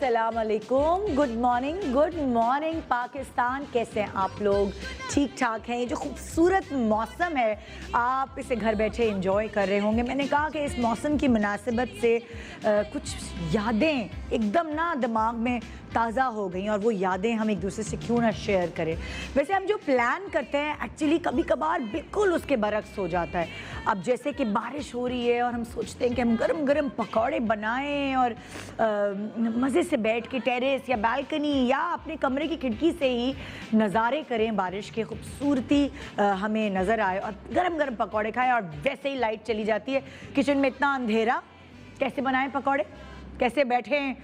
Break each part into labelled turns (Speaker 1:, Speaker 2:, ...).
Speaker 1: अस्सलाम वालेकुम, good morning Pakistan. कैसे हैं आप लोग? ठीक ठाक हैं। ये जो खूबसूरत मौसम है आप इसे घर बैठे एंजॉय कर रहे होंगे। मैंने कहा कि इस मौसम की मुनासिबत से कुछ यादें एकदम ना दिमाग में ताज़ा हो गई और वो यादें हम एक दूसरे से क्यों ना शेयर करें। वैसे हम जो प्लान करते हैं एक्चुअली कभी कभार बिल्कुल उसके बरक्स हो जाता है। अब जैसे कि बारिश हो रही है और हम सोचते हैं कि हम गरम गरम पकौड़े बनाएं और मज़े से बैठ के टेरेस या बालकनी या अपने कमरे की खिड़की से ही नज़ारे करें, बारिश की खूबसूरती हमें नज़र आए और गरम गरम पकौड़े खाएं। और वैसे ही लाइट चली जाती है, किचन में इतना अंधेरा, कैसे बनाएं पकौड़े, कैसे बैठें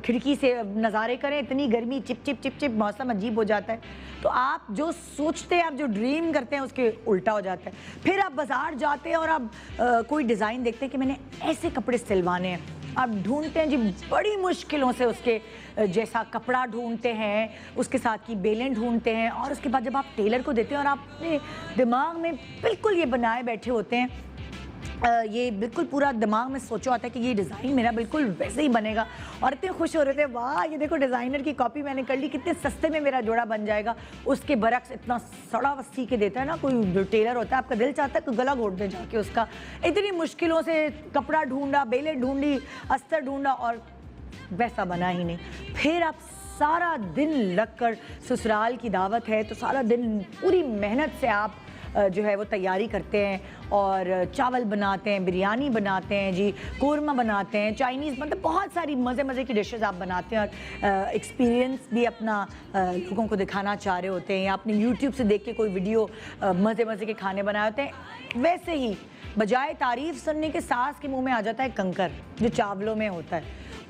Speaker 1: खिड़की से नज़ारे करें, इतनी गर्मी, चिप चिप चिप चिप, मौसम अजीब हो जाता है। तो आप जो सोचते हैं, आप जो ड्रीम करते हैं उसके उल्टा हो जाता है। फिर आप बाज़ार जाते हैं और आप कोई डिज़ाइन देखते हैं कि मैंने ऐसे कपड़े सिलवाने हैं, आप ढूंढते हैं जी, बड़ी मुश्किलों से उसके जैसा कपड़ा ढूंढते हैं, उसके साथ की बेलें ढूंढते हैं और उसके बाद जब आप टेलर को देते हैं और आप अपने दिमाग में बिल्कुल ये बनाए बैठे होते हैं, ये बिल्कुल पूरा दिमाग में सोचा होता है कि ये डिज़ाइन मेरा बिल्कुल वैसे ही बनेगा और इतने खुश हो रहे थे, वाह ये देखो डिज़ाइनर की कॉपी मैंने कर ली, कितने सस्ते में मेरा जोड़ा बन जाएगा। उसके बरक्स इतना सड़ा वस्ती के देता है ना कोई जो टेलर होता है, आपका दिल चाहता है कि गला घोट दे जाके उसका। इतनी मुश्किलों से कपड़ा ढूंढा, बेलें ढूंढी, अस्तर ढूंढा और वैसा बना ही नहीं। फिर आप सारा दिन लग कर, ससुराल की दावत है तो सारा दिन पूरी मेहनत से आप जो है वो तैयारी करते हैं और चावल बनाते हैं, बिरयानी बनाते हैं जी, कोरमा बनाते हैं, चाइनीज़, मतलब बहुत सारी मज़े की डिशेस आप बनाते हैं और एक्सपीरियंस भी अपना लोगों को दिखाना चाह रहे होते हैं या अपने यूट्यूब से देख के कोई वीडियो मज़े के खाने बनाए होते हैं। वैसे ही बजाय तारीफ़ सुनने के सास के मुँह में आ जाता है कंकर जो चावलों में होता है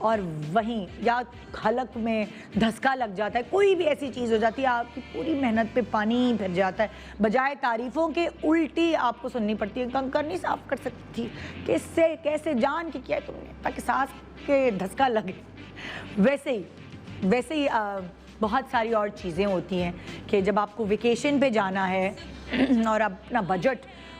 Speaker 1: और वहीं या हलक में धसका लग जाता है, कोई भी ऐसी चीज़ हो जाती है, आपकी पूरी मेहनत पे पानी फिर जाता है। बजाय तारीफ़ों के उल्टी आपको सुननी पड़ती है, कंकर नहीं साफ़ कर सकती थी, किससे कैसे जान के किया तुमने ताकि सास के धसका लगे। वैसे ही बहुत सारी और चीज़ें होती हैं कि जब आपको वेकेशन पे जाना है और आप अपना बजट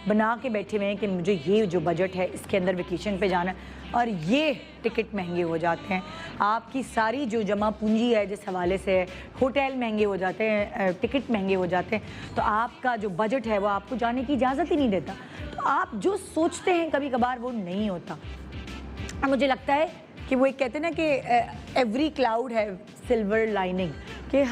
Speaker 1: बना के बैठे हुए हैं कि मुझे ये जो बजट है इसके अंदर वेकेशन पे जाना है और ये टिकट महंगे हो जाते हैं, आपकी सारी जो जमा पूंजी है जिस हवाले से होटल महंगे हो जाते हैं, टिकट महंगे हो जाते हैं, तो आपका जो बजट है वो आपको जाने की इजाज़त ही नहीं देता। तो आप जो सोचते हैं कभी कभार वो नहीं होता। मुझे लगता है कि वो एक कहते हैं ना कि एवरी क्लाउड है सिल्वर लाइनिंग, कि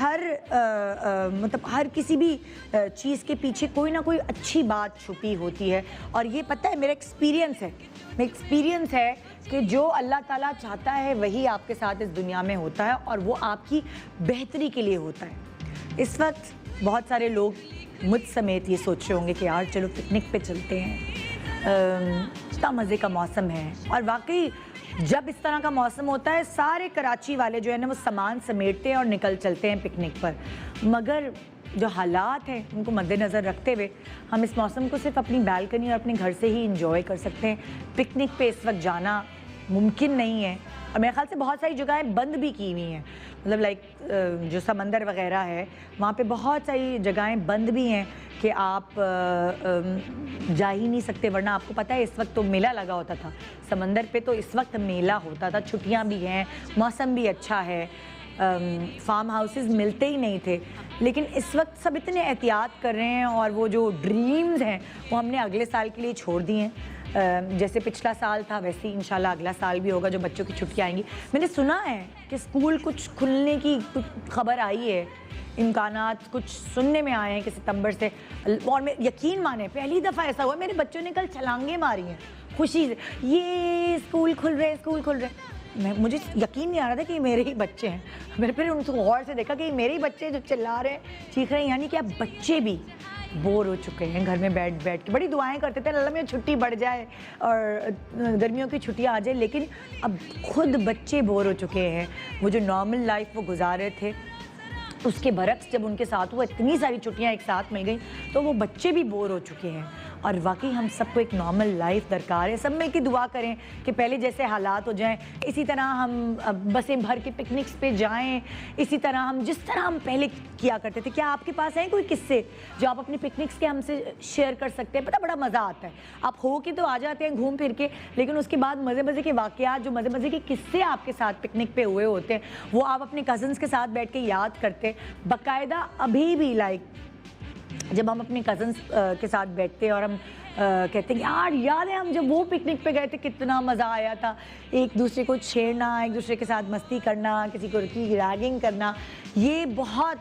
Speaker 1: मतलब हर किसी भी चीज़ के पीछे कोई ना कोई अच्छी बात छुपी होती है। और ये पता है मेरा एक्सपीरियंस है कि जो अल्लाह ताला चाहता है वही आपके साथ इस दुनिया में होता है और वो आपकी बेहतरी के लिए होता है। इस वक्त बहुत सारे लोग मुझ समेत ये सोच रहे होंगे कि यार चलो पिकनिक पे चलते हैं, इतना मज़े का मौसम है। और वाकई जब इस तरह का मौसम होता है सारे कराची वाले जो है ना वो सामान समेटते हैं और निकल चलते हैं पिकनिक पर। मगर जो हालात हैं उनको मद्देनज़र रखते हुए हम इस मौसम को सिर्फ अपनी बालकनी और अपने घर से ही इंजॉय कर सकते हैं। पिकनिक पे इस वक्त जाना मुमकिन नहीं है और मेरे ख्याल से बहुत सारी जगहें बंद भी की हुई हैं, मतलब लाइक जो समंदर वगैरह है वहाँ पे बहुत सारी जगहें बंद भी हैं कि आप जा ही नहीं सकते। वरना आपको पता है इस वक्त तो मेला लगा होता था समंदर पे, तो इस वक्त मेला होता था, छुट्टियाँ भी हैं, मौसम भी अच्छा है, फार्म हाउसेस मिलते ही नहीं थे। लेकिन इस वक्त सब इतने एहतियात कर रहे हैं और वो जो ड्रीम्स हैं वो हमने अगले साल के लिए छोड़ दिए हैं। जैसे पिछला साल था वैसे ही इंशाल्लाह अगला साल भी होगा, जो बच्चों की छुट्टियाँ आएंगी। मैंने सुना है कि स्कूल कुछ खुलने की कुछ खबर आई है, इम्कानात कुछ सुनने में आए हैं कि सितंबर से। और मैं यकीन माने पहली दफ़ा ऐसा हुआ, मेरे बच्चों ने कल छलांगे मारी हैं खुशी से, ये स्कूल खुल रहे। मुझे यकीन नहीं आ रहा था कि मेरे ही बच्चे हैं। मैंने फिर उनको गौर से देखा कि मेरे ही बच्चे जो चिल्ला रहे हैं, चीख रहे हैं, यानी कि अब बच्चे भी बोर हो चुके हैं घर में बैठ के। बड़ी दुआएं करते थे अल्लाह में छुट्टी बढ़ जाए और गर्मियों की छुट्टियां आ जाए, लेकिन अब खुद बच्चे बोर हो चुके हैं। वो जो नॉर्मल लाइफ वो गुजार रहे थे उसके बरक्स जब उनके साथ हुआ, इतनी सारी छुट्टियां एक साथ मिल गई तो वो बच्चे भी बोर हो चुके हैं। और वाकई हम सबको एक नॉर्मल लाइफ दरकार है। सब मिलकर दुआ करें कि पहले जैसे हालात हो जाएं, इसी तरह हम बसें भर के पिकनिक्स पे जाएं, इसी तरह हम जिस तरह हम पहले किया करते थे। क्या आपके पास हैं कोई किस्से जो आप अपने पिकनिक्स के हमसे शेयर कर सकते हैं? पता बड़ा मज़ा आता है, आप हो के तो आ जाते हैं घूम फिर के, लेकिन उसके बाद मज़े मज़े के वाक़यात, जो मज़े मज़े के किस्से आपके साथ पिकनिक पे हुए होते हैं, वो आप अपने कज़न्स के साथ बैठ के याद करते हैं बाकायदा। अभी भी जब हम अपने कज़न्स के साथ बैठते हैं और हम कहते हैं यार याद है हम जब वो पिकनिक पे गए थे कितना मज़ा आया था, एक दूसरे को छेड़ना, एक दूसरे के साथ मस्ती करना, किसी को की रैगिंग करना, ये बहुत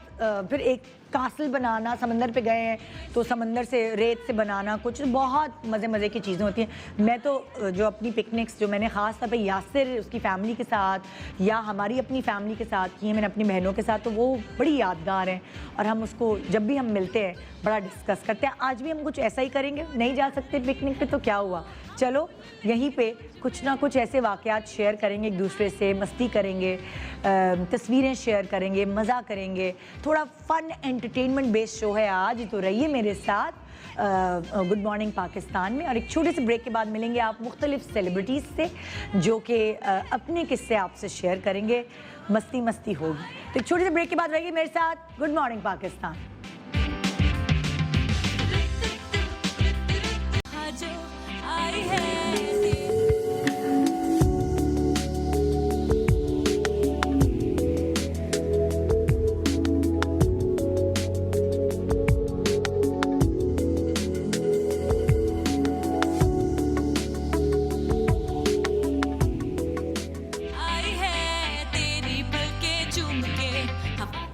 Speaker 1: फिर एक कासल बनाना, समंदर पे गए हैं तो समंदर से रेत से बनाना, कुछ बहुत मज़े की चीज़ें होती हैं। मैं तो जो अपनी पिकनिक्स जो मैंने ख़ास तौर पे यासिर उसकी फ़ैमिली के साथ या हमारी अपनी फ़ैमिली के साथ की है, मैंने अपनी बहनों के साथ, तो वो बड़ी यादगार हैं और हम उसको जब भी हम मिलते हैं बड़ा डिस्कस करते हैं। आज भी हम कुछ ऐसा ही करेंगे, नहीं जा सकते पिकनिक पे तो क्या हुआ, चलो यहीं पे कुछ ना कुछ ऐसे वाक़यात शेयर करेंगे एक दूसरे से, मस्ती करेंगे, तस्वीरें शेयर करेंगे, मज़ा करेंगे, थोड़ा फ़न एंटरटेनमेंट बेस्ड शो है आज, तो रहिए मेरे साथ गुड मॉर्निंग पाकिस्तान में। और एक छोटे से ब्रेक के बाद मिलेंगे आप मुख्तलिफ सेलिब्रिटीज़ से जो कि अपने किस्से आपसे शेयर करेंगे, मस्ती होगी। तो एक छोटे से ब्रेक के बाद रहिए मेरे साथ good morning Pakistan.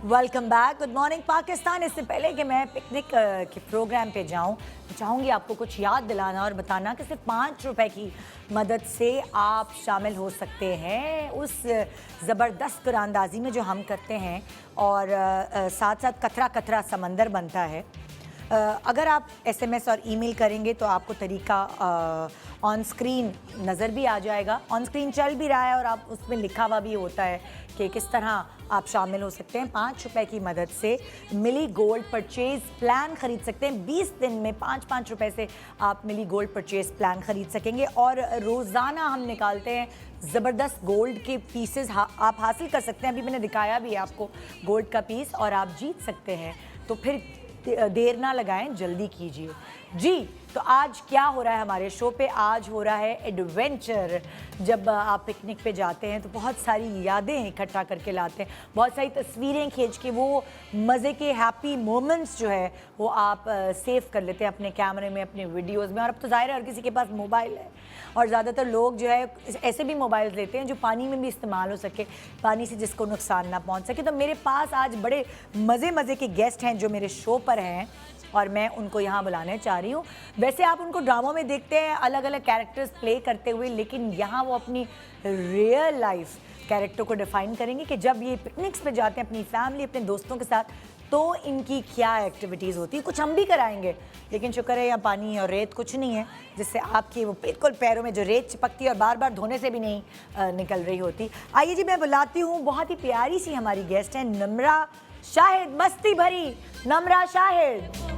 Speaker 1: Welcome back, good morning Pakistan. इससे पहले कि मैं पिकनिक के प्रोग्राम पे जाऊं, चाहूँगी आपको कुछ याद दिलाना और बताना कि सिर्फ 5 रुपए की मदद से आप शामिल हो सकते हैं उस ज़बरदस्त कुरानंदाज़ी में जो हम करते हैं, और साथ साथ कतरा कतरा समंदर बनता है। अगर आप SMS और ईमेल करेंगे तो आपको तरीका ऑन स्क्रीन नज़र भी आ जाएगा, ऑन स्क्रीन चल भी रहा है और आप उसमें लिखा हुआ भी होता है कि किस तरह आप शामिल हो सकते हैं। 5 रुपए की मदद से मिली गोल्ड परचेज़ प्लान ख़रीद सकते हैं। 20 दिन में 5-5 रुपए से आप मिली गोल्ड परचेज़ प्लान ख़रीद सकेंगे, और रोज़ाना हम निकालते हैं ज़बरदस्त गोल्ड के पीसेस आप हासिल कर सकते हैं। अभी मैंने दिखाया भी आपको गोल्ड का पीस, और आप जीत सकते हैं। तो फिर देर ना लगाएं, जल्दी कीजिए जी। तो आज क्या हो रहा है हमारे शो पे? आज हो रहा है एडवेंचर। जब आप पिकनिक पे जाते हैं तो बहुत सारी यादें इकट्ठा करके लाते हैं, बहुत सारी तस्वीरें खींच के वो मज़े के हैप्पी मोमेंट्स जो है वो आप सेव कर लेते हैं अपने कैमरे में, अपने वीडियोस में। और अब तो ज़ाहिर है हर किसी के पास मोबाइल है, और ज़्यादातर लोग जो है ऐसे भी मोबाइल लेते हैं जो पानी में भी इस्तेमाल हो सके, पानी से जिसको नुकसान ना पहुँच सके। तो मेरे पास आज बड़े मज़े के गेस्ट हैं जो मेरे शो पर हैं, और मैं उनको यहाँ बुलाने चाह रही हूँ। वैसे आप उनको ड्रामों में देखते हैं अलग अलग कैरेक्टर्स प्ले करते हुए, लेकिन यहाँ वो अपनी रियल लाइफ कैरेक्टर को डिफ़ाइन करेंगे कि जब ये पिकनिक्स पे जाते हैं अपनी फैमिली, अपने दोस्तों के साथ, तो इनकी क्या एक्टिविटीज़ होती है। कुछ हम भी कराएंगे, लेकिन शुक्र है यहाँ पानी और रेत कुछ नहीं है जिससे आपकी वो बिल्कुल पैरों में जो रेत चिपकती है और बार बार धोने से भी नहीं निकल रही होती। आइए जी, मैं बुलाती हूँ, बहुत ही प्यारी सी हमारी गेस्ट हैं नम्रा शाहिद, मस्ती भरी नम्रा शाहिद।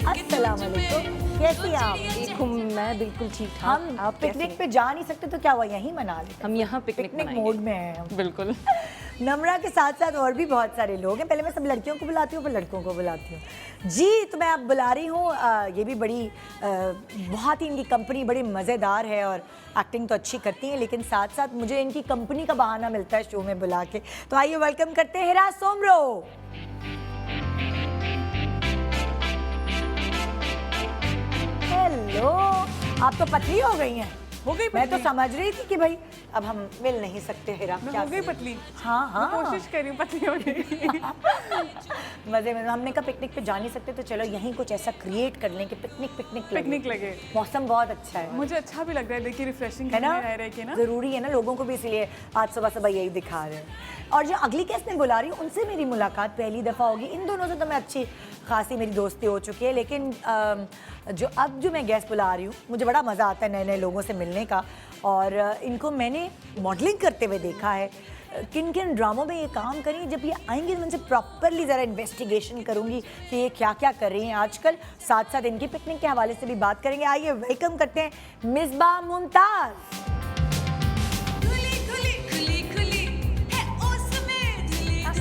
Speaker 1: अस्सलाम वालेकुम, कैसी हैं आप?
Speaker 2: ठीक हूँ मैं, बिल्कुल ठीक ठाक।
Speaker 1: हम आप पिकनिक पे जा नहीं सकते तो क्या हुआ, यहीं मना लेते?
Speaker 2: हम यहाँ पिकनिक
Speaker 1: मोड में हैं हम।
Speaker 2: बिल्कुल।
Speaker 1: नम्रा के साथ साथ और भी बहुत सारे लोग हैं। पहले मैं सब लड़कियों को बुलाती हूँ, फिर लड़कों को बुलाती हूँ जी। तो मैं अब बुला रही हूँ, ये भी बड़ी बहुत ही इनकी कंपनी बड़ी मज़ेदार है और एक्टिंग तो अच्छी करती हैं, लेकिन साथ साथ मुझे इनकी कंपनी का बहाना मिलता है शो में बुला के। तो आइए वेलकम करते हैं हिरा सोमरो। हेलो, आप तो पतली हो गई हैं।
Speaker 3: हो गई पतली?
Speaker 1: मैं तो समझ रही थी कि भाई अब हम मिल नहीं सकते हिरा।
Speaker 3: मैं हो गई पतली?
Speaker 1: हाँ हाँ,
Speaker 3: कोशिश कर रही हूँ पतली होने की।
Speaker 1: मजे में हमने कहा पिकनिक पे जा नहीं सकते तो चलो यहीं कुछ ऐसा क्रिएट कर लें कि पिकनिक
Speaker 3: लगे।
Speaker 1: मौसम बहुत अच्छा है,
Speaker 3: मुझे अच्छा भी लग रहा है, देखिए रिफ्रेशिंग
Speaker 1: है ना,
Speaker 3: रह के ना
Speaker 1: जरूरी है ना लोगों को भी, इसलिए आज सुबह सुबह यही दिखा रहे हैं। और जो अगली गेस्ट मैं बुला रही हूँ उनसे मेरी मुलाकात पहली दफ़ा होगी। इन दोनों से तो मैं अच्छी खासी मेरी दोस्ती हो चुकी है, लेकिन जो मैं गेस्ट बुला रही हूँ मुझे बड़ा मज़ा आता है नए नए लोगों से मिलने का। और इनको मैंने मॉडलिंग करते हुए देखा है, किन किन ड्रामों में ये काम करें, जब ये आएंगे तो मैं उनसे प्रॉपरली ज़रा इन्वेस्टिगेशन करूंगी कि ये क्या क्या कर रही हैं आजकल, साथ साथ इनकी पिकनिक के हवाले से भी बात करेंगे। आइए वेलकम करते हैं मिसबा मुमताज़।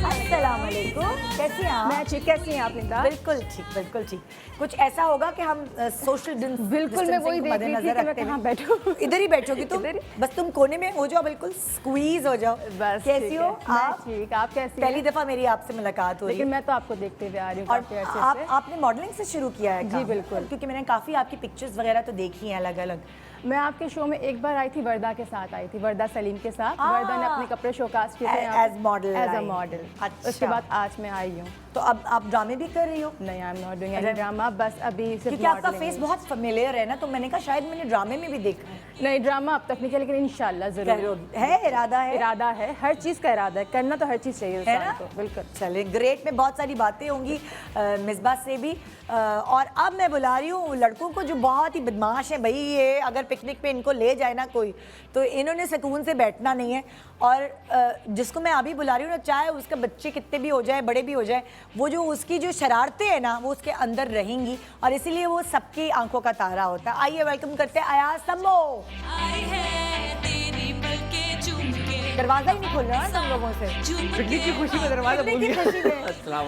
Speaker 1: अस्सलाम वालेकुम, कैसी हैं आप?
Speaker 2: मैं ठीक, कैसी हैं आप निदा?
Speaker 1: बिल्कुल ठीक, बिल्कुल ठीक। कुछ ऐसा होगा कि हम सोशल
Speaker 2: बिल्कुल, मैं वही देख रही थी कि मैं कहाँ बैठूं।
Speaker 1: इधर ही बैठोगी तुम,
Speaker 2: इधर
Speaker 1: बस तुम कोने में हो जाओ, बिल्कुल स्क्वीज हो जाओ।
Speaker 2: बस
Speaker 1: कैसी
Speaker 2: ठीक
Speaker 1: हो
Speaker 2: है। मैं
Speaker 1: आप?
Speaker 2: ठीक, आप कैसी हैं?
Speaker 1: पहली दफा मेरी आपसे मुलाकात हो रही
Speaker 2: लेकिन
Speaker 1: है
Speaker 2: मैं तो आपको देखते हुए आ रही हूँ
Speaker 1: और
Speaker 2: काफी अच्छे से।
Speaker 1: आपने मॉडलिंग से शुरू किया है
Speaker 2: जी,
Speaker 1: काम?
Speaker 2: बिल्कुल।
Speaker 1: क्योंकि मैंने काफ़ी आपकी पिक्चर्स वगैरह तो देखी हैं अलग अलग।
Speaker 2: मैं आपके शो में एक बार आई थी, वर्दा के साथ आई थी, वर्दा सलीम के साथ। वर्दा ने अपने कपड़े शोकास्ट किए थे
Speaker 1: As model
Speaker 2: as a
Speaker 1: AI.
Speaker 2: Model.
Speaker 1: अच्छा।
Speaker 2: उसके बाद आज मैं आई हूँ।
Speaker 1: तो अब आप ड्रामे भी कर रही हो?
Speaker 2: नहीं, आई एम नॉट डूइंग
Speaker 1: अरे,
Speaker 2: एनी ड्रामा, बस अभी सिर्फ
Speaker 1: क्योंकि आपका
Speaker 2: modeling
Speaker 1: फेस
Speaker 2: ही।
Speaker 1: बहुत फेमिलियर है ना, तो मैंने कहा शायद मैंने ड्रामे में भी देखा है।
Speaker 2: नहीं, ड्रामा अब तक नहीं किया, लेकिन इंशाल्लाह जरूर
Speaker 1: है, इरादा है?
Speaker 2: इरादा है, हर चीज़ का इरादा है, करना तो हर चीज़ चाहिए
Speaker 1: है
Speaker 2: इंसान
Speaker 1: ना?
Speaker 2: को। बिल्कुल।
Speaker 1: चले ग्रेट, में बहुत सारी बातें होंगी मिसबा से भी। और अब मैं बुला रही हूँ लड़कों को जो बहुत ही बदमाश हैं भाई, ये अगर पिकनिक पे इनको ले जाए ना कोई, तो इन्होंने सुकून से बैठना नहीं है। और जिसको मैं अभी बुला रही हूँ ना, चाहे उसके बच्चे कितने भी हो जाए, बड़े भी हो जाए, वो जो उसकी जो शरारतें हैं ना, वो उसके अंदर रहेंगी और इसीलिए वो सबकी आंखों का तारा होता है। आइए वेलकम करते हैं अयाज सम्मो। दरवाजा ही नहीं खोल रहा तुम लोगों से।
Speaker 4: पिकनिक की खुशी में दरवाजा भूल गया।
Speaker 1: अस्सलाम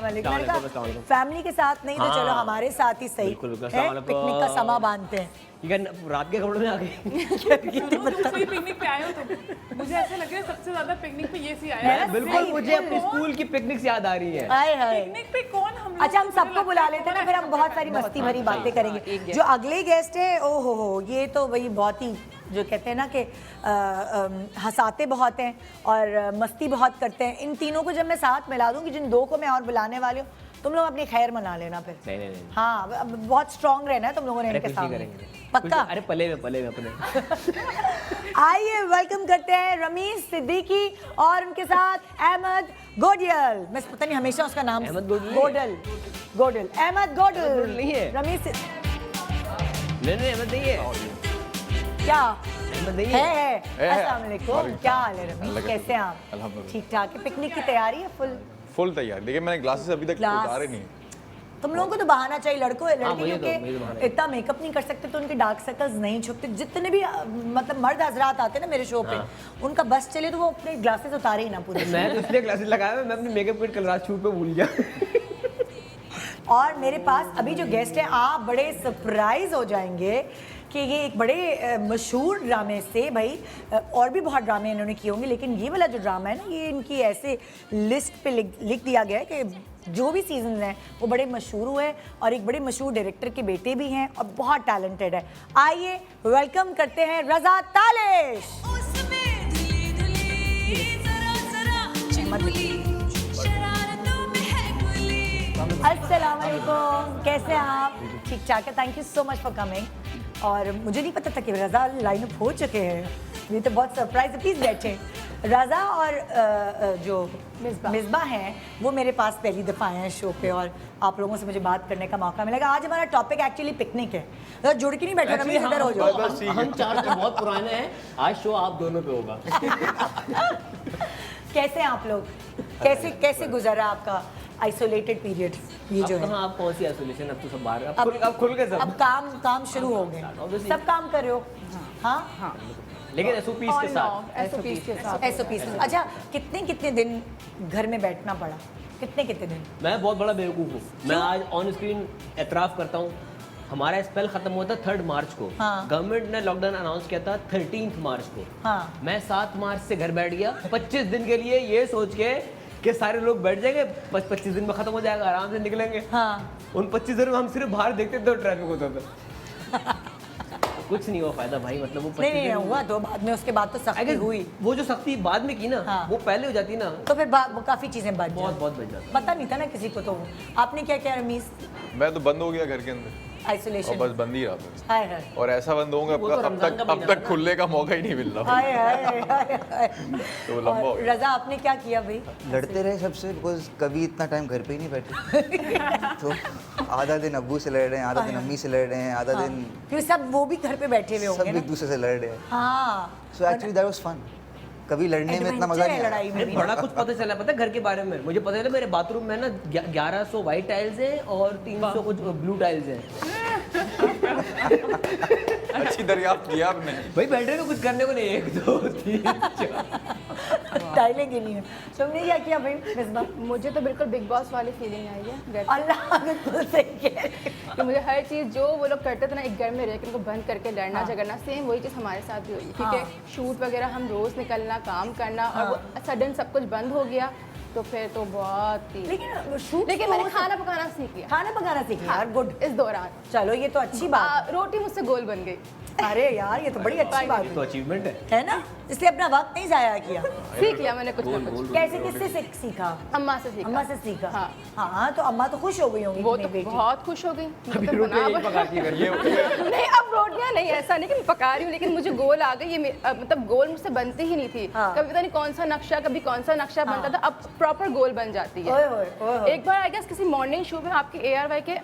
Speaker 1: वालेकुम। फैमिली के साथ नहीं तो
Speaker 4: हाँ।
Speaker 1: चलो हमारे साथ ही सही
Speaker 4: बिल्कुल, बिल्कुल।
Speaker 1: है,
Speaker 4: अस्सलाम वालेकुम।
Speaker 1: पिकनिक का समा बांधते हैं।
Speaker 4: ठीक है, रात के कपड़ों में आ गए।
Speaker 3: दूसरी पिकनिक पे आए हो तुम? मुझे ऐसा लग रहा है सबसे ज्यादा पिकनिक पे ये सी आया है।
Speaker 4: बिल्कुल, मुझे अपने स्कूल की पिकनिक से याद आ रही है।
Speaker 1: आए हाय।
Speaker 3: पिकनिक पे कौन हम लोग?
Speaker 1: अच्छा, हम सबको बुला लेते हैं ना, फिर हम बहुत सारी मस्ती भरी बातें करेंगे। जो अगले गेस्ट है, ओ हो, ये तो वही बहुत ही जो कहते हैं ना कि हंसाते बहुत हैं और मस्ती बहुत करते हैं। इन तीनों को जब मैं साथ मिला दूंगी, जिन दो को मैं और बुलाने वाली हूँ, तुम लोग अपनी खैर मना लेना फिर।
Speaker 4: नहीं।
Speaker 1: हाँ, अब बहुत स्ट्रांग रहना है तुम लोगों ने
Speaker 4: अरे
Speaker 1: इनके
Speaker 4: कुछ नहीं
Speaker 1: सामने,
Speaker 4: करेंगे।
Speaker 1: पक्का?
Speaker 4: अरे पले में अपने।
Speaker 1: आइए वेलकम करते हैं रमीज सिद्दीकी और उनके साथ अहमद गोडियल। मैं पता नहीं हमेशा उसका नाम
Speaker 4: अहमद गोडियल?
Speaker 1: गोडल अहमद गोडल
Speaker 4: गोडियल नहीं है।
Speaker 1: रमीज
Speaker 4: नहीं, अहमद नहीं है।
Speaker 1: क्या
Speaker 4: अहमद नहीं
Speaker 1: है?
Speaker 4: है।
Speaker 1: अस्सलाम वालेकुम, क्या हाल है रमीज, कैसे हैं आप?
Speaker 5: अल्हम्दुलिल्लाह।
Speaker 1: ठीक ठाक है। पिकनिक की तैयारी है फुल?
Speaker 5: तैयार, लेकिन मैंने ग्लासेस अभी तक
Speaker 1: ग्लास।
Speaker 5: उतारे नहीं।
Speaker 1: तुम लोगों को तो बहाना चाहिए, लड़के
Speaker 4: मुझे तो
Speaker 1: क्योंकि
Speaker 4: बहाना है।
Speaker 1: इतना मेकअप नहीं कर सकते तो उनके डार्क सर्कल्स नहीं छुपते। जितने भी मतलब मर्द हजरात आते हैं ना मेरे शो पे, उनका बस चले तो वो अपने ग्लासेस उतारे ही ना पूरे।
Speaker 4: मैं तो इसलिए ग्लासेस लगाया हुआ, मैं अपनी मेकअप किट कल रात शूट पे भूल गया।
Speaker 1: और मेरे पास अभी जो गेस्ट हैं, आप बड़े सरप्राइज हो जाएंगे कि ये एक बड़े मशहूर ड्रामे से, भाई और भी बहुत ड्रामे इन्होंने किए होंगे, लेकिन ये वाला जो ड्रामा है ना, ये इनकी ऐसे लिस्ट पे लिख दिया गया है कि जो भी सीजन हैं वो बड़े मशहूर हुए और एक बड़े मशहूर डायरेक्टर के बेटे भी हैं और बहुत टैलेंटेड है। आइए वेलकम करते हैं रजा तालिश। अस्सलाम वालेकुम, कैसे हैं आप? ठीक ठाक है, thank you so much for coming. और मुझे नहीं पता था कि रजा लाइन अप हो चुके हैं, ये तो बहुत सरप्राइज है। प्लीज़ बैठें। रजा और जो मिसबा हैं वो मेरे पास पहली दफ़ा आए हैं शो पे और आप लोगों से मुझे बात करने का मौका मिलेगा। आज हमारा टॉपिक एक्चुअली पिकनिक है, तो जुड़ के नहीं बैठो ना, इधर हो जाओ।
Speaker 4: हम चार तो बहुत पुराने हैं, आज शो आप दोनों पे होगा।
Speaker 1: कैसे हैं आप लोग? कैसे गुजरा आपका आइसोलेटेड पीरियड? ये जो है
Speaker 4: कहाँ, आप कौन सी आइसोलेशन, अब तो सब बाहर, अब खुल के सब।
Speaker 1: अब काम शुरू हो गए,
Speaker 4: Obviously।
Speaker 1: सब काम कर रहे हो? हाँ,
Speaker 4: लेकिन SOPs के साथ।
Speaker 2: SOPs के साथ।
Speaker 1: SOPs। अच्छा, कितने दिन घर में बैठना पड़ा? कितने दिन?
Speaker 4: मैं बहुत बड़ा बेवकूफ़ हूँ। मैं आज ऑन स्क्रीन एतराफ़ करता हूँ, हमारा स्पेल खत्म हुआ था 3 मार्च को।
Speaker 1: हाँ।
Speaker 4: गवर्नमेंट ने लॉकडाउन अनाउंस किया था 13 मार्च को।
Speaker 1: हाँ।
Speaker 4: मैं 7 मार्च से घर बैठ गया 25 दिन के लिए, ये सोच के कि सारे लोग बैठ जाएंगे, 25 दिन में खत्म हो जाएगा, आराम से निकलेंगे।
Speaker 1: हाँ।
Speaker 4: उन 25 दिन में हम सिर्फ बाहर देखते थे तो ट्रैफिक होता था। कुछ नहीं हुआ फायदा भाई, मतलब वो 25
Speaker 1: नहीं
Speaker 4: दिन
Speaker 1: हुआ तो बाद में, उसके बाद तो सख्ती
Speaker 4: अगर
Speaker 1: हुई
Speaker 4: वो जो सख्ती बाद में की ना,
Speaker 1: हाँ।
Speaker 4: वो पहले हो जाती ना,
Speaker 1: तो फिर वो काफी चीजें बच
Speaker 4: बहुत
Speaker 1: जाती।
Speaker 4: बहुत बच जाता।
Speaker 1: पता नहीं था ना किसी को। तो आपने क्या किया रमीज?
Speaker 5: मैं तो बंद हो गया घर के अंदर और
Speaker 1: आइसोलेशन?
Speaker 5: बस बंद ही रहा था।
Speaker 1: हाय हाय
Speaker 5: और ऐसा बंद होऊंगा
Speaker 4: वो तो रमजान का
Speaker 5: अब
Speaker 4: महीना
Speaker 5: तक खुलने का मौका ही नहीं मिल रहा।
Speaker 1: हाय हाय हाय हाय।
Speaker 5: तो वो लंबा हो
Speaker 1: और
Speaker 5: गया।
Speaker 1: रजा आपने क्या किया भाई?
Speaker 6: लड़ते रहे सबसे, बिकॉज कभी इतना टाइम घर पे ही नहीं बैठे। तो आधा दिन अब्बू से लड़ रहे हैं, आधा दिन अम्मी से लड़ रहे हैं, आधा दिन
Speaker 1: क्योंकि सब वो भी घर पे बैठे हुए
Speaker 6: सब
Speaker 1: होंगे
Speaker 6: एक
Speaker 1: ना।
Speaker 6: दूसरे से लड़ रहे हैं।
Speaker 1: हाँ,
Speaker 6: so actually that was fun. कभी लड़ने में इतना मजा नहीं आया।
Speaker 1: लड़ाई में
Speaker 4: अरे
Speaker 1: भी।
Speaker 4: बड़ा कुछ पता चला, पता है घर के बारे में। मुझे पता चला मेरे बाथरूम में ना 1100 व्हाइट टाइल्स हैं और 300 कुछ ब्लू टाइल्स हैं।
Speaker 5: अच्छी दरियाफ्त किया आपने।
Speaker 4: भाई बैठे तो कुछ करने को नहीं, 1 2 3 4।
Speaker 1: टाइलें गिनी है। तुमने क्या किया भाई मिसबा?
Speaker 2: मुझे तो बिल्कुल बिग बॉस वाली फीलिंग आई है घर पे।
Speaker 1: अल्लाह बिल्कुल सही कह रही है।
Speaker 2: कि मुझे हर चीज़ जो वो लोग करते थे ना एक घर में रह के उनको बंद करके लड़ना
Speaker 1: हाँ।
Speaker 2: झगड़ना, सेम वही चीज़ हमारे साथ भी हुई है। ठीक है,
Speaker 1: हाँ।
Speaker 2: शूट वगैरह हम रोज़ निकलना काम करना और वो सडन सब कुछ बंद हो गया तो फिर तो बहुत ही लेकिन मैंने खाना पकाना सीख लिया।
Speaker 1: खाना पकाना सीख लिया यार, गुड।
Speaker 2: इस दौरान
Speaker 1: चलो ये तो अच्छी बात
Speaker 2: रोटी मुझसे गोल बन गई।
Speaker 1: अरे यार ये तो बड़ी अच्छी बात
Speaker 4: तो अचीवमेंट
Speaker 1: है ना, इसलिए अपना वक्त नहीं जाया किया।
Speaker 2: सीख लिया मैंने कुछ ना कुछ।
Speaker 1: कैसे किससे सीखा?
Speaker 2: अम्मा से सीखा।
Speaker 1: अम्मा से सीखा।
Speaker 2: हाँ।
Speaker 1: हाँ तो अम्मा तो खुश हो गई होंगी
Speaker 2: वो
Speaker 1: अपनी
Speaker 2: तो
Speaker 1: बेटी।
Speaker 2: बहुत खुश हो गई।
Speaker 4: अभी
Speaker 2: मतलब
Speaker 4: रोटी यही
Speaker 2: बना-
Speaker 4: पकाती है घर में।
Speaker 2: नहीं अब रोटियां नहीं, ऐसा नहीं कि मैं पका रही हूँ, लेकिन मुझे गोल आ गई। ये मतलब गोल मुझसे बनती ही नहीं थी।
Speaker 1: हाँ।
Speaker 2: कभी पता नहीं कौन सा नक्शा, कभी कौन सा नक्शा बनता था, अब प्रॉपर गोल बन जाती है।
Speaker 1: ओए ओए ओए ओए।
Speaker 2: एक बार आई गेस किसी मॉर्निंग शो में आपके ARY के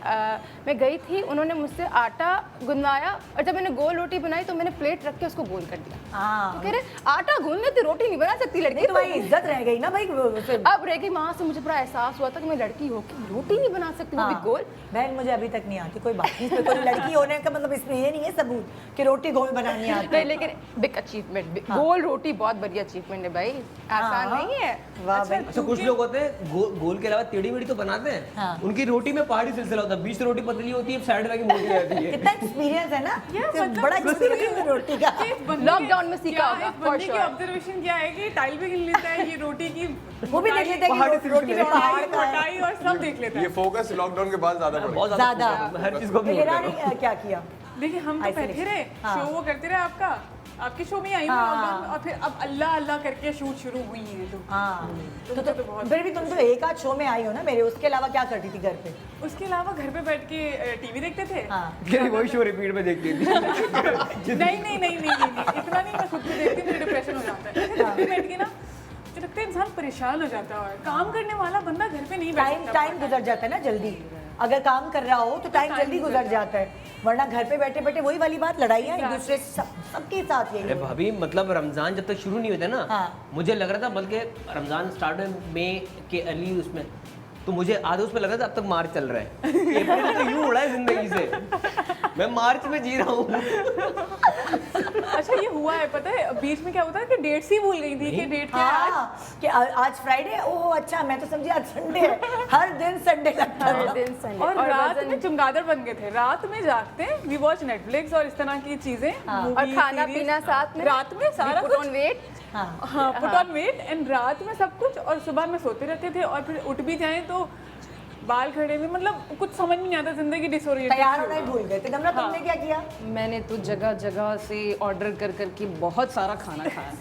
Speaker 2: मैं गई थी, उन्होंने मुझसे आटा गुनवाया और जब मैंने गोल रोटी बनाई तो मैंने प्लेट रख के उसको गोल कर दिया।
Speaker 1: हाँ।
Speaker 2: तो कह रहे आटा गूंद लेती, रोटी नहीं बना सकती लड़की।
Speaker 1: नहीं तुम्हारी इज्जत रह गई ना भाई फिर।
Speaker 2: अब रह गई वहाँ से मुझे बड़ा एहसास हुआ था कि मैं लड़की हो के रोटी नहीं बना सकती, वो भी
Speaker 1: हाँ।
Speaker 2: गोल।
Speaker 1: बहन मुझे अभी तक नहीं आती, कोई बात नहीं। इसमें कोई लड़की होने का मतलब इसमें ये नहीं है सबूत कि रोटी गोल बनानी आती
Speaker 2: नहीं
Speaker 1: है।
Speaker 2: लेकिन बिग अचीवमेंट, गोल रोटी बहुत बढ़िया अचीवमेंट है भाई, आसान
Speaker 1: हाँ।
Speaker 2: नहीं है।
Speaker 1: वाह भाई।
Speaker 4: अच्छा कुछ लोग होते हैं गोल के अलावा टेढ़ी मेढ़ी तो बनाते हैं।
Speaker 1: हाँ।
Speaker 4: उनकी रोटी में पहाड़ी सिलसिला होता है, बीच से रोटी पतली होती है, साइड में मोटी रहती है।
Speaker 1: कितना एक्सपीरियंस है ना,
Speaker 3: मतलब
Speaker 1: बड़ा एक्सपीरियंस है रोटी का।
Speaker 2: लॉकडाउन में सीखा होगा, for sure।
Speaker 3: ऑब्जर्वेशन क्या है कि टाइल भी गिन लेता है, ये रोटी की
Speaker 1: वो भी देख लेते हैं
Speaker 4: पहाड़ी
Speaker 1: कि रोटी में
Speaker 4: सिलसिला।
Speaker 1: पहाड़ का है।
Speaker 3: मोटाई और सब देख लेता
Speaker 5: ये
Speaker 3: है।
Speaker 5: फोकस लॉकडाउन के बाद ज्यादा बढ़
Speaker 4: बहुत
Speaker 1: ज्यादा।
Speaker 4: हर चीज को अपनी
Speaker 1: हिरा
Speaker 4: होता है।
Speaker 1: ने क्या किया?
Speaker 3: देखिए हम तो
Speaker 1: ऐसे
Speaker 3: बैठे रहे,
Speaker 1: हाँ।
Speaker 3: शो वो करते रहे आपका, आपके शो में आई हूँ
Speaker 1: हाँ।
Speaker 3: लॉकडाउन में, और फिर अब अल्लाह अल्लाह करके शूट शुरू हुई है। तो
Speaker 1: हाँ
Speaker 3: तो बहुत
Speaker 1: फिर भी तुम तो एक आध शो में आई हो ना मेरे, उसके अलावा क्या करती थी घर पे?
Speaker 3: उसके अलावा घर पे बैठ के टीवी देखते थे।
Speaker 1: हाँ।
Speaker 4: फिर वही शो रिपीट में देखती थी।
Speaker 3: नहीं, इतना नहीं, मैं खुद भी देखती हूँ, मुझे डिप्रेशन हो जाता है। घर पे बैठ के ना मुझे लगता है इंसान परेशान हो जाता है, और काम करने वाला बंदा घर पे नहीं बैठ सकता।
Speaker 1: टाइम गुजर जाता है ना जल्दी, अगर काम कर रहा हो तो टाइम जल्दी गुजर जाता है, वरना घर पे बैठे बैठे वही वाली बात, लड़ाइयाँ एक दूसरे से सबके साथ यही
Speaker 4: अरे
Speaker 1: है।
Speaker 4: भाभी मतलब रमजान जब तक शुरू नहीं होता ना,
Speaker 1: हाँ।
Speaker 4: मुझे लग रहा था, बल्कि रमजान स्टार्ट में मई के अर्ली उसमें, तो मुझे आधे उसमें लग रहा था अब तक मार्च चल रहा है। अप्रैल तो यूं उड़ा है जिंदगी से, मैं मार्च में जी रहा हूँ।
Speaker 3: अच्छा ये हुआ है, पता है बीच में क्या होता है कि डेट्स ही भूल गई थी कि डेट क्या है आज।
Speaker 1: हाँ कि आज फ्राइडे, ओह अच्छा मैं तो समझी आज संडे है, हर दिन संडे लगता
Speaker 2: हर
Speaker 1: था।
Speaker 2: दिन संडे
Speaker 3: और रात
Speaker 2: वजन-
Speaker 3: में चमगादर बन गए थे, रात में जागते हैं, वी वॉच नेटफ्लिक्स और इस तरह की चीजें,
Speaker 2: और खाना पीना साथ में,
Speaker 3: रात में सारा
Speaker 2: पुट
Speaker 3: कुछ,
Speaker 2: ऑन वेट।
Speaker 3: हाँ पुट ऑन वेट, एंड रात में सब कुछ, और सुबह में सोते रहते थे, और फिर उठ भी जाएं तो बाल खड़े में, मतलब कुछ समझ नहीं आता, जिंदगी डिसोरिएंटेड।
Speaker 1: तैयार होना ही भूल गए थे। गमला तुमने क्या किया?
Speaker 7: मैंने तो जगह जगह से ऑर्डर कर करके बहुत सारा खाना खाया,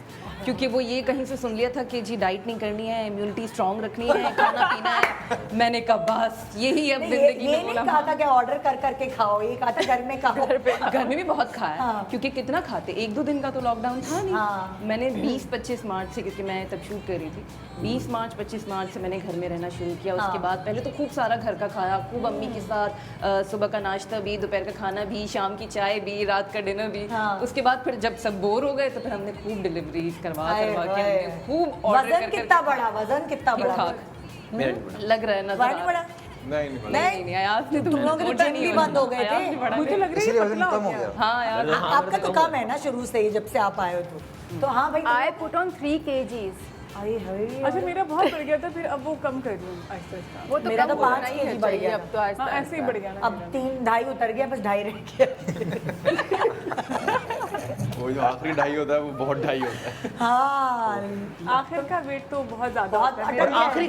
Speaker 7: क्योंकि वो ये कहीं से सुन लिया था कि जी डाइट नहीं करनी है, इम्यूनिटी स्ट्रांग रखनी है, खाना पीना है। मैंने कहा बस यही अब
Speaker 1: नहीं,
Speaker 7: जिंदगी
Speaker 1: ये
Speaker 7: में बोला।
Speaker 1: नहीं कहा था कि ऑर्डर कर करके खाओ, ये कहा था घर में खाओ।
Speaker 7: घर में भी बहुत खाया,
Speaker 1: हाँ।
Speaker 7: क्योंकि कितना खाते, 1-2 दिन का तो लॉकडाउन था नहीं।
Speaker 1: हाँ।
Speaker 7: मैंने 20-25 मार्च से, क्योंकि मैं तब शूट कर रही थी, 20 मार्च 25 मार्च से मैंने घर में रहना शुरू किया। उसके
Speaker 1: हाँ।
Speaker 7: बाद पहले तो खूब सारा घर का खाया, खूब अम्मी के साथ सुबह का नाश्ता भी, दोपहर का खाना भी, शाम की चाय भी, रात का डिनर भी।
Speaker 1: हाँ।
Speaker 7: उसके बाद फिर जब सब बोर हो गए तो फिर हमने खूब डिलीवरीज करवा
Speaker 1: हाय
Speaker 7: के
Speaker 1: हाय।
Speaker 7: हमने खूब ऑर्डर
Speaker 1: वजन कितना बढ़ा, वजन कितना बढ़ा?
Speaker 7: ठीक-ठाक।
Speaker 4: मेरा नहीं पड़ा।
Speaker 7: लग रहा है नजर
Speaker 1: बढ़ा
Speaker 7: आ
Speaker 1: नहीं
Speaker 7: रहा
Speaker 1: बढ़ा?
Speaker 7: है।
Speaker 5: नहीं नहीं
Speaker 7: नहीं नहीं आयास ने तो
Speaker 1: तुम लोगों के तो
Speaker 7: मुझे
Speaker 1: पेट
Speaker 7: नहीं
Speaker 1: भी
Speaker 7: हुआ।
Speaker 1: बंद हो गए
Speaker 7: आयास
Speaker 1: थे।
Speaker 7: ने बढ़ा
Speaker 3: मुझे
Speaker 7: दिया।
Speaker 3: लग रही
Speaker 6: इसीलिए
Speaker 3: है
Speaker 6: वजन
Speaker 3: पतला
Speaker 6: कम हो गया।
Speaker 7: हाँ यार
Speaker 1: आपका तो कम है ना शुरू से ही, जब से आप आए हो तो हाँ भाई
Speaker 2: आई पुट ऑन 3 kgs।
Speaker 3: अच्छा मेरा बहुत बढ़ गया था, फिर अब वो कम कर दूँ आहिस्ता आहिस्ता।
Speaker 2: वो तो
Speaker 1: मेरा
Speaker 2: कम
Speaker 1: तो
Speaker 2: होना
Speaker 1: 5
Speaker 2: ही
Speaker 1: kg
Speaker 2: है
Speaker 1: बढ़
Speaker 2: चाहिए
Speaker 1: गया
Speaker 2: अब तो आहिस्ता
Speaker 3: हाँ ऐसे ही बढ़ गया ना
Speaker 1: अब
Speaker 3: मेरा।
Speaker 1: 3-2.5 उतर गया, बस 2.5 रह गया।
Speaker 5: वो जो आखिरी ढाई होता है वो बहुत ढाई होता है।
Speaker 1: हाँ
Speaker 3: आखिर का वेट तो बहुत ज्यादा
Speaker 1: बहुत
Speaker 3: होता है।
Speaker 4: और आखिरी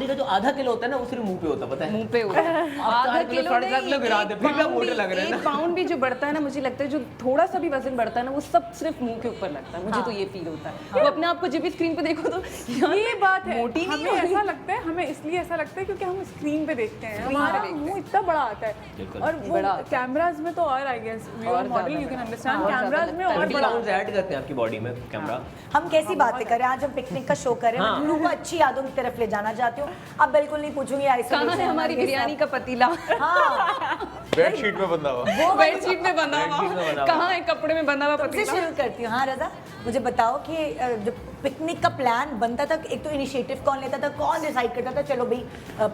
Speaker 4: का जो आधा किलो होता है ना, वो सिर्फ मुंह पे होता है, पता है?
Speaker 7: मुंह पे होता है। आधा
Speaker 4: 4 किलो
Speaker 7: किलो
Speaker 4: साढ़े 4 किलो
Speaker 7: नहीं,
Speaker 4: गिरा दे, फिर भी आप मोटे लग रहे हैं
Speaker 7: 1
Speaker 4: ना।
Speaker 7: पाउंड भी जो बढ़ता है ना, मुझे लगता है जो थोड़ा सा भी वजन बढ़ता है ना, वो सब सिर्फ मुंह के ऊपर लगता है। मुझे तो ये फील होता है। वो अपने आप को जब भी स्क्रीन पे देखो तो यार
Speaker 3: ये बात है,
Speaker 7: मोटी नहीं
Speaker 3: हमें
Speaker 7: हो रही।
Speaker 3: ऐसा लगता है, हमें इसलिए ऐसा लगता है क्योंकि हम स्क्रीन पे देखते हैं,
Speaker 7: स्क्रीन पे
Speaker 3: हमारा
Speaker 7: देखते हैं।
Speaker 3: मुंह इतना बड़ा आता है,
Speaker 4: बिल्कुल।
Speaker 3: और वो
Speaker 7: बड़ा आता है।
Speaker 3: कैमराज में तो और आई गेस
Speaker 7: और
Speaker 3: मॉडल
Speaker 7: ज्यादा
Speaker 3: यू कैन
Speaker 7: बड़ा।
Speaker 3: अंडरस्टैंड,
Speaker 7: और ज्यादा
Speaker 3: कैमराज में
Speaker 7: लगता है।
Speaker 3: और
Speaker 4: 30
Speaker 3: बड़ा
Speaker 4: पाउंड ऐड करते हैं आपकी बॉडी में कैमरा।
Speaker 1: हम कैसी बातें करें, आज हम पिकनिक का शो करें, मैं लोगों को अच्छी यादों की तरफ ले जाना चाहती हूँ। अब बिल्कुल नहीं पूछूंगी
Speaker 7: कहाँ
Speaker 1: आइसोलेशन
Speaker 7: है हमारी बिरयानी का पतीला?
Speaker 1: हाँ
Speaker 5: बेडशीट में बंधा हुआ।
Speaker 1: वो वाली
Speaker 7: बेडशीट में बंधा हुआ, कहाँ है कपड़े में बंधा हुआ
Speaker 1: तुमसे
Speaker 7: पतीला?
Speaker 1: शुरू करती हूँ। हाँ रजा, मुझे बताओ कि जब पिकनिक का प्लान बनता था, एक तो इनिशिएटिव कौन लेता था, कौन डिसाइड करता था चलो भाई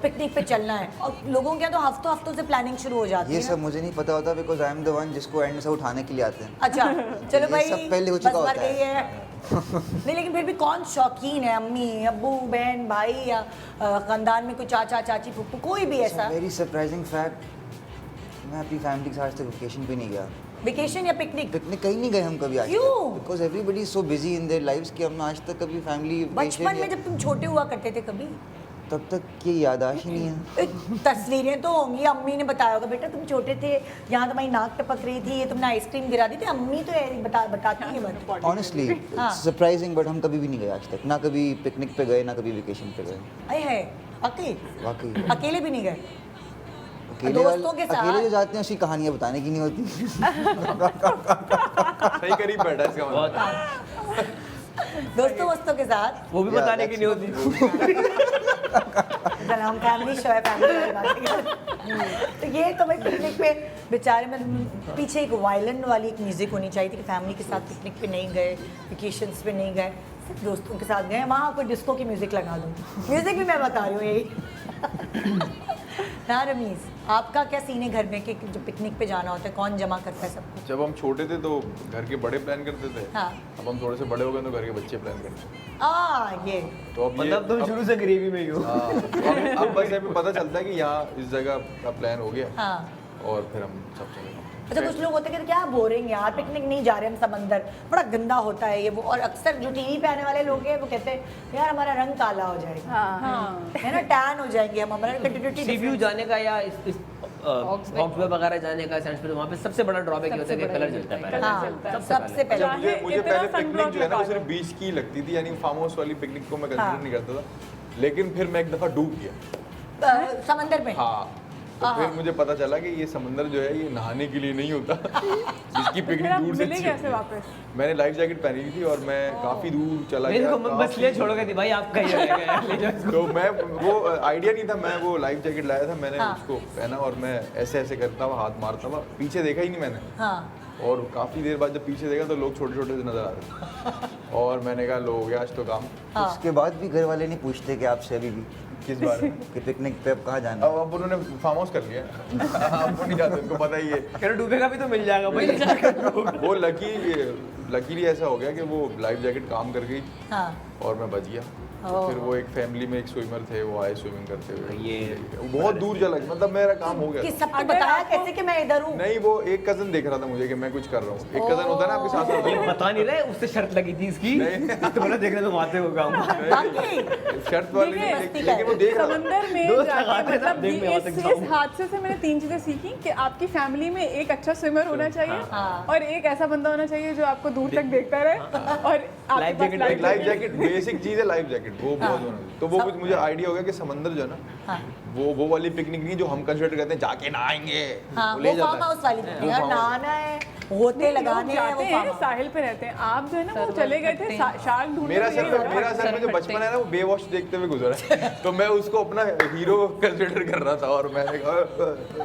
Speaker 1: पिकनिक पे चलना है? और लोगों के यहाँ तो हफ्तों हफ्तों से प्लानिंग शुरू हो जाती
Speaker 6: ये
Speaker 1: है
Speaker 6: सब मुझे नहीं पता होता because I am the one जिसको एंड से उठाने के लिए आते हैं।
Speaker 1: अच्छा चलो
Speaker 6: ये
Speaker 1: भाई,
Speaker 6: सब पहले हो
Speaker 1: बस
Speaker 6: चुका
Speaker 1: मर
Speaker 6: होता
Speaker 1: गई है। नहीं लेकिन फिर भी कौन शौकीन है? अम्मी, अब्बू, बहन, भाई, या खानदान में कोई चाचा चाची फूफू, कोई भी ऐसा?
Speaker 6: वेरी सरप्राइजिंग फैक्ट, मैं अपनी फैमिली के साथ आज तक वेकेशन पे नहीं गया।
Speaker 1: वेकेशन या पिकनिक?
Speaker 6: पिकनिक कहीं नहीं गए हम कभी आज
Speaker 1: क्यों?
Speaker 6: तक, because everybody is so busy in their lives कि हमने आज तक कभी फैमिली
Speaker 1: बचपन में जब तुम छोटे हुआ करते थे कभी?
Speaker 6: तब तक ये याददाश्त ही नहीं है।
Speaker 1: तस्वीरें तो होंगी, अम्मी ने बताया होगा बेटा तुम छोटे थे, यहाँ तुम्हारी नाक टपक रही थी, ये तुमने आइसक्रीम गिरा दी थी, अम्मी तो बताती है बात।
Speaker 6: ऑनेस्टली
Speaker 1: हाँ।
Speaker 6: सरप्राइजिंग, बट हम कभी भी नहीं गए आज तक, ना कभी पिकनिक पे गए ना कभी वेकेशन पे गए।
Speaker 1: अरे है अकेले?
Speaker 6: वाकई
Speaker 1: अकेले भी नहीं गए?
Speaker 6: अकेले
Speaker 1: दोस्तों के साथ?
Speaker 6: अकेले जो जाते हैं उसकी कहानियां बताने की नहीं होती।
Speaker 5: सही करीब बैठा है इसका मतलब।
Speaker 4: बहुत
Speaker 1: दोस्तों के साथ?
Speaker 4: वो भी
Speaker 6: Yeah,
Speaker 4: बताने की नहीं होती।
Speaker 1: चल हम फैमिली शो है, फैमिली बातें करें। तो ये तो भाई पिकनिक पे बेचारे में पीछे एक वायलिन वाली एक म्यूजिक होनी चाहिए थी कि फैमिली के साथ पिकनिक पे नहीं गए, वेकेशंस पे नहीं गए, सिर्फ दोस्तों के साथ गए, वहाँ कोई डिस्को की म्यूजिक लगा दूँ। म्यूजिक भी मैं बता रही हूँ यही। हाँ रमीज, आपका क्या सीन है घर में कि जो पिकनिक पे जाना होता है कौन जमा करता है सबको?
Speaker 5: जब हम छोटे थे तो घर के बड़े प्लान करते थे।
Speaker 1: हाँ।
Speaker 5: अब हम थोड़े से बड़े हो गए तो घर के बच्चे प्लान करते हैं।
Speaker 1: ये
Speaker 5: तो अब ये
Speaker 4: मतलब तुम शुरू से गरीबी में ही हो।
Speaker 5: हाँ, तो अब बस हमें पता चलता है कि यहाँ इस जगह का प्लान हो गया
Speaker 1: हाँ।
Speaker 5: और फिर हम सब चले गए।
Speaker 1: अच्छा कुछ लोग होते हैं कि क्या बोरिंग यार, पिकनिक नहीं जा रहे हम, समंदर बड़ा गंदा होता है ये वो, और अक्सर जो टीवी पे आने वाले लोग हैं वो कहते हैं यार हमारा रंग काला हो जाएगा,
Speaker 2: हाँ
Speaker 1: है ना, टैन हो जाएंगे हम, हमारा कंटिन्यूटी
Speaker 4: सी व्यू जाने का या इस हॉक्सबे वगैरह जाने का सेंस पे, वहाँ पे सबसे बड़ा ड्रॉबैक ये होता है कि कलर जलता है पहले।
Speaker 1: हाँ सबसे पहले।
Speaker 3: चाहे
Speaker 5: मुझे मुझे
Speaker 3: इतना
Speaker 5: पहले पिकनिक जो है ना वो
Speaker 3: sunblock
Speaker 5: सिर्फ बीच की लगती थी, यानी फार्म हाउस वाली पिकनिक को मैं
Speaker 1: हाँ।
Speaker 5: कंसिडर नहीं करता था। लेकिन फिर मैं एक दफ़ा डूब गया।
Speaker 1: समंदर में?
Speaker 5: हाँ, तो फिर मुझे पता चला कि ये समंदर जो है ये नहाने के लिए नहीं होता। इसकी
Speaker 3: फिर
Speaker 5: पिकनिक
Speaker 3: आप
Speaker 5: दूर से
Speaker 3: मिले
Speaker 5: अच्छी
Speaker 3: कैसे
Speaker 5: होती है।
Speaker 3: वापस?
Speaker 5: मैंने लाइफ जैकेट पहनी हुई थी और मैं काफी दूर चला
Speaker 4: मेरे
Speaker 5: गया।
Speaker 4: को बस ले छोड़ गई थी भाई, आप कहीं रह गए, ले जाओ इसको।
Speaker 5: तो मैं वो आइडिया नहीं था, मैं वो लाइफ जैकेट लाया था, मैंने
Speaker 1: हाँ।
Speaker 5: उसको पहना और मैं ऐसे ऐसे करता हुआ हाथ मारता हुआ, पीछे देखा ही नहीं मैंने।
Speaker 1: हाँ
Speaker 5: और काफी देर बाद जब पीछे देखा तो लोग छोटे छोटे से नजर आ रहे थे और मैंने कहा लो हो गया आज तो काम।
Speaker 1: हाँ।
Speaker 6: उसके बाद भी घर वाले नहीं पूछते कि आपसे अभी भी
Speaker 5: किस बारे में?
Speaker 6: कि पिकनिक पे अब कहाँ जाना है?
Speaker 5: अब उन्होंने फार्म हाउस कर लिया। अब वो नहीं जाते, उनको पता ही है।
Speaker 4: कह रहे डूबेगा भी तो मिल जाएगा भाई।
Speaker 5: वो लकीली ऐसा हो गया कि वो लाइफ जैकेट काम कर गई
Speaker 1: हाँ
Speaker 5: और मैं बच गया।
Speaker 1: ओह।
Speaker 5: फिर वो एक फैमिली में एक स्विमर थे, वो आए स्विमिंग करते हुए।
Speaker 4: ये
Speaker 5: बहुत दूर चला गया, मतलब मेरा काम हो
Speaker 1: कि
Speaker 5: गया।
Speaker 1: सबको
Speaker 3: अगर
Speaker 1: बताया
Speaker 3: आपको-
Speaker 1: कैसे कि मैं इधर हूँ?
Speaker 5: नहीं, वो एक कजन देख रहा था मुझे कि मैं कुछ कर रहा हूँ। एक कजन होता है ना आपके साथ
Speaker 4: ये
Speaker 5: होता
Speaker 4: बता नहीं रहे, उससे शर्त लगी थी इसकी। तो बोला देख रहे तुम आते हो काम।
Speaker 1: बाकी
Speaker 5: है। शर्त वाली
Speaker 3: देखिए,
Speaker 5: नहीं, लेकिन वो देख रहा था।
Speaker 3: समंदर में
Speaker 4: दोस्त
Speaker 3: जाके
Speaker 4: लगाते हैं ना,
Speaker 3: मतलब
Speaker 4: देख मैं वहाँ तक
Speaker 3: इस
Speaker 4: जाऊँ।
Speaker 3: हादसे से मैंने 3 चीजें सीखी कि आपकी फैमिली में एक अच्छा स्विमर होना चाहिए
Speaker 1: हाँ।
Speaker 3: और एक ऐसा बंदा होना चाहिए जो आपको दूर तक देखता रहे और आपके
Speaker 4: लाइफ
Speaker 3: पास
Speaker 4: जैकेट-
Speaker 5: एक लाइफ जैकेट बेसिक चीज है, लाइफ जैकेट वो बहुत होना चाहिए। तो वो
Speaker 1: सब-
Speaker 5: कुछ मुझे आइडिया हो गया कि समंदर जो है ना,
Speaker 1: हाँ
Speaker 5: वो वाली पिकनिक नहीं जो हम कंसिडर करते हैं जाके नहाएंगे,
Speaker 1: हाँ
Speaker 5: वो
Speaker 1: वो
Speaker 5: ले
Speaker 1: फार्म
Speaker 5: जाता
Speaker 1: हाउस वाली
Speaker 5: है।
Speaker 1: थी यार, नहाना है, होते
Speaker 3: नहीं, लोग
Speaker 1: लगाने हैं,
Speaker 3: जाते
Speaker 1: वो
Speaker 3: हैं
Speaker 1: फार्म हाउस।
Speaker 3: साहिल पे रहते हैं। आप जो है ना वो
Speaker 7: सर्वर
Speaker 3: चले गए थे
Speaker 7: फटते हैं।
Speaker 3: शार्क ढूंढने
Speaker 5: मेरा
Speaker 3: के लिए
Speaker 5: सर
Speaker 3: गए।
Speaker 5: मेरा सर में जो बचपन है ना वो बेवॉश देखते हुए गुजरा है। तो मैं उसको अपना हीरो कंसिडर कर रहा था और मैंने कहा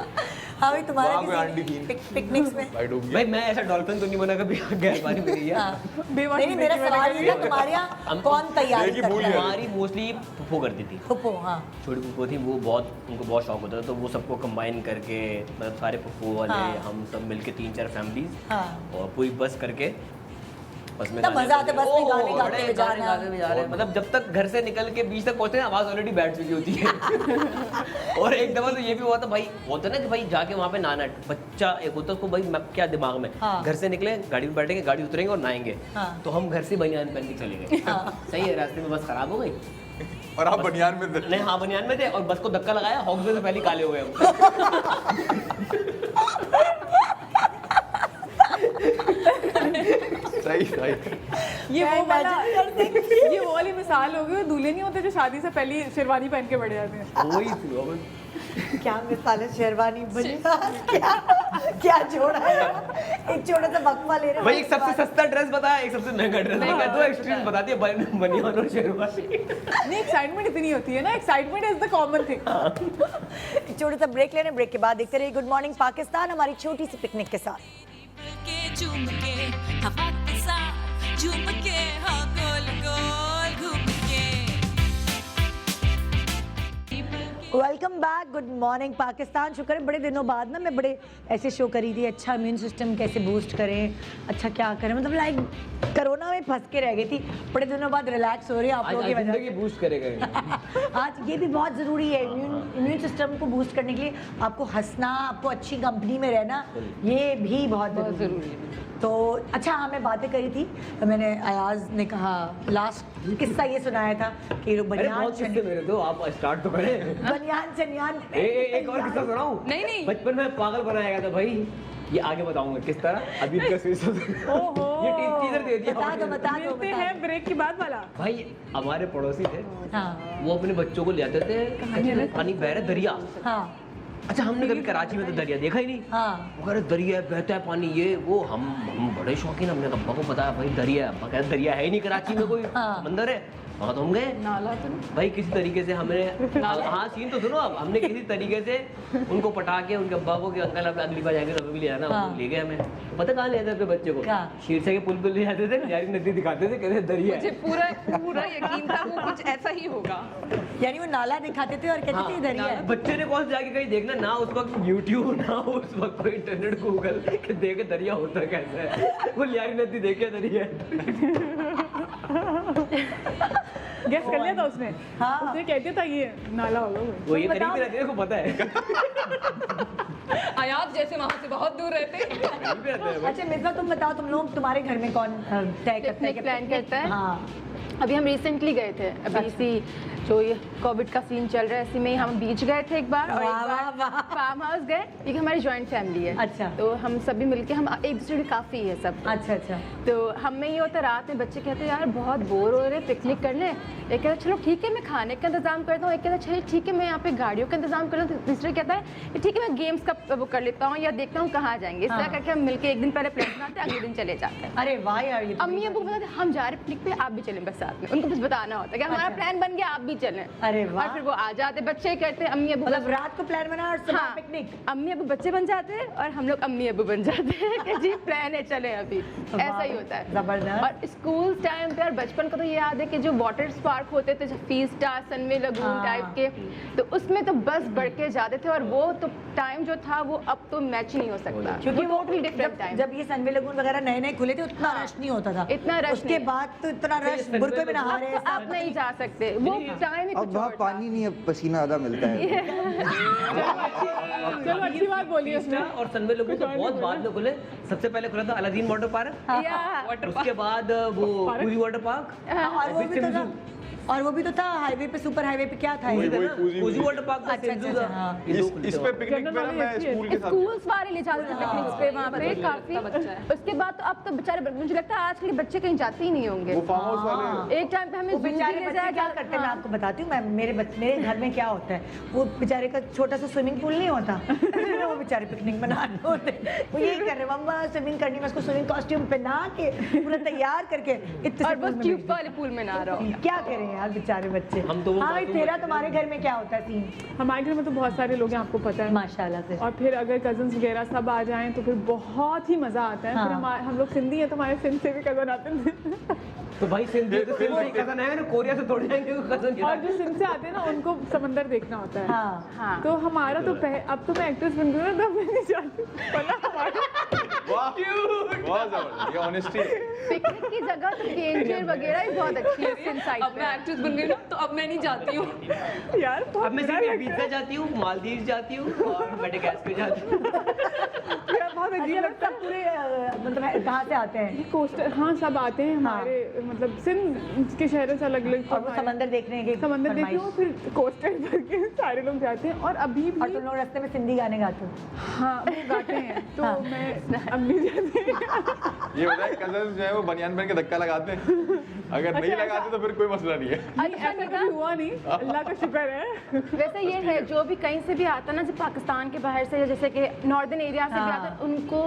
Speaker 1: हाँ भाई तुम्हारा
Speaker 5: वहाँ पे आंटी
Speaker 1: किसी
Speaker 5: थी।
Speaker 1: पिकनिक्स में?
Speaker 5: भाई डूब
Speaker 4: भाई
Speaker 5: गया।
Speaker 4: मैं ऐसा डॉल्फिन तो नहीं बना कभी, गैर पानी में नहीं है।
Speaker 1: हाँ
Speaker 3: बेवॉश
Speaker 1: नहीं मेरा
Speaker 3: देखने
Speaker 1: सवाल
Speaker 3: वाले
Speaker 1: ये था तुम्हारे यहाँ कौन तैयारी
Speaker 5: देखी भूल
Speaker 1: करता है?
Speaker 5: गया।
Speaker 4: हमारी मोस्टली फुफो करती थी,
Speaker 1: फुप्पो, हाँ
Speaker 4: छोटी फुफो थी, वो बहुत उनको बहुत शौक होता था, तो वो सबको कंबाइन करके मतलब सारे फुफो वाले
Speaker 1: हाँ।
Speaker 4: हम सब मिलके 3-4 फैमिलीज
Speaker 1: हाँ
Speaker 4: और पूरी बस करके बस में
Speaker 1: तब
Speaker 4: गाने
Speaker 1: मजा आता है, बस में
Speaker 4: ओह,
Speaker 1: गाने गाते
Speaker 4: बड़े
Speaker 1: हुए
Speaker 4: गाने
Speaker 1: जाना।
Speaker 4: गाते हुए जा रहे हैं। मतलब जब तक घर से निकल के बीच तक पहुंचते हैं आवाज ऑलरेडी बैठ चुकी होती है। और एक दफा तो ये भी हुआ था भाई, होता है ना कि भाई जाके वहाँ पे नहाना, बच्चा एक होता है उसको भाई क्या दिमाग में,
Speaker 1: हाँ।
Speaker 4: घर से निकले गाड़ी में बैठेंगे, गाड़ी उतरेंगे और नहाएंगे।
Speaker 1: हाँ।
Speaker 4: तो हम घर से बनियान पहन के चले गए।
Speaker 1: हाँ।
Speaker 4: सही है, रास्ते में बस खराब हो गई।
Speaker 5: और आप बनियान में थे।
Speaker 4: नहीं हाँ बनियान में थे और बस को धक्का लगाया, हॉक्सवे से पहले ही काले हो गए हम।
Speaker 5: सही सही।
Speaker 3: ये
Speaker 1: मैं
Speaker 3: वो वाला
Speaker 1: imagine कर सकती
Speaker 3: ये वो वाली मिसाल हो गई, वो दूल्हे नहीं होते जो शादी से पहले ही शेरवानी पहन के बैठ जाते हैं।
Speaker 4: वही थी।
Speaker 1: क्या मिसाल है, शेरवानी बनियान, क्या क्या जोड़ा है एक छोटा सा वक्फा ले रहे हो
Speaker 4: भाई एक सबसे सस्ता ड्रेस बताया, एक सबसे महंगा ड्रेस बताया, दो एक्सट्रीम बता दिया, बनियान और शेरवानी।
Speaker 3: नहीं एक्साइटमेंट इतनी होती है ना, excitement is the common thing.
Speaker 1: एक छोटा सा ब्रेक लेने, ब्रेक के बाद देखते रहिए गुड मॉर्निंग पाकिस्तान हमारी छोटी सी पिकनिक के साथ।
Speaker 8: के झूम के हवा के साथ झूम के हाँ गोल गोल घूम के।
Speaker 1: Welcome back, good morning Pakistan. शुक्र है बड़े दिनों बाद ना मैं बड़े ऐसे शो करी थी, अच्छा इम्यून सिस्टम कैसे बूस्ट करें, अच्छा क्या करें, मतलब लाइक कोरोना में फंस के रह गई थी, बड़े दिनों बाद रिलैक्स हो रही है आप लोगों की वजह
Speaker 4: जिंदगी बूस्ट करेगा।
Speaker 1: से। आज ये भी बहुत ज़रूरी है, इम्यून सिस्टम को बूस्ट करने के लिए आपको हंसना, आपको अच्छी कंपनी में रहना, ये भी बहुत ज़रूरी है। तो अच्छा हाँ, मैं बातें करी थी, मैंने अयाज ने कहा लास्ट किस्सा ये सुनाया था कि
Speaker 4: अरे बहुत किस्से मेरे तो, आप स्टार्ट तो करें।
Speaker 1: बनियान चनियान
Speaker 4: एक और किस्सा सुनाऊं?
Speaker 7: नहीं।
Speaker 4: बचपन में पागल बनाया गया था भाई, ये आगे बताऊंगा किस तरह। अभी इसका स्विच
Speaker 3: ओहो।
Speaker 4: ये टीजर दे दिया।
Speaker 1: बता दो
Speaker 3: मिलते हैं ब्रेक के बाद वाला।
Speaker 4: भाई हमारे पड़ोसी थे,
Speaker 1: हाँ
Speaker 4: वो अपने बच्चों को ले आते थे, पानी बह रहा है दरिया।
Speaker 1: हाँ
Speaker 4: अच्छा हमने कभी कराची में तो दरिया देखा ही नहीं।
Speaker 1: हाँ
Speaker 4: वो कह रहे दरिया है, बहता है पानी, ये वो हम बड़े शौकीन, हमने अब्बा को बताया भाई दरिया है, अब्बा कह रहे दरिया है ही नहीं कराची में, कोई
Speaker 1: हाँ।
Speaker 4: मंदिर है वहाँ तो हम गए।
Speaker 7: नाला तो नहीं।
Speaker 4: भाई किसी तरीके से हमने हाँ सीन तो सुनो, अब हमने किसी तरीके से उनको पटा के उनके अब्बा को कि अंकल अब अगली बार जाएंगे तो अभी ले आना,
Speaker 1: हाँ।
Speaker 4: वो ले गए हमें। तो पता कहाँ ले जाते अपने बच्चे को?
Speaker 1: कहाँ?
Speaker 4: शीर्षा के पुल पे ले जाते थे, यारी नदी दिखाते थे, कहते दरिया
Speaker 7: मुझे
Speaker 4: है।
Speaker 7: पूरा यकीन था वो कुछ ऐसा ही होगा।
Speaker 1: यानी वो नाला दिखाते थे और कहते थे दरिया है।
Speaker 4: बच्चे ने कौन से जाके कहीं देखना, ना उस वक्त यूट्यूब ना उस वक्त कोई इंटरनेट गूगल के देखे दरिया होता कैसा है, वो लियारी नदी देखे दरिया
Speaker 3: गेस कर लिया था उसने।
Speaker 1: हाँ।
Speaker 3: उसने कह दिया था ये नाला होगा कोई।
Speaker 4: वो ये
Speaker 1: बताओ।
Speaker 4: करीब रहते हैं, को पता है।
Speaker 7: अयाज जैसे वहाँ से बहुत दूर रहते।
Speaker 4: करीब रहते हैं।
Speaker 1: अच्छा मिर्जा तुम बताओ, तुम लोग तुम्हारे घर में कौन तय करता है
Speaker 2: पिकनिक प्लान करता है।
Speaker 1: हाँ
Speaker 2: अभी हम रिसेंटली गए थे, अभी इसी जो ये कोविड का सीन चल रहा है इसी में ही हम बीच गए थे एक बार, और
Speaker 1: वाह,
Speaker 2: एक
Speaker 1: वाह,
Speaker 2: बार
Speaker 1: वाह।
Speaker 2: फार्म हाउस गए, क्योंकि हमारी जॉइंट फैमिली है।
Speaker 1: अच्छा।
Speaker 2: तो हम सभी मिलके हम एक दूसरे के काफ़ी है सब।
Speaker 1: अच्छा अच्छा
Speaker 2: तो हम में ये होता रात में बच्चे कहते हैं यार बहुत बोर हो रहे हैं, पिकनिक कर लें। एक कहता चलो ठीक है मैं खाने का इंतजाम करता हूँ, एक कहता चलो ठीक है मैं यहाँ पे गाड़ियों का इंतजाम कर लूँ, तीसरे कहता है ठीक है मैं गेम्स का वो कर लेता हूँ या देखता हूँ कहाँ जाएंगे। इस तरह करके हम मिलके एक दिन पहले प्लान बनाते हैं, अगले दिन चले जाते हैं।
Speaker 1: अरे वाह यार, ये तो
Speaker 2: अम्मी अबू को बताते हैं हम जा रहे हैं पिकनिक पे, आप भी चलें बस साथ में, उनको बस बताना होता है कि हमारा
Speaker 1: अच्छा।
Speaker 2: प्लान बन गया आप भी चलें।
Speaker 1: अरे वाह।
Speaker 2: और फिर वो आ जाते, बच्चे कहते हैं अम्मी अबू
Speaker 1: मतलब रात को प्लान बना और सुबह
Speaker 2: हाँ,
Speaker 1: पिकनिक।
Speaker 2: अम्मी अबू बच्चे बन जाते हैं और हम लोग अम्मी अबू बन जाते हैं कि जी प्लान है चले अभी। ऐसा ही होता है।
Speaker 1: जबरदस्त।
Speaker 2: और स्कूल टाइम पे और बचपन का तो ये याद है कि जो वाटर स्पार्क होते थे, फीस्टा सनवे लगून
Speaker 1: हाँ।
Speaker 2: टाइप के, तो उसमें तो बस बढ़ के जाते थे, और वो तो टाइम जो था वो अब तो मैच नहीं हो सकता,
Speaker 1: क्योंकि वो
Speaker 2: टोटली डिफरेंट टाइम।
Speaker 1: जब ये सनवे लगून वगैरह नए नए खुले थे उतना रश नहीं होता था,
Speaker 2: इतना रश
Speaker 1: उसके
Speaker 2: नहीं।
Speaker 1: बाद तो इतना रश, बुरके में नहा रहे हैं
Speaker 2: आप नहीं जा सकते, वो टाइम ही
Speaker 6: अब
Speaker 2: कुछ
Speaker 6: वहाँ
Speaker 2: और था।
Speaker 6: पानी नहीं है, पसीना ज़्यादा मिलता है।
Speaker 3: चलो अच्छी बात बोली उसने।
Speaker 4: और सनवे लोगों तो बहुत बाद में खुले। सबसे पहले खुला था अलादीन वाटर पार्क,
Speaker 2: या
Speaker 4: उसके बाद वो पूरी वाटर पार्क,
Speaker 1: और वो भी तो था, और वो भी तो था हाईवे पे, सुपर हाईवे पे क्या था ये?
Speaker 5: वही पूजी
Speaker 4: पूजी वाटर पार्क था,
Speaker 1: अच्छा,
Speaker 4: सिंधु
Speaker 1: अच्छा,
Speaker 4: था।
Speaker 1: हाँ।
Speaker 4: ये दो
Speaker 5: इस
Speaker 4: खुले
Speaker 5: इस
Speaker 4: थे
Speaker 5: पे
Speaker 4: वहाँ।
Speaker 5: पिकनिक पे ना मैं स्कूल के साथ
Speaker 2: स्कूल्स वाले ले जाते थे पिकनिक्स पे वहाँ पे काफी। उसके बाद तो अब तो बेचारे, मुझे लगता है आजकल के बच्चे कहीं जाते ही नहीं होंगे।
Speaker 5: वो फार्म हाउस वाले
Speaker 2: एक टाइम पे हमें
Speaker 1: वो
Speaker 2: zoo भी
Speaker 1: बेचारे
Speaker 2: ले
Speaker 1: बच्चे
Speaker 2: जाया
Speaker 1: क्या
Speaker 2: गया।
Speaker 1: करते हैं मैं आपको बताती हूँ। मैं मेरे घर में क्या होता है, वो बेचारे का छोटा सा स्विमिंग पूल नहीं होता, वो बेचारे पिकनिक मनाने होते हैं। वो यही कर रहे मम्मा स्विमिंग करनी, मैं उसको स्विमिंग कॉस्ट्यूम पहना के पूरा तैयार करके इतने
Speaker 2: और
Speaker 1: से
Speaker 2: बस
Speaker 1: पूल में
Speaker 2: ट्यूब
Speaker 1: भेज देते
Speaker 2: वाले पूल में ना रहो।
Speaker 1: हैं। क्या करें यार बेचारे बच्चे।
Speaker 4: हम तो वो
Speaker 1: हाँ भाई,
Speaker 4: बातों
Speaker 1: तेरा
Speaker 4: में-
Speaker 1: तुम्हारे घर में क्या होता है सीन?
Speaker 3: हमारे घर में तो बहुत सारे लोग हैं, आपको पता है।
Speaker 1: माशाल्लाह से।
Speaker 3: और फिर अगर कजन्स वगैरह सब आ जाएं तो फिर बहुत ही मज़ा आता है। फिर
Speaker 1: हाँ।
Speaker 3: हम लोग सिंधी हैं तो हमारे सिंध से भी कज़न आते हैं।
Speaker 4: तो भाई सिंध तो सिंध से कजन है ना, कोरिया से थोड़ी आएंगे तो कजन
Speaker 3: और जो सिंध से आते हैं ना उनको समंदर देखना होता है।
Speaker 1: हाँ
Speaker 2: हाँ।
Speaker 3: तो हमारा तो अब तो मैं एक्ट्रेस बन गई ना, तो मैं नहीं चाहती वरना हमारा
Speaker 5: वाह बहुत जबरदस्त, ये ऑनेस्टी है।
Speaker 2: पिकनिक की जगह तो डेंजर वगैरह ही बहुत अच्छी है सिंध साइड
Speaker 7: अब मैं एक्ट्रेस बन गई ना तो अब मैं नहीं जाती हूँ।
Speaker 3: यार बहुत
Speaker 4: अब मैं
Speaker 3: बुरा
Speaker 4: सिर्फ
Speaker 3: लगता
Speaker 4: इबिजा जाती हूँ, मालदीव जाती हूँ और मेडागास्कर जाती हूँ।
Speaker 3: है। यार बहुत अजीब
Speaker 1: अच्छा,
Speaker 3: लगता
Speaker 1: सब पूरे मतलब कहाँ से आते हैं?
Speaker 3: है। कोस्टर हाँ सब आते हैं हमारे, मतलब सिंध के शहरों से अलग अलग।
Speaker 1: और वो समंदर देखने के
Speaker 3: समंदर देखते
Speaker 1: फरमाइश।
Speaker 3: हो, फिर कोस्टर भर के सारे लोग जाते हैं। और अभी
Speaker 1: और
Speaker 3: भी
Speaker 1: तुम लोग रास्ते में सिंधी गाने गाते हो?
Speaker 3: हाँ वो गाते हैं तो
Speaker 1: हाँ।
Speaker 3: मैं अम्मी जाती
Speaker 5: ये होता है कजन जो है वो बनियान पहन के धक्का लगाते हैं, अगर नहीं लगाते तो फिर कोई मसला नहीं है।
Speaker 3: ऐसा कभी हुआ नहीं, अल्लाह का शुक्र है।
Speaker 2: वैसे ये है जो भी कहीं से भी आता ना, जैसे पाकिस्तान के बाहर से, जैसे कि नॉर्दर्न एरिया से भी आता है, उनको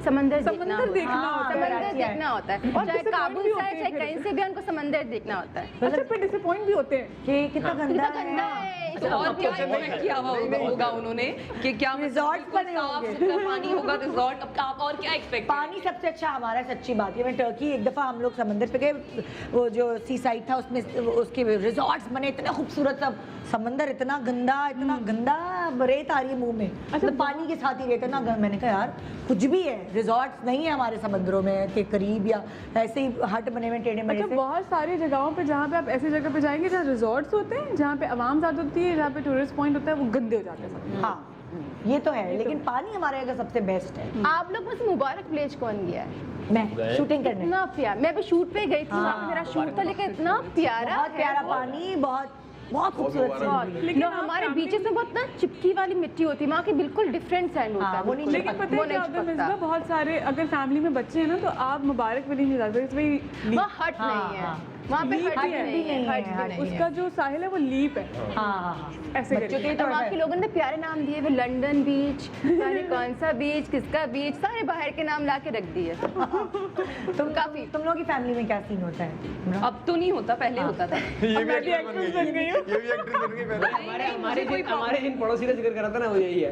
Speaker 2: समंदर देखना होता है। समंदर देखना होता है,
Speaker 3: और
Speaker 2: चाहे
Speaker 3: disappoint
Speaker 2: काबुल
Speaker 3: भी
Speaker 2: से
Speaker 3: होते
Speaker 2: आए,
Speaker 3: हैं
Speaker 2: चाहे
Speaker 3: फिर।
Speaker 2: कहीं से भी, उनको समंदर देखना होता है।
Speaker 3: अच्छा, फिर डिसअपॉइंट भी होते हैं
Speaker 1: कि कितना गंदा
Speaker 2: गंदा
Speaker 1: है।
Speaker 2: है,
Speaker 7: तो और क्या एक्सपेक्ट किया होगा उन्होंने कि क्या
Speaker 1: Resorts बने
Speaker 7: साफ
Speaker 1: होंगे।
Speaker 7: सुथरा पानी होगा रिजॉर्ट, अब आप और क्या एक्सपेक्ट
Speaker 1: पानी सबसे अच्छा हमारा, सच्ची बात है। मैं टर्की एक दफ़ा हम लोग समंदर पे गए, वो जो सी साइड था उसमें उसके रिजॉर्ट्स बने, इतने खूबसूरत सब, समंदर इतना गंदा रेत आ रही है मुंह में, मतलब पानी के साथ ही रेत है ना। मैंने कहा यार कुछ भी है, रिजॉर्ट्स नहीं है हमारे समंदरों में के करीब, या ऐसे ही हट बने हुए टेढ़े मेढ़े
Speaker 3: अच्छा,
Speaker 1: से।
Speaker 3: बहुत सारी जगहों पे जहाँ पे आप ऐसी जगह पे जाएंगे जहाँ रिजॉर्ट्स होते हैं, जहाँ पे आवाम ज़्यादा होती है, जहाँ पे टूरिस्ट पॉइंट होता है, वो गंदे हो जाते हैं सब।
Speaker 1: हाँ ये तो है, लेकिन पानी हमारे यहाँ का सबसे बेस्ट है।
Speaker 2: आप लोग में से मुबारक विलेज कौन गया है?
Speaker 1: मैं शूटिंग करने,
Speaker 2: इतना प्यारा, मैं भी शूट पे गई थी, वहाँ पे मेरा शूट था, लेकिन इतना प्यारा
Speaker 1: बहुत
Speaker 2: है,
Speaker 1: प्यारा पानी, बहुत खूबसूरत
Speaker 2: बहुत।
Speaker 1: सीनरी।
Speaker 3: लेकिन
Speaker 2: नो,
Speaker 3: आप
Speaker 2: हमारे
Speaker 3: family
Speaker 2: बीचेस में बहुत ना चिपकी वाली मिट्टी होती है, वहाँ की बिल्कुल डिफरेंट सैंड होता
Speaker 1: हाँ,
Speaker 2: है।
Speaker 1: वो नहीं
Speaker 2: बिल्कुल।
Speaker 3: लेकिन पता
Speaker 2: वो
Speaker 3: है क्या
Speaker 2: नहीं
Speaker 3: होता है
Speaker 2: चिपकता।
Speaker 3: मिसबा, बहुत सारे अगर फैमिली में बच्चे हैं ना तो आप मुबारक विलेज में जाते हैं,
Speaker 2: वहाँ हट नहीं है, वहाँ पे
Speaker 3: लीप
Speaker 2: हट
Speaker 3: भी है।
Speaker 2: नहीं है, हट भी
Speaker 1: हट
Speaker 2: नहीं है।
Speaker 3: उसका जो साहिल है वो लीप है,
Speaker 1: हाँ
Speaker 3: ऐसे
Speaker 1: बच्चों
Speaker 3: करके।
Speaker 1: के
Speaker 2: तो
Speaker 1: थोड़ा
Speaker 2: वहाँ के लोगों ने प्यारे नाम दिए हुए, लंदन बीच, जाने कौन सा बीच, किसका बीच, सारे बाहर के नाम ला के रख दिए।
Speaker 1: तुम लोगों की फैमिली में क्या सीन होता है?
Speaker 7: अब तो नहीं होता, पहले होता था।
Speaker 5: ये भी एक्ट्रेस बन गई, ये भी एक्ट्रेस बन गई पहले।
Speaker 4: हमारे जिन पड़ोसी का जिक्र करा था ना वो यही है।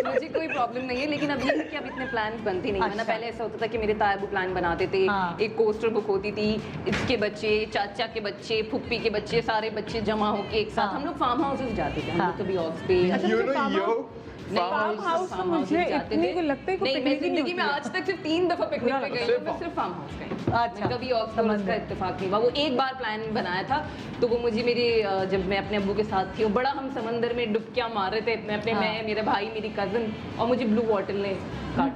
Speaker 7: मुझे कोई प्रॉब्लम नहीं है, लेकिन अब ये है कि अब इतने प्लान बनते नहीं, वरना
Speaker 1: अच्छा।
Speaker 7: पहले ऐसा होता था कि मेरे ताया प्लान बनाते थे,
Speaker 1: हाँ।
Speaker 7: एक कोस्टर बुक होती थी, इसके बच्चे, चाचा के बच्चे, फुप्पी के बच्चे, सारे बच्चे जमा होके एक साथ
Speaker 1: हाँ।
Speaker 7: हम लोग फार्म हाउसेस जाते थे, हम
Speaker 1: हाँ।
Speaker 7: लोग कभी ऑक्स पे
Speaker 5: You know yo,
Speaker 3: farm house में मुझे इतनी को लगता है कि
Speaker 7: नहीं, मैं
Speaker 3: पिकनिक ही नहीं
Speaker 7: जिंदगी में
Speaker 3: होती है।
Speaker 7: आज तक सिर्फ 3 दफा पिकनिक पे गई हूँ, मैं सिर्फ फार्म हाउस गई।
Speaker 1: अच्छा,
Speaker 7: मैं कभी ऑक्सफोर्ड का इत्तेफाक नहीं हुआ। वो एक बार प्लान बनाया था, तो वो मुझे मेरे जब मैं अपने अब्बू के साथ थी, वो बड़ा हम समंदर में डुबकियां मार रहे थे अपने
Speaker 1: हाँ।
Speaker 7: मैं, मेरा भाई, मेरी कजन, और मुझे ब्लू बॉटल ने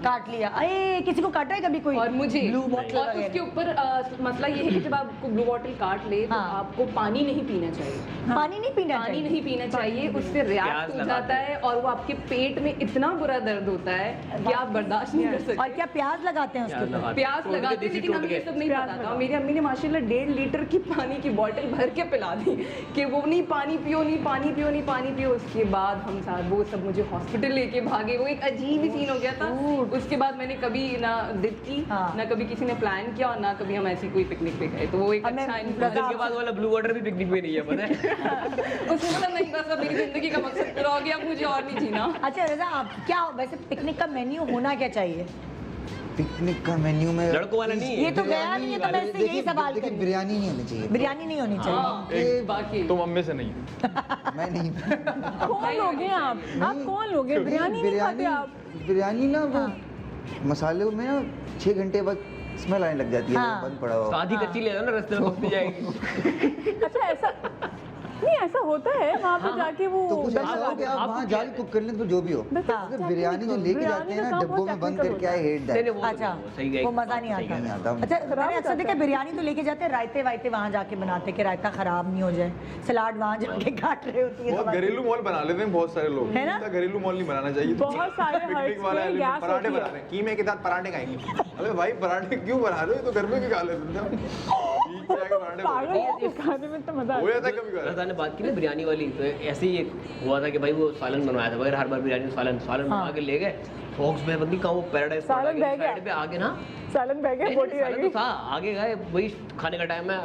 Speaker 1: काट लिया। अरे किसी को काटा है कभी कोई?
Speaker 7: और मुझे
Speaker 1: ब्लू बॉटल
Speaker 7: और उसके ऊपर मसला ये है कि जब आपको ब्लू बॉटल काट ले तो
Speaker 1: हाँ।
Speaker 7: आपको पानी नहीं पीना चाहिए,
Speaker 1: पानी नहीं पीना
Speaker 7: पानी
Speaker 1: चाहिए।
Speaker 7: नहीं पीना चाहिए, उससे रिएक्ट
Speaker 4: प्याज
Speaker 7: हो
Speaker 4: लगाते
Speaker 7: जाता है और वो आपके पेट में इतना बुरा दर्द होता है कि आप बर्दाश्त नहीं कर सकते।
Speaker 1: और क्या प्याज लगाते हैं उसके ऊपर?
Speaker 7: प्याज लगाते, लेकिन हमें ये सब नहीं पता था। मेरी अम्मी ने माशाल्लाह 1.5 लीटर की पानी की बोतल भर के पिला दी कि वो नहीं पानी पियो, नहीं पानी पियो, नहीं पानी पियो। उसके बाद हम साथ वो सब मुझे हॉस्पिटल लेके भागे, वो एक अजीब ही सीन हो गया था। उसके बाद मैंने कभी ना जिद की,
Speaker 1: हाँ।
Speaker 7: ना कभी किसी ने प्लान किया, और ना कभी हम ऐसी कोई पिकनिक पे गए, तो वो एक
Speaker 1: हमें
Speaker 7: अच्छा
Speaker 1: लगा-
Speaker 4: उसके बाद वाला ब्लू वाटर भी पिकनिक में नहीं है, पता है।
Speaker 7: उसने बोला नहीं बस अब मेरी जिंदगी का मकसद पूरा हो गया, अब मुझे और नहीं जीना।
Speaker 1: अच्छा रजा, आप क्या वैसे पिकनिक का मेन्यू होना क्या चाहिए?
Speaker 6: पिकनिक का मेन्यू में
Speaker 4: लड़कों वाला नहीं है।
Speaker 1: ये तो गया नहीं है, तो मैं इससे यही सवाल
Speaker 6: देखिए
Speaker 1: करूँ।
Speaker 6: बिरयानी नहीं होनी चाहिए।
Speaker 1: बिरयानी नहीं होनी चाहिए।
Speaker 7: हाँ, बाकी
Speaker 5: तुम अम्मे से नहीं।
Speaker 6: मैं नहीं
Speaker 3: कौन लोग हैं आप कौन लोग हैं? बिरयानी नहीं खाते आप?
Speaker 6: बिरयानी ना वो मसाले में ना 6 घंटे बाद स्मेल आने लग जाती है,
Speaker 1: हाँ।
Speaker 6: बंद पड़ा हुआ।
Speaker 4: आधी कच्ची ले जाओ ना, रास्ते में पकती जाएगी।
Speaker 3: अच्छा, ऐसा नहीं, ऐसा होता है वहाँ पे जाके वो
Speaker 6: तो कुछ ऐसा हो कि आप वहाँ जाके कुक कर लें तो जो भी हो, अगर बिरयानी जो लेके जाते हैं ना डब्बों में बंद करके, आई हेट
Speaker 4: नहीं,
Speaker 6: दैट।
Speaker 4: वो तो
Speaker 1: अच्छा,
Speaker 4: सही है।
Speaker 1: वो मजा नहीं
Speaker 6: नहीं
Speaker 1: आता।
Speaker 6: आता।
Speaker 1: अच्छा, मैंने अक्सर देखा बिरयानी तो लेके जाते हैं, रायते वायते वहाँ जाके बनाते कि रायता खराब नहीं हो जाए, सलाद वहाँ जाके काट रहे होती है।
Speaker 5: बहुत घरेलू मॉल बना लेते हैं बहुत सारे लोग।
Speaker 1: है ना?
Speaker 5: इतना घरेलू मॉल नहीं बनाना चाहिए।
Speaker 3: बहुत सारे
Speaker 5: पिकनिक
Speaker 3: हट्स
Speaker 5: वाला
Speaker 3: में
Speaker 5: element,
Speaker 3: गैस
Speaker 5: पराठे
Speaker 3: होती है।
Speaker 5: बना रहे हैं, कीमे के साथ पराठे खाएंगे। अबे भाई पराठे क्यों बना रहे हो? ये तो घर में भी खा लेते हैं। बीच में जाके पराठे बना रहे हैं।
Speaker 3: पागल, खाने में तो मजा
Speaker 5: हो
Speaker 3: आता
Speaker 5: जाता है कभी कभार।
Speaker 4: रज़ा ने बात की ना बिरयानी वाली, तो ऐसे ही एक हुआ था कि भाई वो सालन बनवाया था, मगर हर बार बिरयानी सालन बनवा के ले गए। फॉक्स में बंदी कहाँ, वो पैराडाइज
Speaker 3: सालन बह गया।
Speaker 4: साइड पे आगे ना,
Speaker 3: सालन बह गया,
Speaker 4: नहीं,
Speaker 3: बोटी रह
Speaker 4: सालन
Speaker 3: गई।
Speaker 4: तो था, आगे गए, वही खाने का टाइम है,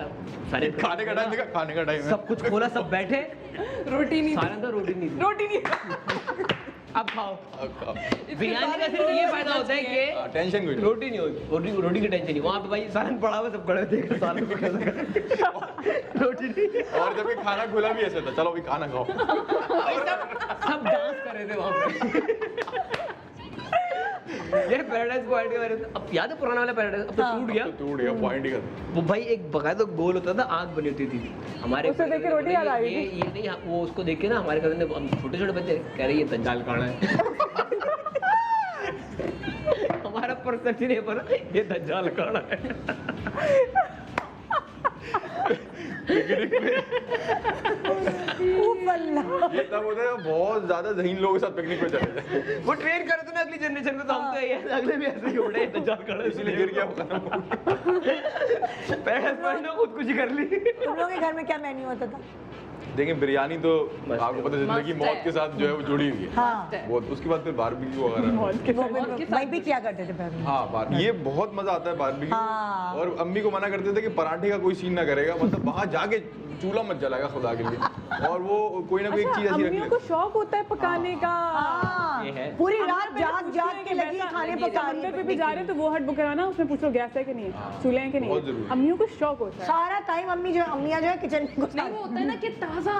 Speaker 4: सारे
Speaker 5: खाने का टाइम देखा, खाने का टाइम है।
Speaker 4: सब कुछ खोला, सब बैठे,
Speaker 7: रोटी नहीं
Speaker 4: सालन था, रोटी नहीं थी।
Speaker 7: रोटी नहीं
Speaker 4: अब खाओ।
Speaker 5: अब खाओ।
Speaker 4: बिरयानी का सिर्फ ये फायदा होता है कि
Speaker 5: टेंशन कोई नहीं।
Speaker 4: रोटी नहीं होती, रोटी की टेंशन नहीं। वहाँ पे भाई सालन पड़ा हुआ, सब खड़े थे, सालन को कैसे खाएं? रोटी नहीं।
Speaker 5: और जब ये खाना खुला भी ऐसे था, चलो अभी खाना खाओ।
Speaker 4: सब डांस कर रहे थे वहाँ पे। ये पैराडाइज क्वालिटी वाले, अब याद है पुराना वाला पैराडाइज, अब तो टूट गया।
Speaker 5: तो टूट गया, पॉइंट ही खत्म।
Speaker 4: वो भाई एक बकायदा गोल होता था, आग बनी होती थी हमारे।
Speaker 3: उसे देख के रोटी याद आ रही थी।
Speaker 4: ये नहीं, वो उसको देख के ना हमारे कजन ने, हम छोटे छोटे बच्चे कह रहे ये दज्जाल खाना है। हमारा परसेप्शन ये दज्जाल खाना है।
Speaker 5: पिकनिक पे।
Speaker 1: उफ अल्लाह।
Speaker 5: ये तब होता है बहुत ज्यादा ज़हीन लोगों के साथ पिकनिक पे चले जाए।
Speaker 4: वो ट्रेन करे तो ना अगली जनरेशन को, तो हम तो ये अगले भी ऐसे ही उड़े तो जान कर
Speaker 5: इसीलिए गिर गया
Speaker 4: पैर पढ़ना खुद कुछ कर ली।
Speaker 1: तुम लोगों के घर में क्या मेन्यू होता था?
Speaker 5: देखिए बिरयानी तो आपको पता है जिंदगी
Speaker 7: मस्त
Speaker 5: मौत
Speaker 7: है।
Speaker 5: के साथ जो है वो जुड़ी हुई है।
Speaker 1: हाँ
Speaker 5: वो उसके बाद फिर बारबेक्यू वगैरह।
Speaker 1: वही भी किया करते थे पहले।
Speaker 5: हाँ ये बहुत मजा आता है बारबेक्यू।
Speaker 1: हाँ।
Speaker 5: और अम्मी को मना करते थे कि पराठे का कोई सीन ना करेगा, मतलब वहाँ जाके चूल्हा मत जलाएगा खुदा के लिए। और वो कोई ना कोई एक चीज ऐसी रख
Speaker 3: अम्मियों को
Speaker 5: ले।
Speaker 3: शौक होता है पकाने का।
Speaker 1: हाँ,
Speaker 4: ये है।
Speaker 1: पूरी
Speaker 3: अम्मा
Speaker 1: रात
Speaker 3: पहले
Speaker 1: जाग
Speaker 3: पूछती
Speaker 1: जाग
Speaker 3: है
Speaker 1: के
Speaker 3: कि
Speaker 1: लगी
Speaker 3: वैसा
Speaker 1: खाने
Speaker 3: नहीं,
Speaker 1: पका रही
Speaker 3: समुद्र पे भी
Speaker 1: है।
Speaker 3: जा रहे हैं तो वो हट बुक कराना, उसमें पूछो गैस है कि नहीं है, चूल्हे हैं कि नहीं
Speaker 5: बहुत
Speaker 3: है।
Speaker 5: जरूरी।
Speaker 3: अम्मियों को शौक होता है।
Speaker 1: सारा टाइम अम्मियाँ जो है किचन में घुस
Speaker 7: नहीं वो होता है ना कि ताज़ा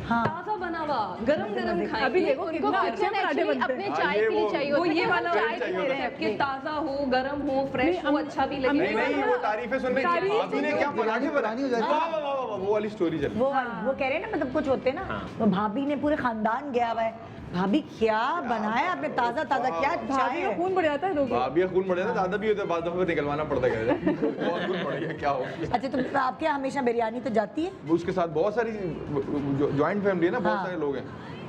Speaker 1: हाँ।
Speaker 7: ताज़ा बना हुआ गरम गरम खाएं।
Speaker 3: अभी देखो
Speaker 2: उनको
Speaker 3: कितना
Speaker 2: किचन
Speaker 3: अच्छे पराठे
Speaker 2: एक्चुअली
Speaker 3: बनते
Speaker 2: अपने
Speaker 3: हैं।
Speaker 2: चाय
Speaker 5: ये
Speaker 2: के लिए
Speaker 5: वो-
Speaker 2: चाहिए
Speaker 7: वो
Speaker 2: होता है
Speaker 7: ये
Speaker 2: कि
Speaker 7: वाला
Speaker 2: हम चाय
Speaker 5: चाहिए
Speaker 2: पी
Speaker 5: होता
Speaker 2: रहे
Speaker 5: है।
Speaker 2: हैं
Speaker 7: कि
Speaker 2: अपनी।
Speaker 7: ताज़ा हो, गरम हो, फ्रेश हो, अच्छा भी लगे।
Speaker 5: नहीं वो तारीफें सुनने की।
Speaker 3: तारीफ
Speaker 5: भाभी ने क्या पराठे
Speaker 6: पुरानी हो जाती है।
Speaker 5: वाह, वाह, वाह, वाह, वो वाली स्टोरी चल।
Speaker 1: वो कह रहे हैं ना, मतलब कुछ होते हैं ना, तो भाभी ने पूरे खानदान गया हुआ है, भाभी क्या बनाया आपने, ताजा ताजा क्या
Speaker 3: भाभी
Speaker 1: चाय
Speaker 3: का
Speaker 1: है।
Speaker 3: खून बढ़ जाता है लोगों
Speaker 5: भाभी का खून बढ़ जाता है, दादा भी होता है, बाद में निकलवाना पड़ता है घर से। बहुत खून बढ़ गया क्या हो गया।
Speaker 1: अच्छा तो आपके यहाँ हमेशा बिरयानी तो जाती है?
Speaker 5: उसके साथ बहुत सारी जॉइंट फैमिली है ना, बहुत
Speaker 1: हाँ।
Speaker 5: सारे लोग हैं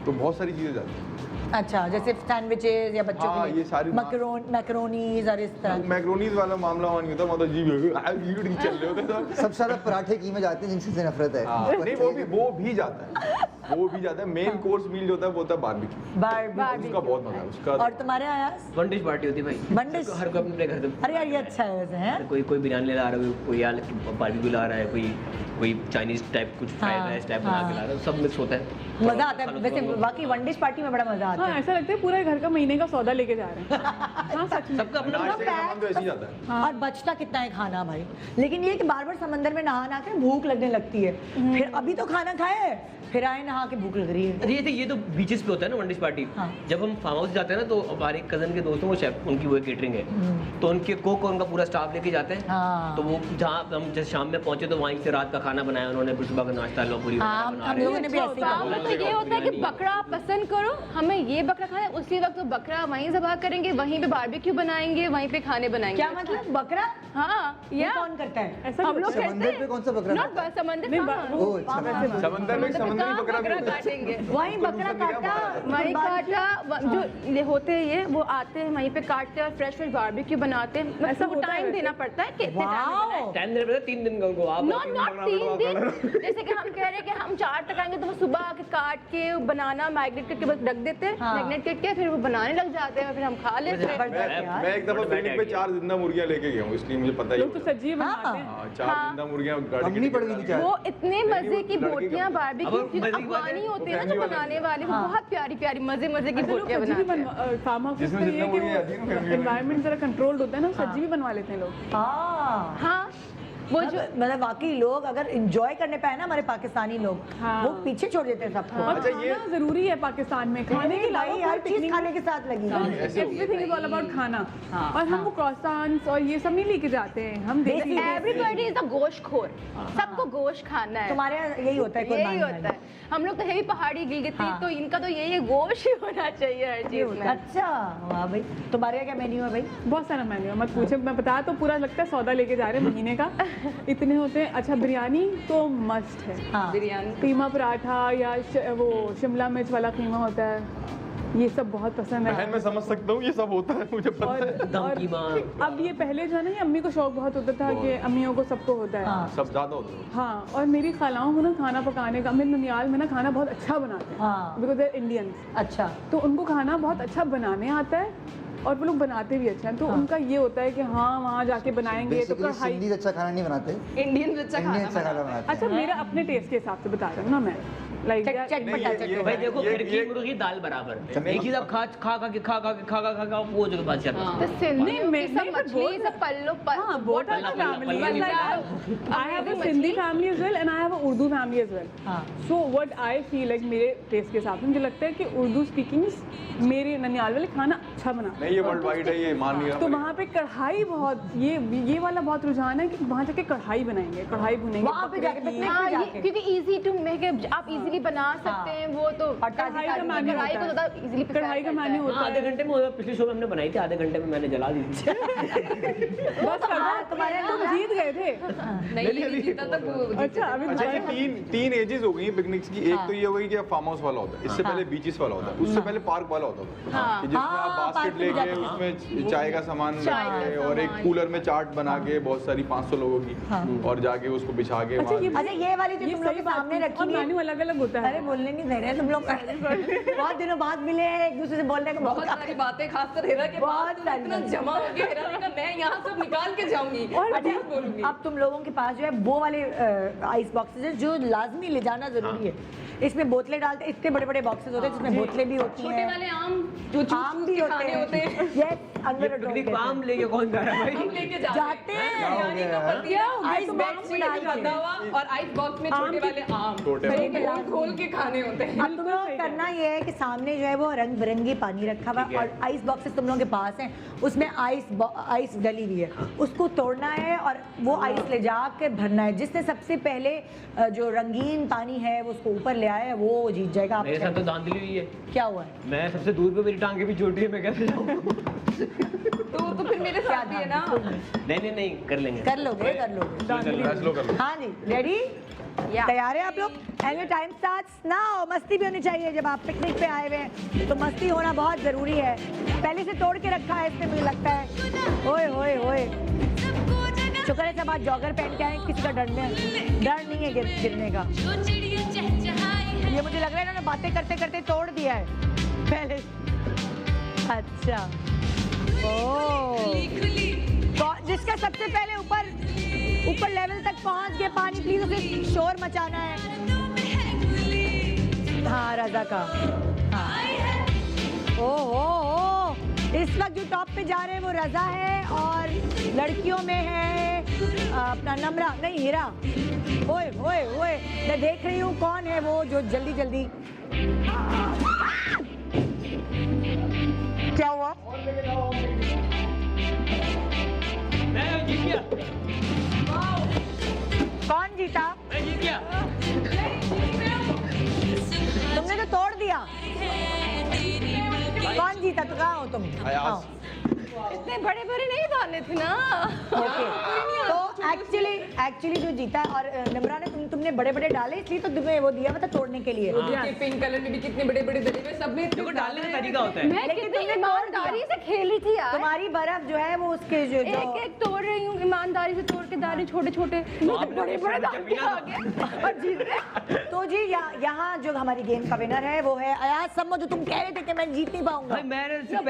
Speaker 5: तो बहुत सारी चीजें जाती हैं।
Speaker 1: अच्छा, जैसे सैंडविचेस या बच्चों
Speaker 5: हाँ,
Speaker 1: के
Speaker 5: ये
Speaker 1: लिए
Speaker 5: सारी
Speaker 1: मैकरोनीज और इस तरह।
Speaker 5: मैक्रोनीज वाला मामला वहाँ नहीं होता, मतलब जी चल रहे होते हैं।
Speaker 6: सबसे ज्यादा पराठे कीमे जाते हैं जिनसे नफरत है।
Speaker 5: हाँ, नहीं वो भी जाता है, वो भी जाता है। मेन कोर्स मील जो होता है वो होता है बारबेक्यू।
Speaker 1: बारबेक्यू।
Speaker 5: उसका बहुत मजा है उसका।
Speaker 1: और तुम्हारे यहाँ?
Speaker 4: वन डिश पार्टी होती है भाई।
Speaker 1: One dish?
Speaker 4: हर कोई अपने घर से।
Speaker 1: अरे यार ये अच्छा है वैसे, हैं?
Speaker 4: कोई बिरयानी ला रहा है, कोई यार बारबेक्यू ला रहा है, कोई चाइनीज टाइप कुछ फ्राइड
Speaker 1: हाँ,
Speaker 4: राइस टाइप बना के
Speaker 1: हाँ।
Speaker 4: ला रहा है, सब मिक्स होता है।
Speaker 1: मजा आता है वैसे, बाकी वन डिश पार्टी में बड़ा मजा आता
Speaker 3: हाँ
Speaker 1: है।
Speaker 3: ऐसा लगता है पूरा घर का महीने का सौदा लेके जा रहे हैं। हाँ सच में।
Speaker 4: सबका अपना
Speaker 5: नाश्ते का सामान तो ऐसे ही जाता है।
Speaker 1: और बचता कितना है खाना भाई, लेकिन ये कि बार बार समंदर में नहा के भूख लगने लगती है, फिर अभी तो खाना खाए फिर आए नहा के भूख लग रही है।
Speaker 4: अरे ये तो बीचेस पे होता है ना वन डिश पार्टी।
Speaker 1: हाँ।
Speaker 4: जब हम फार्म हाउस जाते हैं ना तो हमारे कजन के दोस्तों को शेफ, उनकी वो केटरिंग है, तो उनके कोक और उनका पूरा स्टाफ लेके जाते हैं।
Speaker 1: हाँ।
Speaker 4: तो वो जहाँ हम जैसे शाम में पहुंचे तो वहीं से रात का खाना बनाया उन्होंने, फिर सुबह का नाश्ता लो पूरी
Speaker 1: हाँ,
Speaker 4: बना
Speaker 1: हम
Speaker 4: रहे
Speaker 1: लोगों ने भी ऐसे ही
Speaker 2: गाँव
Speaker 1: करा।
Speaker 2: में तो ये होता है कि बकरा आप पसंद करो, हमें ये बकरा खाना है, उसी वक्त वो बकरा वहीं ज़बाह करेंगे, वहीं पे बारबेक्यू बनाएंगे, वहीं पे खाने बनाएंगे।
Speaker 1: क्या मतलब बकरा?
Speaker 2: हाँ
Speaker 1: ये
Speaker 2: या
Speaker 1: कौन करता है?
Speaker 3: ऐसा
Speaker 2: हम लोग करते
Speaker 6: समंदर पे
Speaker 2: हैं।
Speaker 6: कौन सा बकरा
Speaker 2: Not
Speaker 6: खाता है?
Speaker 2: समंदर
Speaker 3: नहीं,
Speaker 2: कहाँ?
Speaker 6: ओह, अच्छा।
Speaker 5: समंदर में समुद्री
Speaker 2: कहाँ
Speaker 5: बकरा भी होता है।
Speaker 2: काटेंगे
Speaker 1: वहीं बकरा काटा,
Speaker 2: वहीं
Speaker 1: कुर्बानी
Speaker 2: काटा जो ये होते हैं, ये वो आते हैं वहीं पे काटते हैं और फ्रेश फ्रेश बारबेक्यू बनाते हैं।
Speaker 3: ऐसा
Speaker 2: वो
Speaker 3: होता है
Speaker 2: टाइम
Speaker 3: वैसे?
Speaker 2: देना पड़ता है कि इतने टाइम में बनाएं।
Speaker 1: वाओ।
Speaker 4: टाइम देना पड़ता है 3 दिन का उनको। आप
Speaker 2: नॉट 3 दिन, जैसे कि हम कह रहे हैं कि हम 4 तक आएंगे तो वो सुबह आके काट के बनाना मैग्नेट करके बस रख देते हैं,
Speaker 1: हाँ।
Speaker 2: मैग्नेट करके फिर वो बनाने लग जाते हैं, फिर हम खा लेते हैं।
Speaker 5: मैं एक दफा पिकनिक पे 4 जिंदा मुर्गियां लेके गया हूँ, इसलिए मुझे पता ही
Speaker 3: लोग तो
Speaker 5: होगा।
Speaker 3: सब्जी बनाते हैं।
Speaker 5: हाँ, 4 जिंदा मुर्गियां गाड़ी
Speaker 6: अम्मी पड़ गई थी चाय।
Speaker 2: वो इतने मजे की
Speaker 5: लड़के
Speaker 2: बोटियां
Speaker 5: का-
Speaker 2: बारबेक्यू
Speaker 4: अब
Speaker 2: की
Speaker 4: मजे की बात है,
Speaker 2: अफगानी होती है ना
Speaker 5: वो
Speaker 2: जो
Speaker 5: फैमिली
Speaker 2: बनाने वाले, वो
Speaker 1: हाँ।
Speaker 2: बहुत प्यारी प्यारी मजे मजे की
Speaker 3: ऐसे लोग
Speaker 2: बोटियां
Speaker 3: सब्जी भी
Speaker 2: बनाते हैं।
Speaker 3: फार्म हाउस
Speaker 5: जिसमें
Speaker 3: में ये
Speaker 5: जितना
Speaker 3: है कि
Speaker 5: मुर्गियां आती है ना फैमिली
Speaker 3: वो
Speaker 5: में।
Speaker 3: एनवायरनमेंट जरा कंट्रोल्ड होता है ना, सब्जी भी बनवा लेते हैं लोग।
Speaker 1: हाँ
Speaker 2: हाँ वो जो
Speaker 1: मतलब वाकई लोग अगर एंजॉय करने पे आए ना, हमारे पाकिस्तानी लोग,
Speaker 3: हाँ।
Speaker 1: वो पीछे छोड़ देते हैं सबको।
Speaker 3: और
Speaker 5: अच्छा, ये-
Speaker 3: खाना जरूरी है पाकिस्तान में, खाने के
Speaker 1: भाई
Speaker 3: अलावा
Speaker 1: हर चीज खाने के साथ लगी है।
Speaker 5: ऐसे हो गया।
Speaker 3: एवरीथिंग इज ऑल अबाउट खाना।
Speaker 1: हाँ,
Speaker 3: और हम वो क्रॉसांस और ये सब नहीं लेके जाते हैं, हम देसी
Speaker 1: देसी।
Speaker 2: एवरीबॉडी इज अ गोश्तखोर, सबको गोश्त खाना है।
Speaker 1: तुम्हारे यहाँ यही होता है
Speaker 2: यही
Speaker 1: कुर्बानी
Speaker 2: होता
Speaker 1: वाला।
Speaker 2: है। हम लोग तो हेवी पहाड़ी गिलगित
Speaker 1: हाँ।
Speaker 2: तो इनका तो यही है, गोश्त ही होना चाहिए हर
Speaker 1: ये
Speaker 2: चीज
Speaker 1: होता
Speaker 2: में।
Speaker 1: है। अच्छा वाह भाई, तुम्हारे यहाँ क्या मेन्यू है भाई?
Speaker 3: बहुत सारा मेन्यू है, मत पूछे, मैं बताया तो पूरा लगता है सौदा लेके जा रहे हैं महीने का, इतने होते हैं। अच्छा बिरयानी तो मस्ट है,
Speaker 1: हाँ
Speaker 7: बिरयानी
Speaker 3: कीमा पराठा या वो शिमला मिर्च वाला कीमा होता है, ये सब बहुत पसंद
Speaker 5: बहन
Speaker 3: है।
Speaker 5: मैं समझ सकता हूँ, ये सब होता है, मुझे पता है।
Speaker 4: दम कीमा।
Speaker 3: अब ये पहले जो है ना, ये अम्मी को शौक बहुत होता था कि अम्मियों को सबको होता है।
Speaker 1: हाँ।
Speaker 5: सब ज्यादा होता है।
Speaker 3: हाँ, और मेरी खालाओं को ना खाना पकाने का, मेरे ननियाल में ना खाना बहुत अच्छा बनाते हैं,
Speaker 1: हाँ।
Speaker 3: बिकॉज दे इंडियंस,
Speaker 1: अच्छा
Speaker 3: तो उनको खाना बहुत अच्छा बनाने आता है और वो लोग बनाते भी अच्छा है, तो उनका ये होता है कि हाँ वहाँ जाके बनाएंगे तो
Speaker 6: बेसिकली
Speaker 3: कढ़ाई।
Speaker 6: सिंधी अच्छा खाना नहीं बनाते,
Speaker 7: इंडियन अच्छा
Speaker 6: इंडियन
Speaker 7: खाना
Speaker 6: अच्छा खाना बनाते
Speaker 3: अच्छा
Speaker 6: हैं।
Speaker 3: मेरा अपने टेस्ट के हिसाब से बता रही हूँ ना मैं, लाइक
Speaker 1: चटपटा
Speaker 5: नहीं, ये-
Speaker 1: चटपटा।
Speaker 4: भाई देखो
Speaker 5: ये-
Speaker 4: खिड़की
Speaker 5: ये-
Speaker 4: मुर्गी दाल बराबर, एक चीज आप खा खा खा के खा खा के खा खा खा खा वो जो बात चल
Speaker 2: तो सिंधी
Speaker 3: नहीं, मैं-
Speaker 2: सब
Speaker 3: नहीं, but
Speaker 2: मछली
Speaker 3: both-
Speaker 2: सब पल्लो
Speaker 3: हाँ, both are the
Speaker 4: पल्ला-
Speaker 3: family.
Speaker 4: पल्ला-
Speaker 3: It's like I have a Sindhi family as well and I have a Urdu family as well.
Speaker 1: हाँ
Speaker 3: So what I feel like मेरे टेस्ट के हिसाब से मुझे लगता है कि उर्दू स्पीकिंग मेरे ननियाल वाले खाना अच्छा बनाते हैं।
Speaker 5: नहीं ये वर्ल्ड वाइड है, ये मान नहीं
Speaker 3: तो
Speaker 5: रहा।
Speaker 3: वहाँ पे कढ़ाई बहुत, ये वाला बहुत रुझान है कि वहाँ जाके कढ़ाई बनाएंगे, कढ़ाई भुनेंगे
Speaker 1: वहाँ पे
Speaker 3: बकरे
Speaker 1: जाके
Speaker 3: की।
Speaker 1: पिकनिक
Speaker 2: हाँ,
Speaker 1: पे
Speaker 2: ये
Speaker 1: जाके।
Speaker 2: क्योंकि इजी टू मेक, आप इजीली इजीली बना सकते हैं वो तो
Speaker 3: कढ़ाई का मानी
Speaker 2: कढ़ाई को ज़्यादा इजीली
Speaker 3: कढ़ाई का मानी होता है।
Speaker 4: आधे घंटे में पिछले शो में हमने बनाई थी, आधे घंटे में मैंने जला दी थी।
Speaker 3: बस तुम्हारे लोग जीत गए थे।
Speaker 7: नहीं ये जीता तक वो
Speaker 3: अच्छा अभी
Speaker 5: अच्छा ये तीन एजेस हो गई पिकनिक्स की। एक तो ये हो गई कि फार्म हाउस वाला होता है, इससे पहले बीचेस वाला होता है, उससे पहले पार्क वाला होता था कि जिसमें आप बास्केट लेके उसमें चाय का सामान लगाए और एक कूलर में चाट बना के बहुत सारी 500 लोगों की और जाके उसको बिछा के
Speaker 1: अच्छा ये वाली जो तुम लोग के सामने रखी
Speaker 3: और
Speaker 1: है,
Speaker 3: मेन्यू अलग अलग होता है।
Speaker 1: अरे बोलने नहीं दे रहे तुम लोग। बहुत दिनों बाद मिले हैं, एक दूसरे से बोलने का
Speaker 7: बहुत
Speaker 1: मौका।
Speaker 7: सारी बातें खासकर हेरा के
Speaker 1: बहुत
Speaker 7: बाद तो
Speaker 1: सारी
Speaker 7: इतना
Speaker 1: बातें।
Speaker 7: जमा हो गया हेरा ने कहा मैं यहाँ सब निकाल के जाऊंगी और
Speaker 1: अच्छा,
Speaker 7: बोलूंगी।
Speaker 1: अब तुम लोगों के पास जो है वो वाले आइस बॉक्सेस है जो लाजमी ले जाना जरूरी है। इसमें बोतलें डालते, इतने बड़े बड़े बॉक्सेस होते हैं जिसमें बोतलें भी होती
Speaker 7: छोटे
Speaker 1: हैं,
Speaker 7: वाले आम जो
Speaker 1: आम भी होते हैं। Yes, अंदर
Speaker 4: पिकनिक में आम लेके कौन जा रहा है भाई?
Speaker 7: हम लेके
Speaker 1: जाते हैं।
Speaker 7: बिरयानी का पतीला
Speaker 1: आइस बॉक्स में डाल
Speaker 7: बंधा हुआ और आइस बॉक्स में छोटे वाले आम खोल खोल के खाने होते हैं।
Speaker 1: अब तुम लोग करना ये है कि सामने जो है वो रंग बिरंगी पानी रखा हुआ है और आइस बॉक्सेस तुम लोगों के पास हैं, उसमें आइस डली हुई है, उसको तोड़ना है और वो आइस ले जा के भरना है। जिसने सबसे पहले जो रंगीन पानी है वो उसको ऊपर ले आया वो जीत जाएगा।
Speaker 4: मेरे साथ तो धांधली हुई है।
Speaker 1: क्या हुआ है?
Speaker 4: मैं सबसे दूर पे, मेरी टांगे भी छोटी है, मैं कैसे जाऊँ?
Speaker 7: तो फिर मेरे साथ भी है ना।
Speaker 4: नहीं कर लेंगे।
Speaker 1: कर लोगे
Speaker 5: फैसलो कर लो।
Speaker 1: हाँ जी, रेडी? तैयार है आप लोग? And your time starts now. मस्ती भी होनी चाहिए जब आप पिकनिक पे आए हुए हैं, तो मस्ती होना बहुत जरूरी है। पहले से तोड़ के रखा है इसमें, मुझे लगता है। ओए ओए ओए, शुक्र है सब आज जॉगर पहन के आए, किसी का डर नहीं है गिरने का।
Speaker 8: जो चिड़िया चहचहाई है
Speaker 1: ये मुझे लग रहा है इन्होंने बातें करते करते तोड़ दिया है पहले। अच्छा, ओह,
Speaker 8: खुली
Speaker 1: जिसका सबसे पहले ऊपर लेवल तक पहुंच गए पानी, प्लीज उसे शोर मचाना है। हाँ, रजा का। हाँ। ओह, इस वक्त जो टॉप पे जा रहे हैं वो रजा है और लड़कियों में है अपना नम्रा, नहीं हीरा। ओए ओए ओए, मैं देख रही हूँ कौन है वो जो जल्दी जल्दी। क्या हुआ?
Speaker 4: मैं जीत गया।
Speaker 1: कौन जीता?
Speaker 4: मैं जीत गया।
Speaker 1: तुमने तो तोड़ दिया। कौन जीता? तो कहाँ हो तुम?
Speaker 5: अयाज।
Speaker 2: इतने बड़े बड़े नहीं डालने थे ना।
Speaker 1: ओके, तो एक्चुअली जो जीता और नम्रा ने तुमने बड़े बड़े डाले इसलिए तो तुम्हें वो दिया मतलब तोड़ने के लिए।
Speaker 7: पिंक कलर में भी कितने बड़े बड़े दले हुए सब में
Speaker 4: देखो डालने का तरीका होता है।
Speaker 2: मैं
Speaker 1: लेकिन
Speaker 2: कितनी
Speaker 1: तुमने
Speaker 2: ईमानदारी से खेली थी यार।
Speaker 1: तुम्हारी बर्फ जो है वो उसके जो
Speaker 2: एक एक तोड़ रही हूँ, ईमानदारी से तोड़ के दाने छोटे छोटे बड़े बड़े डाल के आ गए और जीत गए।
Speaker 1: तो जी यहाँ जो हमारी गेम का विनर है वो है अयाज सम्मो, जो तुम कह रहे थे कि मैं जीत नहीं पाऊंगा।
Speaker 4: भाई मैंने सिर्फ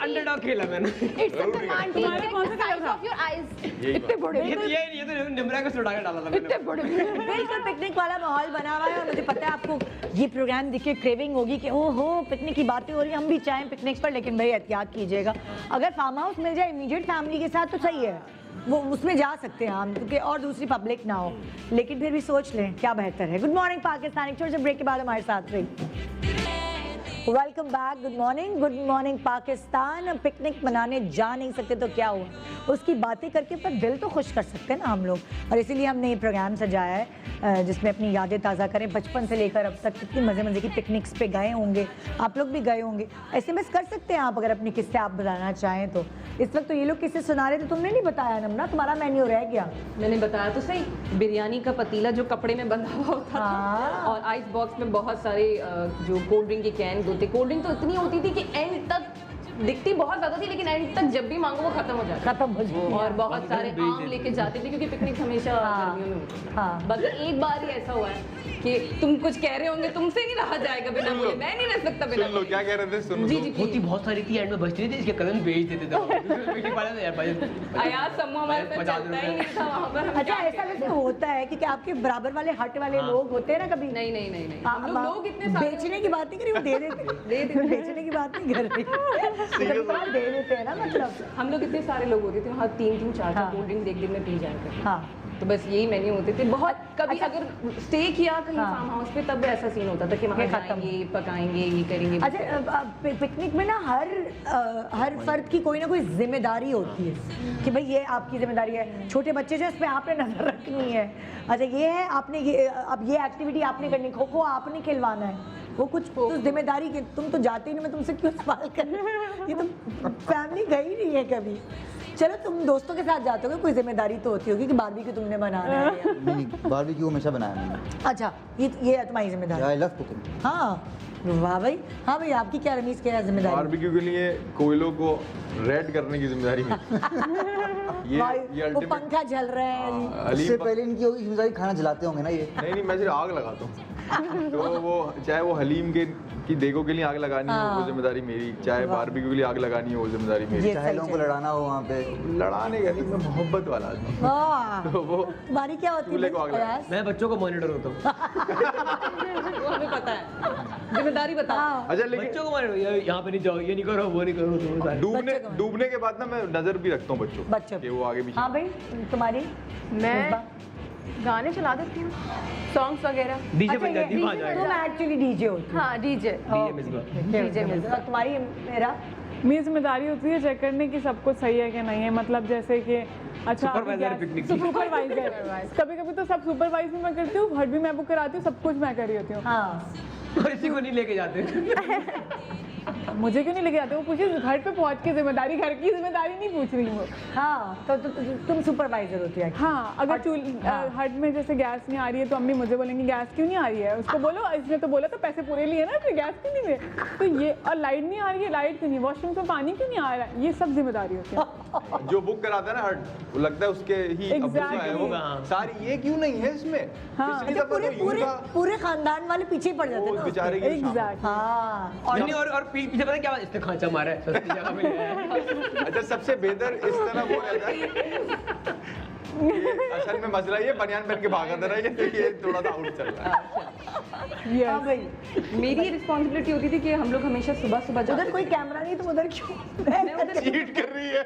Speaker 4: अंडरडॉग खेला मैंने।
Speaker 3: तुम्हारे कौन सा कलर था?
Speaker 2: ऑफ योर आईज
Speaker 5: इतने
Speaker 2: बड़े
Speaker 4: ये तो निमरा को सुड़ा के डाला था
Speaker 2: इतने बड़े
Speaker 1: बिल्कुल पिकनिक वाला माहौल बना हुआ है और मुझे पता है आपको ये प्रोग्राम देख के क्रेविंग होगी कि ओहो पिकनिक की बातें हो रही हैं, हम भी चाहें पिकनिक पर, लेकिन भाई एहतियात कीजिएगा। अगर फार्म हाउस मिल जाए इमीडिएट फैमिली के साथ तो सही है, वो उसमें जा सकते हैं हम, क्योंकि और दूसरी पब्लिक ना हो, लेकिन फिर भी सोच लें क्या बेहतर है। गुड मॉर्निंग पाकिस्तान, एक छोटे से ब्रेक के बाद हमारे साथ रही। Welcome back, good morning Pakistan. Picnic मनाने जा नहीं सकते तो क्या हुआ, उसकी बातें करके पर दिल तो खुश कर सकते हैं ना हम लोग, और इसीलिए हमने ये प्रोग्राम सजाया है जिसमें अपनी यादें ताज़ा करें। बचपन से लेकर अब तक कितनी मज़े की पिकनिक्स पे गए होंगे, आप लोग भी गए होंगे। SMS कर सकते हैं आप अगर अपने किस्से आप बताना चाहें तो। इस वक्त तो ये लोग किस्से सुना रहे थे, तुमने नहीं बताया नमना, तुम्हारा मेन्यू रह गया।
Speaker 7: मैंने बताया तो सही, बिरयानी का पतीला जो कपड़े में बंधा हुआ होता
Speaker 1: हाँ।
Speaker 7: था और आइस बॉक्स में बहुत सारे जो कोल्ड ड्रिंक के कैन होते। कोल्ड ड्रिंक तो इतनी होती थी कि एंड तक दिखती बहुत ज्यादा थी, लेकिन एंड तक जब भी मांगो वो खत्म हो जाता।
Speaker 1: खत्म हो जाए।
Speaker 7: और बहुत सारे आम लेके जाते थे क्योंकि पिकनिक हमेशा गर्मियों में होती है।
Speaker 1: हाँ।
Speaker 7: बस एक बार ही ऐसा हुआ है कि तुम कुछ कह रहे होंगे, तुमसे नहीं रहा जाएगा बिना बोले, मैं नहीं रह सकता बिना
Speaker 5: सुन लो क्या कह रहे थे, सुनो।
Speaker 7: जी जी
Speaker 4: होती बहुत सारी थी, एंड में बचती थी, इसके कलम बेच देते थे।
Speaker 7: आयाज सम्मो हमारे साथ चलता ही नहीं था वहाँ पर। हम
Speaker 1: अच्छा,
Speaker 7: क्या
Speaker 1: ऐसा वैसे होता है कि आपके बराबर वाले हट वाले लोग होते हैं ना कभी?
Speaker 7: नहीं नहीं नहीं नहीं,
Speaker 1: हाँ,
Speaker 7: हम लोग इतने सारे
Speaker 1: बेचने की बात नहीं करी, वो दे देते बेचने की बात नहीं कर रही, कभी दे देते हैं ना, मतलब।
Speaker 7: हम लोग इतने सारे लोग होते थे वहाँ, 3-3 4-4
Speaker 1: हाँ।
Speaker 7: कोल्ड ड्रिंक देख में पी जाते।
Speaker 1: हाँ,
Speaker 7: तो बस यही मेन्यू होते थे। बहुत कभी अगर स्टे किया कहीं फार्म हाउस पे तब ऐसा सीन होता था कि वहाँ जाएंगे, पकाएंगे, ये करेंगे।
Speaker 1: अच्छा पिकनिक में ना हर फर्द की कोई ना कोई जिम्मेदारी होती है कि भाई ये आपकी जिम्मेदारी है। छोटे बच्चे जो इस पे आपने नजर रखनी है। अच्छा ये है आपने ये अब ये एक्टिविटी आपने करनी, खो खो आपने खिलवाना है, वो कुछ तो जिम्मेदारी की। तुम तो जाते ही नहीं, मैं तुमसे क्यों सवाल कर रही हूँ? ये तो फैमिली गई नहीं है कभी। चलो तुम दोस्तों के साथ जाते हो, कोई जिम्मेदारी तो होती होगी कि बारबेक्यू तुमने बनाना है।
Speaker 6: नहीं, बारबेक्यू हमेशा बनाया मैंने।
Speaker 1: अच्छा ये तुम्हारी जिम्मेदारी।
Speaker 6: I love cooking.
Speaker 1: हाँ वाह भाई। हाँ भाई आपकी क्या रमीज क्या है जिम्मेदारी?
Speaker 5: बारबेक्यू के लिए कोयलों को रेड करने की जिम्मेदारी मेरी। ये
Speaker 1: वो पंखा जल रहा है।
Speaker 6: उससे पहले इनकी होगी जिम्मेदारी, खाना जलाते होंगे ना ये।
Speaker 5: नहीं मैं सिर्फ आग लगाता हूँ। तो वो चाहे वो हलीम की देगों के लिए आग लगानी हो वो जिम्मेदारी मेरी, चाहे बारबेक्यू के लिए आग लगानी हो वो जिम्मेदारी मेरी,
Speaker 6: चाहे लोगों को लड़ाना हो वहाँ पे।
Speaker 5: लड़ाने का नहीं, मैं मोहब्बत वाला आदमी हूँ।
Speaker 1: वाह
Speaker 5: तो वो
Speaker 1: तुम्हारी क्या होती
Speaker 5: चूल्हे को आग लगा।
Speaker 1: है?
Speaker 4: मैं बच्चों को मॉनिटर होता हूँ।
Speaker 7: वो हमें पता है, जिम्मेदारी बता।
Speaker 5: अच्छा लेकिन
Speaker 4: बच्चों को मॉनिटर, यहाँ पे नहीं जाओ, ये नहीं करो, वो नहीं करो, तो सारे
Speaker 5: डूबने के बाद ना मैं नजर भी रखता हूँ बच्चों
Speaker 1: पे।
Speaker 5: कि वो आगे पीछे।
Speaker 1: हाँ भाई तुम्हारी?
Speaker 2: मैं गाने चला देती हूँ, सॉन्ग्स वगैरह।
Speaker 4: डीजे बन जाती है, वहाँ जाएगा।
Speaker 1: तुम एक्चुअली डीजे होती हो।
Speaker 2: हाँ डीजे
Speaker 1: डीजे मिलता। तुम्हारी मेरा
Speaker 3: मेरी जिम्मेदारी होती है चेक करने की सब कुछ सही है कि नहीं है। मतलब जैसे कि अच्छा
Speaker 4: सुपरवाइजर पिकनिक की।
Speaker 3: सुपरवाइजर कभी कभी तो सब सुपरवाइज भी मैं करती हूँ, घर भी मैं बुक कराती हूँ, सब कुछ मैं कर रही होती हूँ।
Speaker 1: हाँ
Speaker 4: और इसी को नहीं लेके जाते।
Speaker 3: मुझे क्यों नहीं लेके जाते? वो पूछे घर पे पहुँच के जिम्मेदारी, घर की जिम्मेदारी नहीं पूछ रही हूँ।
Speaker 1: हाँ तो तुम सुपरवाइजर होती है।
Speaker 3: हाँ अगर हट में जैसे गैस नहीं आ रही है तो अम्मी मुझे बोलेंगी गैस क्यों नहीं आ रही है, उसको बोलो इसने तो बोला था पैसे पूरे लिए ना, फिर गैस क्यों नहीं दे, तो ये। और लाइट नहीं आ रही है, लाइट क्यों नहीं, वॉशरूम से पानी क्यों नहीं आ रहा है, ये सब जिम्मेदारी होती है।
Speaker 5: जो बुक कराता है ना हट, वो लगता है उसके ही अब्बू का है वो। सारी ये क्यों नहीं है इसमें? पिछली दफा तो यूं था।
Speaker 1: पूरे खानदान वाले पीछे ही पड़ जाते
Speaker 5: वो
Speaker 1: ना
Speaker 5: बेचारे की
Speaker 3: एग्जैक्टली।
Speaker 1: हाँ
Speaker 4: और पीछे पता है क्या बात, इसने खांचा मारा है, सस्ती जगह पे ले आया।
Speaker 5: अच्छा सबसे बेहतर इस तरह वो रहता है ये असल में मसला ये बनियान पहन के भागा था ना, ये थोड़ा सा आउट चल रहा है।
Speaker 1: हाँ भाई
Speaker 7: मेरी रिस्पॉन्सिबिलिटी होती थी कि हम लोग हमेशा सुबह सुबह
Speaker 1: उधर
Speaker 7: जाते
Speaker 1: कोई
Speaker 7: थे।
Speaker 1: कैमरा नहीं, तुम उधर क्यों?
Speaker 7: मैं उधर
Speaker 5: चीट कर रही है।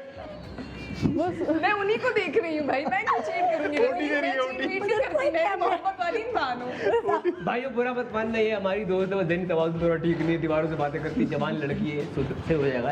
Speaker 7: मैं उन्हीं को देख रही हूँ भाई, मैं क्यों चीट करूंगी?
Speaker 5: ओटी दे रही है, ओटी।
Speaker 7: चीट नहीं करती, मैं मोहब्बत वाली इंसान हूँ।
Speaker 4: भाई वो बुरा मत मान नहीं है, हमारी दोस्त है, वो दिन तवाज़ुन थोड़ा ठीक नहीं है, दीवारों से बातें करती, जवान लड़की है, से हो जाएगा।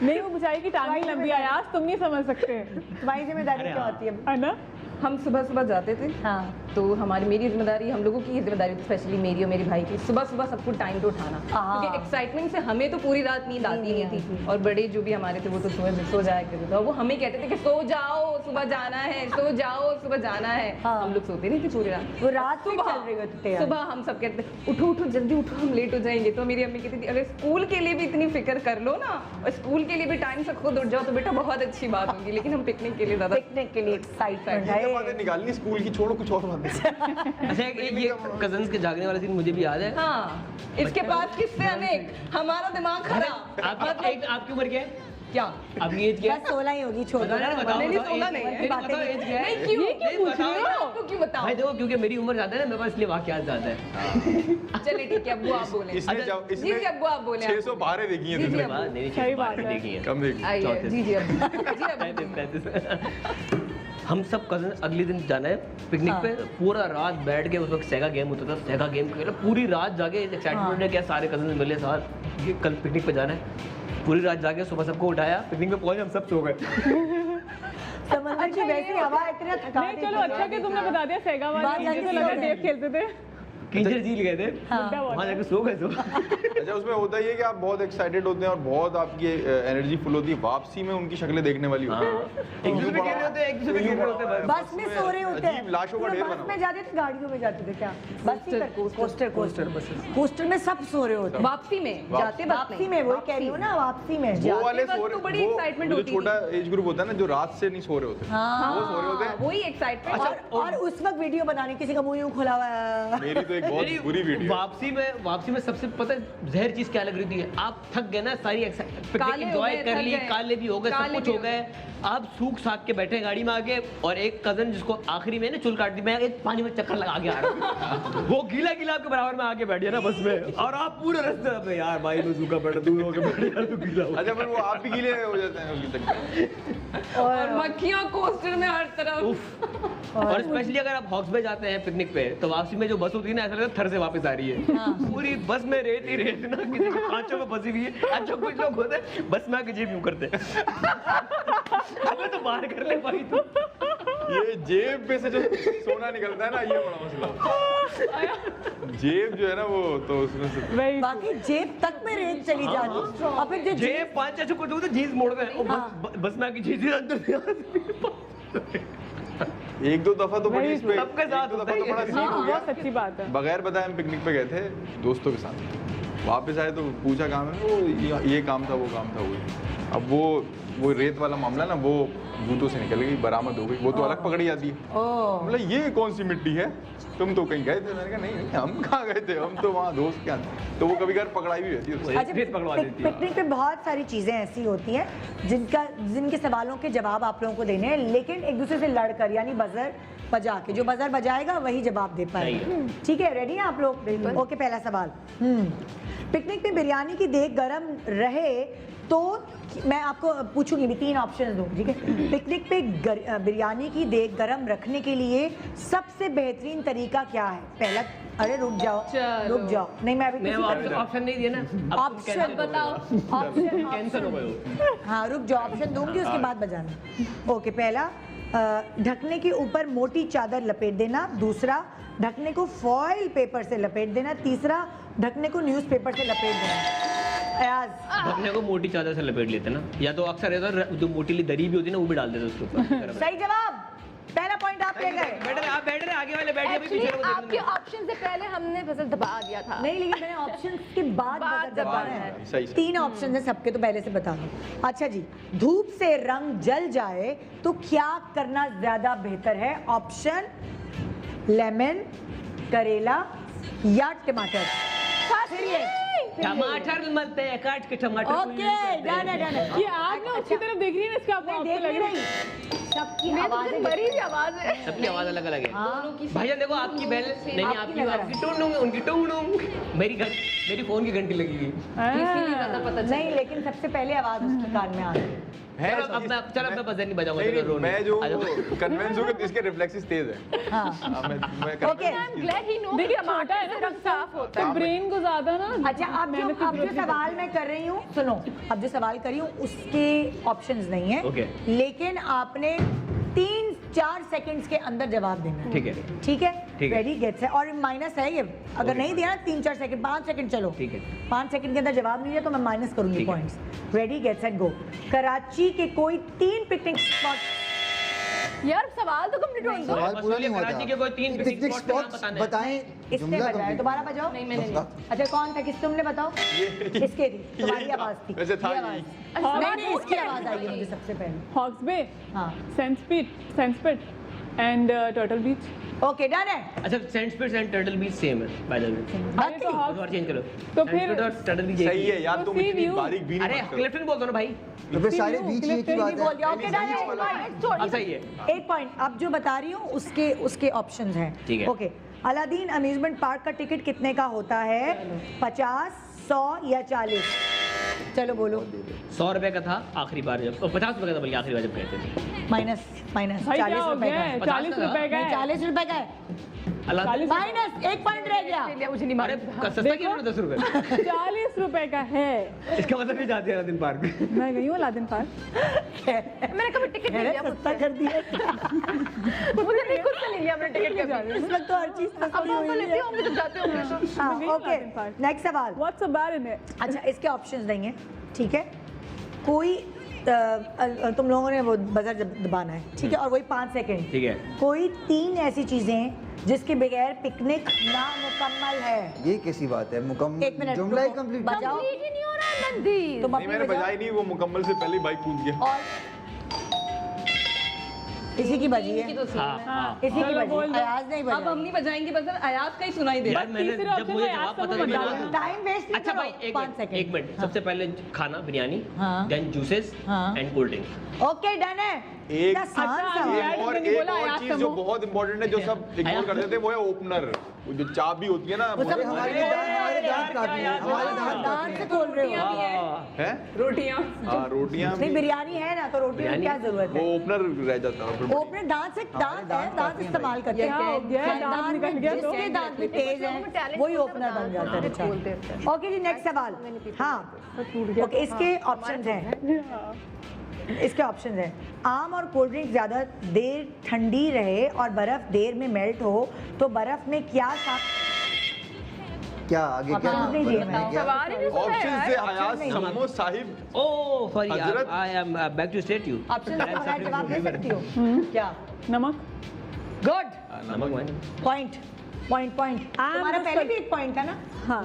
Speaker 3: नहीं वो बेचारी की टांग ही लंबी है यार, तुम नहीं समझ सकते।
Speaker 1: तुम्हारी जिम्मेदारी क्या होती
Speaker 3: है ना?
Speaker 7: हम सुबह सुबह जाते थे।
Speaker 1: हाँ
Speaker 7: तो मेरी जिम्मेदारी, हम लोगों की ये जिम्मेदारी स्पेशली मेरी और मेरे भाई की, सुबह सुबह सबको टाइम पे उठाना, क्योंकि एक्साइटमेंट से हमें तो पूरी रात नींद आती नहीं थी, और बड़े जो भी हमारे थे वो तो सुबह सो जाया करते थे, और वो हमें कहते थे कि सो जाओ सुबह जाना है, सो जाओ सुबह जाना है। हम लोग सोते नहीं थे पूरी रात,
Speaker 1: वो रात में चल रही होती है।
Speaker 7: सुबह हम सब कहते थे उठो उठो जल्दी उठो, हम लेट हो जाएंगे। तो मेरी अम्मी कहती थी अगर स्कूल के लिए भी इतनी फिक्र कर लो ना, और स्कूल के लिए भी टाइम से खुद उठ जाओ तो बेटा बहुत अच्छी बात होगी, लेकिन हम पिकनिक के लिए ज़्यादा
Speaker 1: पिकनिक के लिए एक्साइटमेंट
Speaker 5: ये बातें निकालनी स्कूल की, छोड़ो कुछ और बातें।
Speaker 4: अच्छा ये कजन्स के जागने वाला सीन मुझे भी याद है।
Speaker 7: हाँ, इसके पास किससे अनेक, हमारा दिमाग खराब।
Speaker 4: आपकी उम्र क्या है?
Speaker 7: क्या
Speaker 4: आपकी एज क्या है?
Speaker 1: बस 16 ही होगी, छोड़ दो ना।
Speaker 4: बताओ,
Speaker 7: नहीं,
Speaker 4: बताओ,
Speaker 7: 16
Speaker 4: एज-
Speaker 7: नहीं है।
Speaker 4: नहीं, बताओ, एज क्या है?
Speaker 7: नहीं, क्यों?
Speaker 4: नहीं,
Speaker 7: क्यों पूछ रही
Speaker 4: बताओ।
Speaker 7: हो? आपको क्यों बताओ?
Speaker 4: भाई देखो, क्योंकि मेरी उम्र ज्यादा है ना, मेरे पास इसलिए वाकयात ज्यादा है।
Speaker 7: चलिए ठीक है, अब्बू आप बोले।
Speaker 5: इसने
Speaker 7: जी जी अब्बू आप बोले।
Speaker 5: 600 बारें देखी हैं
Speaker 7: जी, जी,
Speaker 5: तुमने।
Speaker 7: अब्बू।
Speaker 4: नहीं,
Speaker 3: सही बात है।
Speaker 4: देखी है।
Speaker 5: कम देखी।
Speaker 7: आइए,
Speaker 4: 34।
Speaker 7: जी जी अब्बू। जी अब्बू।
Speaker 4: हम सब कजन अगले दिन जाना है पिकनिक पे, पूरा रात बैठ के, उस वक्त सेगा गेम होता था, सेगा गेम खेला, पूरी रात जाके एक्साइटमेंट है क्या सारे कजन मिले साथ कि कल पिकनिक पे जाना है। पूरी रात जाके सुबह सबको उठाया, पिकनिक पे पहुंचे, हम सब सो गए।
Speaker 1: समंदर की वैसी हवा इतना थका
Speaker 3: नहीं चलो अच्छा कि तुमने बता दिया सेगा
Speaker 1: बात
Speaker 3: वाली, मुझे तो लगा डेव खेलते थे।
Speaker 4: कीचड़ झील गए थे,
Speaker 3: बुड्ढा
Speaker 4: वहाँ जाके सो गए।
Speaker 5: अच्छा उसमें होता ही है कि आप बहुत एक्साइटेड होते हैं और बहुत आपकी एनर्जी फुल होती है, वापसी में उनकी शक्लें देखने वाली होती है।
Speaker 4: एक दूसरे पे गिर रहे होते हैं, एक दूसरे पे गिर रहे होते हैं।
Speaker 1: बस में सो रहे होते हैं।
Speaker 5: अजीब लाशों का ढेर बना
Speaker 1: बस
Speaker 5: हुआ।
Speaker 1: में जाते थे, गाड़ियों में जाते थे क्या? बस ही कोस्टर कोस्टर में सब सो रहे होते हैं।
Speaker 7: वापसी में जाते वक्त
Speaker 1: वापसी में वही कह रही हूँ ना, वापसी में
Speaker 5: वो वाले
Speaker 7: वक्त
Speaker 5: सो
Speaker 7: तो बड़ी
Speaker 5: रहे,
Speaker 7: excitement
Speaker 5: जो
Speaker 7: होती
Speaker 5: छोटा एज ग्रुप होता है ना, जो रात से नहीं सो रहे होते, वो सो रहे होते हैं।
Speaker 7: वही एक्साइटमेंट।
Speaker 1: और उस वक्त वीडियो बनानी, किसी का मुंह यूं खुला हुआ है।
Speaker 5: मेरी तो एक बहुत
Speaker 4: नहीं,
Speaker 5: बुरी वीडियो।
Speaker 4: वापसी में सबसे पता है जहर चीज क्या लग रही थी, आप थक गए ना, सारी पिकनिक
Speaker 7: काले हो
Speaker 4: एंजॉय
Speaker 7: गए,
Speaker 4: कर
Speaker 7: थक
Speaker 4: ली,
Speaker 7: गए।
Speaker 4: काले भी हो गए, सब
Speaker 7: काले
Speaker 4: कुछ
Speaker 7: भी
Speaker 4: हो
Speaker 7: हो
Speaker 4: गए, आप सूख साख के बैठे गाड़ी में आके, और एक कजन जिसको आखिरी में ना चुल काट दी, मैं एक पानी में चक्कर लगा के आ रहा हूँ, वो गीला गीला आपके बराबर में आके बैठ गया ना बस में, और आप पूरे रास्ते में यार भाई मैं सूखा बैठा, दूर होके बैठ यार तू गीला हो।
Speaker 5: अच्छा, पर वो आप भी गीले हो जाते हैं उसकी तक।
Speaker 7: और मक्खियाँ कोस्टर में हर तरफ।
Speaker 4: उफ। और स्पेशली अगर आप हॉक्स में जाते हैं पिकनिक पे, तो वापसी में जो बस होती है ना, ऐसा लगता है थर से वापस आ रही है, पूरी बस में रेत ही रेत ना, किसी के कांचों में फंसी हुई है। अच्छा कुछ लोग होते हैं बस में आके जेब यूं करते हैं, अबे तो बाहर कर ले भाई तू।
Speaker 5: ये जेब पे से जो सोना निकलता है ना, ये बड़ा मसला। जेब जो है ना वो, तो उसमें से
Speaker 3: Very
Speaker 1: बाकी जेब तक में रेत चली जाती और फिर जो
Speaker 4: जेब 5-6 कुछ होते जीन्स मोड़ते हैं, और बस में आके जीन्स अंदर से
Speaker 5: एक दो दफा तो बड़ी इस पे,
Speaker 4: सबके साथ
Speaker 5: एक दो दफा
Speaker 4: होता
Speaker 5: तो
Speaker 4: है
Speaker 5: बड़ा
Speaker 4: ये।
Speaker 5: सीन हो गया।
Speaker 3: बहुत सच्ची बात है।
Speaker 5: बगैर बताए हम पिकनिक पे गए थे दोस्तों के साथ, वापस आए तो पूछा काम है, वो ये काम था, वो काम था, वो अब वो रेत वाला मामला ना, वो जूतों से निकल गई, बरामद हो गई, वो तो अलग पकड़ी जाती है। मतलब ये कौन सी मिट्टी है, तुम तो कहीं गए थे? मैंने कहा नहीं हम कहाँ गए थे, हम तो वहाँ दोस्त के यहाँ, तो वो कभी कभार पकड़ाई भी रहती है।
Speaker 1: अच्छा,
Speaker 4: रेत पकड़वा देती है।
Speaker 1: पिकनिक पे बहुत सारी चीजें ऐसी होती हैं जिनके सवालों के जवाब आप लोगों को देने हैं, लेकिन एक दूसरे से लड़कर, यानी बजर बजा के, जो बजर बजाएगा वही जवाब दे पाएगा। ठीक है, रेडी हैं आप लोग? ओके, पहला सवाल। पिकनिक में बिरयानी की देग गरम रहे तो मैं आपको पूछूंगी भी, 3 ऑप्शन दूंगी, ठीक है? पिकनिक पे बिरयानी की देग गरम रखने के लिए सबसे बेहतरीन तरीका क्या है? पहला, अरे रुक जाओ, नहीं मैं अभी
Speaker 4: ऑप्शन नहीं दिया ना,
Speaker 1: ऑप्शन बताओ, ऑप्शन
Speaker 4: कैंसिल हो गए।
Speaker 1: हाँ रुक जाओ, ऑप्शन दूंगी उसके बाद बजाना। ओके, पहला, ढकने के ऊपर मोटी चादर लपेट देना। दूसरा, ढकने को फॉइल पेपर से लपेट देना। तीसरा, ढकने को न्यूज़पेपर से लपेट देना। अयाज,
Speaker 4: ढकने को मोटी चादर से लपेट लेते ना, या तो अक्सर ऐसा जो मोटीली दरी भी होती है ना, वो भी डाल देते उसके ऊपर।
Speaker 1: सही जवाब, पहला पॉइंट आप ले गए।
Speaker 4: आप बैठ रहे, आगे वाले बैठे, अभी
Speaker 2: Actually,
Speaker 4: पीछे को
Speaker 2: आपके ऑप्शन से पहले हमने बजर दबा दिया था।
Speaker 1: नहीं, लेकिन मैंने ऑप्शन के बाद
Speaker 2: बाद
Speaker 1: बता
Speaker 2: दबाना
Speaker 1: है।
Speaker 2: है।
Speaker 5: सही।
Speaker 1: 3 ऑप्शन है सबके, तो पहले से बता दो। अच्छा जी, धूप से रंग जल जाए तो क्या करना ज्यादा बेहतर है? ऑप्शन लेमन, करेला या टमाटर?
Speaker 4: टमाटर मलते हैं, काट के टमाटर को
Speaker 1: ओके, डन है, डन है।
Speaker 3: ये आग ना उसकी तरफ देख रही है ना, इसका आपको
Speaker 1: देख
Speaker 3: लग
Speaker 1: नहीं
Speaker 3: रही
Speaker 1: रही, सबकी
Speaker 2: मेरी
Speaker 1: आवाजें
Speaker 2: तो बड़ी भी आवाज है।
Speaker 4: सबकी आवाज अलग अलग है।
Speaker 1: हाँ।
Speaker 4: भाईजान देखो, आपकी बेल नहीं,
Speaker 1: आपकी लग रहा है।
Speaker 4: आपकी टूं टूं, उनकी टूं टूं, मेरी फोन की घंटी लगी हुई।
Speaker 7: इसीलिए ज्यादा पता चल
Speaker 1: नहीं, लेकिन सबसे पहले आवाज उसके कान में आ रही है।
Speaker 4: चलो अब मैं बजर नहीं बजाऊंगा,
Speaker 5: नहीं,
Speaker 4: चलो,
Speaker 5: मैं जो
Speaker 4: आ जाओ।
Speaker 5: कन्वेंस हूँ कि इसके रिफ्लेक्सेस तेज है।
Speaker 1: हाँ।
Speaker 5: मैं
Speaker 1: ओके,
Speaker 2: Glad he knows
Speaker 3: देखिए,
Speaker 2: कि टमाटर
Speaker 3: छोटा है ना,
Speaker 2: से रंग साफ होता है।
Speaker 3: ब्रेन को ज्यादा ना।
Speaker 1: अच्छा, अब जो सवाल मैं कर रही हूँ, सुनो, अब जो सवाल कर रही हूँ उसके ऑप्शंस नहीं है,
Speaker 4: ओके।
Speaker 1: लेकिन आपने 3-4 सेकंड्स के अंदर जवाब देना है।
Speaker 4: ठीक है।
Speaker 1: ठीक है,
Speaker 4: ठीक है।
Speaker 1: रेडी, गेट सेट, और माइनस है ये, अगर नहीं दिया ना 3-4 सेकंड, 5 सेकंड, चलो
Speaker 4: ठीक है।
Speaker 1: 5 सेकंड के अंदर जवाब नहीं दिया तो मैं माइनस करूंगी
Speaker 4: ठीक है।
Speaker 1: पॉइंट्स। रेडी, गेट सेट, गो। कराची के कोई 3 पिकनिक स्पॉट।
Speaker 2: यार सवाल तो कंप्लीट हो दो।
Speaker 6: सवाल पूरा नहीं हुआ
Speaker 4: कराची के कोई 3
Speaker 6: पिकनिक
Speaker 4: पिकनिक स्पॉट
Speaker 6: स्पॉट्स
Speaker 4: बताने हैं।
Speaker 6: बताएं,
Speaker 1: इसने
Speaker 6: जुमला
Speaker 1: बजाया,
Speaker 6: कंप्लीट।
Speaker 1: दोबारा बजाओ।
Speaker 7: नहीं, मैंने नहीं।
Speaker 1: अच्छा, कौन था, किस तुमने बताओ? इसके थी, तुम्हारी
Speaker 5: यही था।
Speaker 1: आवाज थी।
Speaker 5: वैसे था
Speaker 1: ये
Speaker 5: यही।
Speaker 1: आवाज। नहीं, इसकी आवाज आई है मुझे सबसे पहले।
Speaker 3: हॉक्स बे,
Speaker 1: हाँ,
Speaker 3: Sandspit and Turtle Beach.
Speaker 1: Okay, done है।
Speaker 4: अच्छा, सैंडस्पिट्स एंड टर्टल बीच सेम है बाय द वे।
Speaker 3: अरे तो
Speaker 4: कुछ और चेंज करो।
Speaker 3: तो फिर-
Speaker 4: सैंडस्पिट और टर्टल बीच
Speaker 5: सही है यार, तुम
Speaker 3: sea
Speaker 5: इतनी
Speaker 3: view।
Speaker 5: बारीक भी
Speaker 4: अरे
Speaker 5: नहीं मत करो।
Speaker 4: क्लिफ्टन बोल दो ना भाई।
Speaker 6: तो फिर सारे बीच ही एक ही बात
Speaker 1: बोल
Speaker 6: है।
Speaker 1: दिया, ओके, डन है।
Speaker 4: अब सही है।
Speaker 1: एक पॉइंट, अब जो बता रही हूँ उसके ऑप्शंस हैं।
Speaker 4: ठीक है।
Speaker 1: ओके, अलादीन अम्यूजमेंट पार्क का टिकट कितने का होता है? 50, 100 या 40? चलो बोलो।
Speaker 4: 100 रुपए का था आखिरी बार जब, 50 रुपए का था बल्कि आखिरी बार जब गए थे।
Speaker 1: माइनस
Speaker 3: भाई क्या
Speaker 1: 40
Speaker 3: हो
Speaker 1: रुपए
Speaker 3: गया
Speaker 1: का
Speaker 3: है?
Speaker 1: है।
Speaker 3: 40 रुपए का है।
Speaker 1: 40 रुपए का है,
Speaker 4: अल्लाह
Speaker 3: 40
Speaker 1: माइनस 1 पॉइंट रह गया।
Speaker 2: लिया मुझे नहीं
Speaker 4: अरे
Speaker 2: मालूम।
Speaker 4: सस्ता किया ना 10 रुपए।
Speaker 3: 40 रुपए का है।
Speaker 4: इसका मतलब नहीं जाते हैं दिन पार्क।
Speaker 3: मैं गई हूँ अलादीन पार्क।
Speaker 2: मैंने कभी टिकट नहीं लिया
Speaker 1: सस्ता कर दिया।
Speaker 2: मुझे नहीं, खुद से नहीं लिया मैंने टिकट कभी।
Speaker 1: इस वक्त तो हर चीज सस्ती
Speaker 2: अब हम तो
Speaker 1: हुई
Speaker 2: लेते
Speaker 1: है।
Speaker 2: होंगे जब जाते होंगे तो।
Speaker 1: हाँ,
Speaker 3: मैं गई
Speaker 1: ओके,
Speaker 3: Aladdin Park।
Speaker 1: नेक्स्ट सवाल।
Speaker 3: What's so bad in it?
Speaker 1: अच्छा, इसके ऑप्शंस देंगे, ठीक है? कोई तुम लोगों ने वो बजर दबाना है, ठीक है? और वही 5 सेकंड।
Speaker 4: ठीक है।
Speaker 1: कोई 3 ऐसी चीजें जिसके बगैर पिकनिक नामुकम्मल है।
Speaker 6: ये कैसी बात है?
Speaker 1: 1
Speaker 6: मुकम्मल
Speaker 1: मिनट,
Speaker 6: जुमला ही
Speaker 1: रुको,
Speaker 6: कंप्लीट।
Speaker 1: बजाओ।
Speaker 2: कंप्लीट ही नहीं हो रहा है मंदिर।
Speaker 1: तुम
Speaker 5: नहीं,
Speaker 1: अपनी
Speaker 5: मैंने
Speaker 1: बजाओ।
Speaker 5: बजाई नहीं, वो मुकम्मल से पहले ही बाइक कूद गया।
Speaker 1: और इसी की बजी है,
Speaker 7: की तो सुनी है।
Speaker 4: हाँ
Speaker 1: इसी की
Speaker 3: चलो, बोल
Speaker 1: बजी,
Speaker 3: दो।
Speaker 1: अयाज नहीं
Speaker 7: अब
Speaker 1: बजा।
Speaker 7: हम नहीं बजाएंगे, बस अयाज का ही सुनाई दे रहा
Speaker 4: यार मैंने
Speaker 3: तीसरे
Speaker 4: जब
Speaker 3: option
Speaker 4: मुझे
Speaker 3: में
Speaker 4: जवाब
Speaker 3: याद
Speaker 4: पता
Speaker 3: करो,
Speaker 4: नहीं
Speaker 3: बता
Speaker 4: था।
Speaker 3: दो।
Speaker 1: टाइम वेस्ट
Speaker 4: अच्छा भाई एक
Speaker 1: 5
Speaker 4: मिनट,
Speaker 1: सेकंड।
Speaker 4: एक मिनट। सबसे पहले खाना बिरयानी,
Speaker 1: हाँ।
Speaker 4: देन जूसेस
Speaker 1: हाँ।
Speaker 4: And cold drink.
Speaker 1: Okay done है।
Speaker 5: एक-
Speaker 1: इतना आसान
Speaker 3: अच्छा,
Speaker 1: सवाल।
Speaker 3: यार,
Speaker 5: और
Speaker 3: मैंने
Speaker 5: एक
Speaker 3: बोला
Speaker 5: और
Speaker 3: आयात
Speaker 5: चीज जो
Speaker 3: समूह।
Speaker 5: बहुत इंपॉर्टेंट है जो सब इग्नोर कर देते हैं वो है ओपनर, वो जो चाबी होती है ना
Speaker 1: वो सब
Speaker 6: हमारे दांत काटने हैं, हमारे दांत
Speaker 1: दांत से खोल रहे हो।
Speaker 5: है।
Speaker 3: रोटियां
Speaker 5: हाँ रोटियां
Speaker 1: नहीं
Speaker 5: भी,
Speaker 1: बिरयानी है ना, तो रोटी में
Speaker 4: बिरयानी?
Speaker 1: क्या जरूरत
Speaker 5: वो
Speaker 1: है?
Speaker 5: ओपनर रह जाता है फिर।
Speaker 1: वो अपने दांत से दांत है, दांत इस्तेमाल करते
Speaker 3: क्या हो गया?
Speaker 1: हैं।
Speaker 3: दांत
Speaker 1: दांत
Speaker 3: निकल
Speaker 1: में
Speaker 3: गया तो?
Speaker 1: जिसके दांत भी तेज है वही ओपनर बन जाता है बेचारा। ओके जी, नेक्स्ट सवाल। हाँ ओके, इसके ऑप्शंस हैं, इसके ऑप्शंस हैं। आम और कोल्ड ड्रिंक ज़्यादा देर ठंडी रहे और बर्फ़ देर में मेल्ट हो तो बर्फ़ में क्या
Speaker 6: क्या आगे क्या
Speaker 1: हाँ, नहीं दिए मैंने।
Speaker 6: क्या
Speaker 2: सवाल ही नहीं सुना
Speaker 5: ऑप्शन
Speaker 2: यार।
Speaker 5: से अयाज समो साहिब
Speaker 4: ओह सॉरी
Speaker 5: हजरत।
Speaker 4: I am back to state you.
Speaker 1: Option के बगैर जवाब दे सकती हो क्या?
Speaker 3: नमक
Speaker 1: गुड
Speaker 4: नमक भाई।
Speaker 1: Point point point. तुम्हारा पहले भी एक पॉइंट था ना?
Speaker 3: हाँ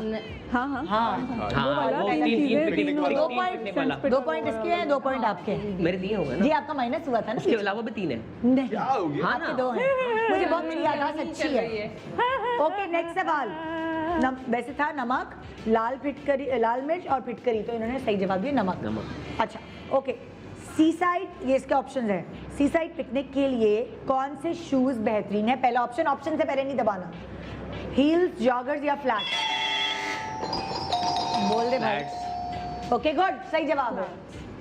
Speaker 3: हाँ हाँ
Speaker 1: हाँ
Speaker 4: हाँ
Speaker 3: वाला
Speaker 4: वो
Speaker 3: तीन
Speaker 4: तीन
Speaker 3: चीजें,
Speaker 4: पिकनिक
Speaker 3: तीन
Speaker 4: वाला,
Speaker 1: दो
Speaker 4: तीन
Speaker 1: पॉइंट
Speaker 4: पिकनिक वाला।
Speaker 1: 2 पॉइंट इसके हैं, 2 पॉइंट आपके हैं।
Speaker 4: मेरे दिए होंगे
Speaker 1: जी
Speaker 4: ना,
Speaker 1: आपका माइनस हुआ था ना?
Speaker 4: इसके अलावा भी 3 है।
Speaker 1: नहीं,
Speaker 5: क्या हो गया?
Speaker 4: हाँ
Speaker 1: आपके
Speaker 4: ना
Speaker 1: 2 हैं। मुझे बहुत मेरी यादाश्त अच्छी है। ओके नेक्स्ट सवाल। वैसे था नमक, लाल फिटकरी, लाल मिर्च और फिटकरी, तो इन्होंने सही जवाब दिया नमक।
Speaker 4: नमक।
Speaker 1: अच्छा ओके, सी साइड, ये इसके ऑप्शन है। सी साइड पिकनिक के लिए कौन से शूज बेहतरीन है? पहला ऑप्शन, ऑप्शन से पहले नहीं दबाना। हील्स, जॉगर्स या फ्लैट? बोल दे भाई। ओके गुड, सही जवाब है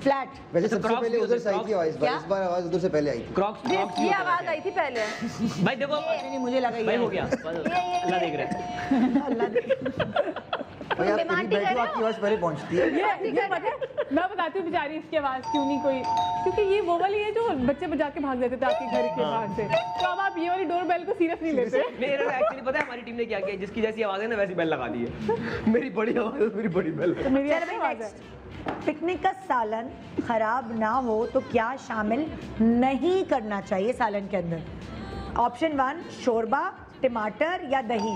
Speaker 1: फ्लैट।
Speaker 6: वैसे
Speaker 4: तो
Speaker 6: सबसे
Speaker 4: Crocs
Speaker 6: पहले
Speaker 4: भी
Speaker 6: उधर
Speaker 4: होते
Speaker 6: से आई
Speaker 4: हैं,
Speaker 6: थी आवाज,
Speaker 1: क्या?
Speaker 6: इस बार आवाज उधर से पहले आई थी।
Speaker 4: क्रॉक्स क्रॉक्स
Speaker 2: ये आवाज आई थी पहले।
Speaker 4: भाई देखो
Speaker 1: नहीं मुझे लगा ये
Speaker 4: भाई हो गया, अल्लाह देख रहे हैं।
Speaker 1: अल्लाह दे।
Speaker 6: भाई आप कहीं बैठो, आपकी आवाज पहले पहुंचती है।
Speaker 3: ये पता है, मैं बताती हूँ बेचारी इसकी आवाज़ क्यों नहीं कोई, क्योंकि ये वो वाली है जो बच्चे बजा के भाग जाते थे आपके घर के बाहर से, तो अब आप ये वाली डोर बेल को सीरियस नहीं लेते।
Speaker 4: मेरे एक्चुअली पता है हमारी टीम ने क्या किया, जिसकी जैसी आवाज है ना वैसी बेल लगा दी है। मेरी बड़ी आवाज है, मेरी बड़ी बेल है।
Speaker 3: तो मेरी
Speaker 1: चलो
Speaker 3: ऐसी
Speaker 1: भाई
Speaker 3: आवाज़ है।
Speaker 1: नेक्स्ट। पिकनिक का सालन खराब ना हो तो क्या शामिल नहीं करना चाहिए सालन के अंदर? ऑप्शन 1 शोरबा, टमाटर या दही।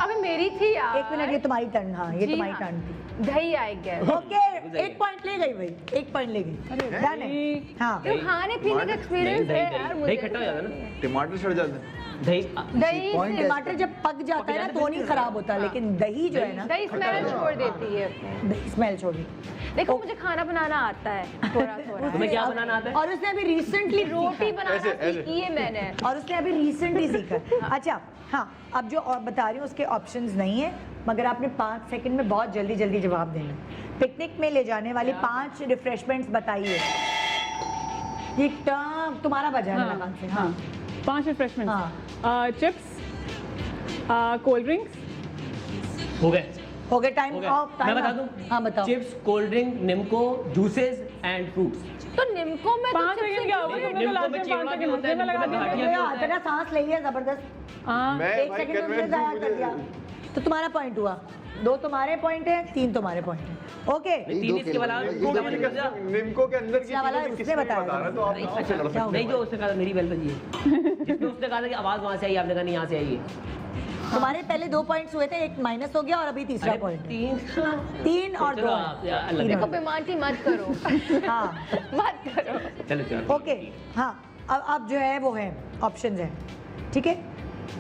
Speaker 2: अबे मेरी थी यार।
Speaker 1: 1 मिनट, ये तुम्हारी टर्न। हाँ ये
Speaker 2: जी
Speaker 1: तुम्हारी
Speaker 2: हाँ।
Speaker 1: टर्न थी।
Speaker 2: दही आई गया।
Speaker 1: ओके 1 पॉइंट ले गई भाई, 1 पॉइंट ले गई। डन है। हाँ
Speaker 2: तो खाने पीने का एक्सपीरियंस है यार
Speaker 4: दही
Speaker 2: मुझे।
Speaker 4: खट्टा हो जाता है ना,
Speaker 5: टमाटर सड़ जाते हैं।
Speaker 4: दही
Speaker 2: दही
Speaker 6: Point है।
Speaker 1: टमाटर जब पक जाता है ना तो नहीं खराब होता, लेकिन दही जो है ना,
Speaker 2: दही स्मेल छोड़ देती है अपने।
Speaker 1: दही स्मेल छोड़ी।
Speaker 2: देखो मुझे खाना बनाना आता है थोड़ा थोड़ा।
Speaker 4: तुम्हें क्या बनाना आता है?
Speaker 1: और उसने अभी रिसेंटली
Speaker 2: रोटी बनाना
Speaker 5: ऐसे- ऐसे।
Speaker 2: सीखी है मैंने।
Speaker 1: और उसने अभी रिसेंटली सीखा। अच्छा हाँ, अब जो और बता रही हूँ उसके ऑप्शंस नहीं है, मगर आपने 5 सेकंड में बहुत जल्दी जल्दी जवाब देना है। पिकनिक में ले जाने वाली 5 रिफ्रेशमेंट्स बताइए। ये टर्म तुम्हारा बजा है मेरे ख्याल से। हाँ
Speaker 3: 5 रिफ्रेशमेंट,
Speaker 1: हाँ।
Speaker 3: चिप्स, कोल्ड ड्रिंक्स,
Speaker 4: हो गए,
Speaker 1: हो गया टाइम
Speaker 4: हो गया।
Speaker 1: ऑफ।
Speaker 4: मैं बता दूं?
Speaker 1: हाँ बताओ।
Speaker 4: Chips, cold drink, nimco, juices and fruits.
Speaker 2: तो निम्को में
Speaker 3: 5 सेकंड क्या होगा? तुमने तो
Speaker 4: निम्को
Speaker 3: लास्ट
Speaker 4: में
Speaker 3: में 5
Speaker 4: चिवड़ा भी होता है,
Speaker 3: सेकंड में लगा
Speaker 4: निम्को में
Speaker 3: दिया।
Speaker 4: घाटिया भी
Speaker 1: तेरा सांस ले लिया जबरदस्त।
Speaker 3: हाँ
Speaker 5: मैं
Speaker 1: 1
Speaker 5: भाई
Speaker 1: सेकंड उसने जाया कर दिया, तो तुम्हारा पॉइंट हुआ। 2 तुम्हारे पॉइंट है, 3 तुम्हारे पॉइंट है। ओके
Speaker 6: नहीं,
Speaker 4: तीन
Speaker 6: दो
Speaker 4: इसके
Speaker 6: खेल
Speaker 4: वाला
Speaker 6: रहे हैं,
Speaker 5: निम्को
Speaker 6: ये
Speaker 5: की
Speaker 6: दो
Speaker 5: कसम, निम्को के अंदर की
Speaker 1: क्या वाला
Speaker 5: चीज़ों की
Speaker 1: उसने
Speaker 5: किस्में
Speaker 1: बताया
Speaker 5: बता रहा है, तो आप कहाँ से लड़ सकते हो?
Speaker 4: नहीं जो उसने कहा था मेरी बेल बजी है, जिसने उसने कहा था कि आवाज वहां से आई, आपने कहा नहीं यहाँ से आई है।
Speaker 1: तुम्हारे पहले 2 पॉइंट्स हुए थे, 1 माइनस हो गया और अभी तीसरा
Speaker 4: अरे,
Speaker 1: पॉइंट।
Speaker 4: 3
Speaker 1: और 2
Speaker 4: अल्लाह
Speaker 2: देखो
Speaker 4: देखो।
Speaker 2: बेमानी मत करो।
Speaker 1: हाँ
Speaker 2: मत करो।
Speaker 4: चलो चलो
Speaker 1: ओके हाँ, अब जो है वो है ऑप्शंस हैं, ठीक है।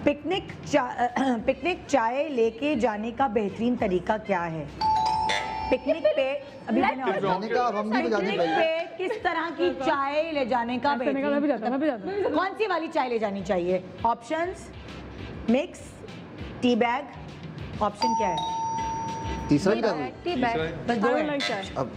Speaker 1: पिकनिक चाय लेके जाने का बेहतरीन तरीका क्या है? पिकनिक पे अभी मैंने
Speaker 2: Let's
Speaker 1: option-
Speaker 6: जाने का अब हम भी बजा दें
Speaker 1: पिकनिक
Speaker 6: पहले।
Speaker 1: पे किस तरह की चाय ले जाने का
Speaker 3: ऐसे निकल, मैं भी जाता हूँ, मैं भी जाता हूँ।
Speaker 1: कौन सी वाली चाय ले जानी चाहिए? Options mix, tea bag, option क्या है?
Speaker 6: तीसरा क्या हुआ?
Speaker 2: Tea bag.
Speaker 1: बस 2
Speaker 3: I
Speaker 1: है,
Speaker 3: like चाय।
Speaker 6: अब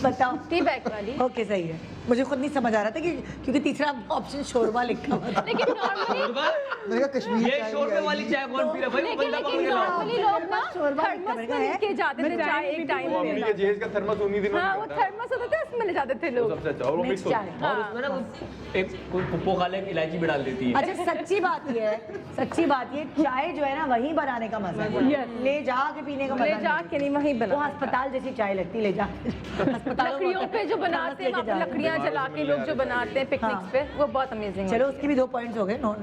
Speaker 1: बताओ।
Speaker 2: टी बैग वाली।
Speaker 1: ओके सही है, मुझे खुद नहीं समझ आ रहा था कि क्योंकि तीसरा ऑप्शन शोरबा लिखा हुआ था।
Speaker 2: लेकिन नॉर्मली
Speaker 6: मैंने कहा कश्मीर
Speaker 4: ये
Speaker 6: चाय
Speaker 4: शोरबे
Speaker 6: भी
Speaker 4: वाली
Speaker 6: आएगी।
Speaker 4: चाय कौन पी रहा है भाई? वो
Speaker 2: लेकिन
Speaker 4: बंदा पकड़ के लाओ।
Speaker 2: नॉर्मली लोग ना
Speaker 1: शोरबा
Speaker 2: थर्मस
Speaker 1: लिखा
Speaker 2: में
Speaker 1: है।
Speaker 2: लेके जाते थे चाय एक टाइम
Speaker 5: वो अपनी
Speaker 2: पे।
Speaker 5: के जेज का थर्मस उन्हीं दिनों में
Speaker 2: हाँ वो
Speaker 5: करता है।
Speaker 2: थर्मस होता था उसमें ले जाते थे
Speaker 5: वो
Speaker 2: लोग।
Speaker 5: सबसे अच्छा, और वो
Speaker 1: मिक्स
Speaker 5: मिक्स
Speaker 1: चाय।
Speaker 5: होता है।
Speaker 4: और उसमें ना वो एक कोई पुप्पो खा ले, इलायची भी डाल देती है।
Speaker 1: अच्छा सच्ची बात ये है, सच्ची बात ये, चाय जो है ना वहीं बनाने का मजा है।
Speaker 3: Yes.
Speaker 1: ले जा के पीने का मजा
Speaker 2: ले
Speaker 1: नहीं।
Speaker 2: जाके नहीं वहीं
Speaker 1: वो
Speaker 2: बना।
Speaker 1: अस्पताल जैसी चाय लगती, ले जा अस्पतालों में
Speaker 2: लकड़ियों पे जो बनाते हैं वहाँ पे लकड़ियाँ जला के लोग जो बनाते हैं पिकनिक्स
Speaker 1: हाँ।
Speaker 2: पे वो बहुत अमेजिंग
Speaker 1: चलो उसके भी 2 पॉइंट्स हो गए। नॉट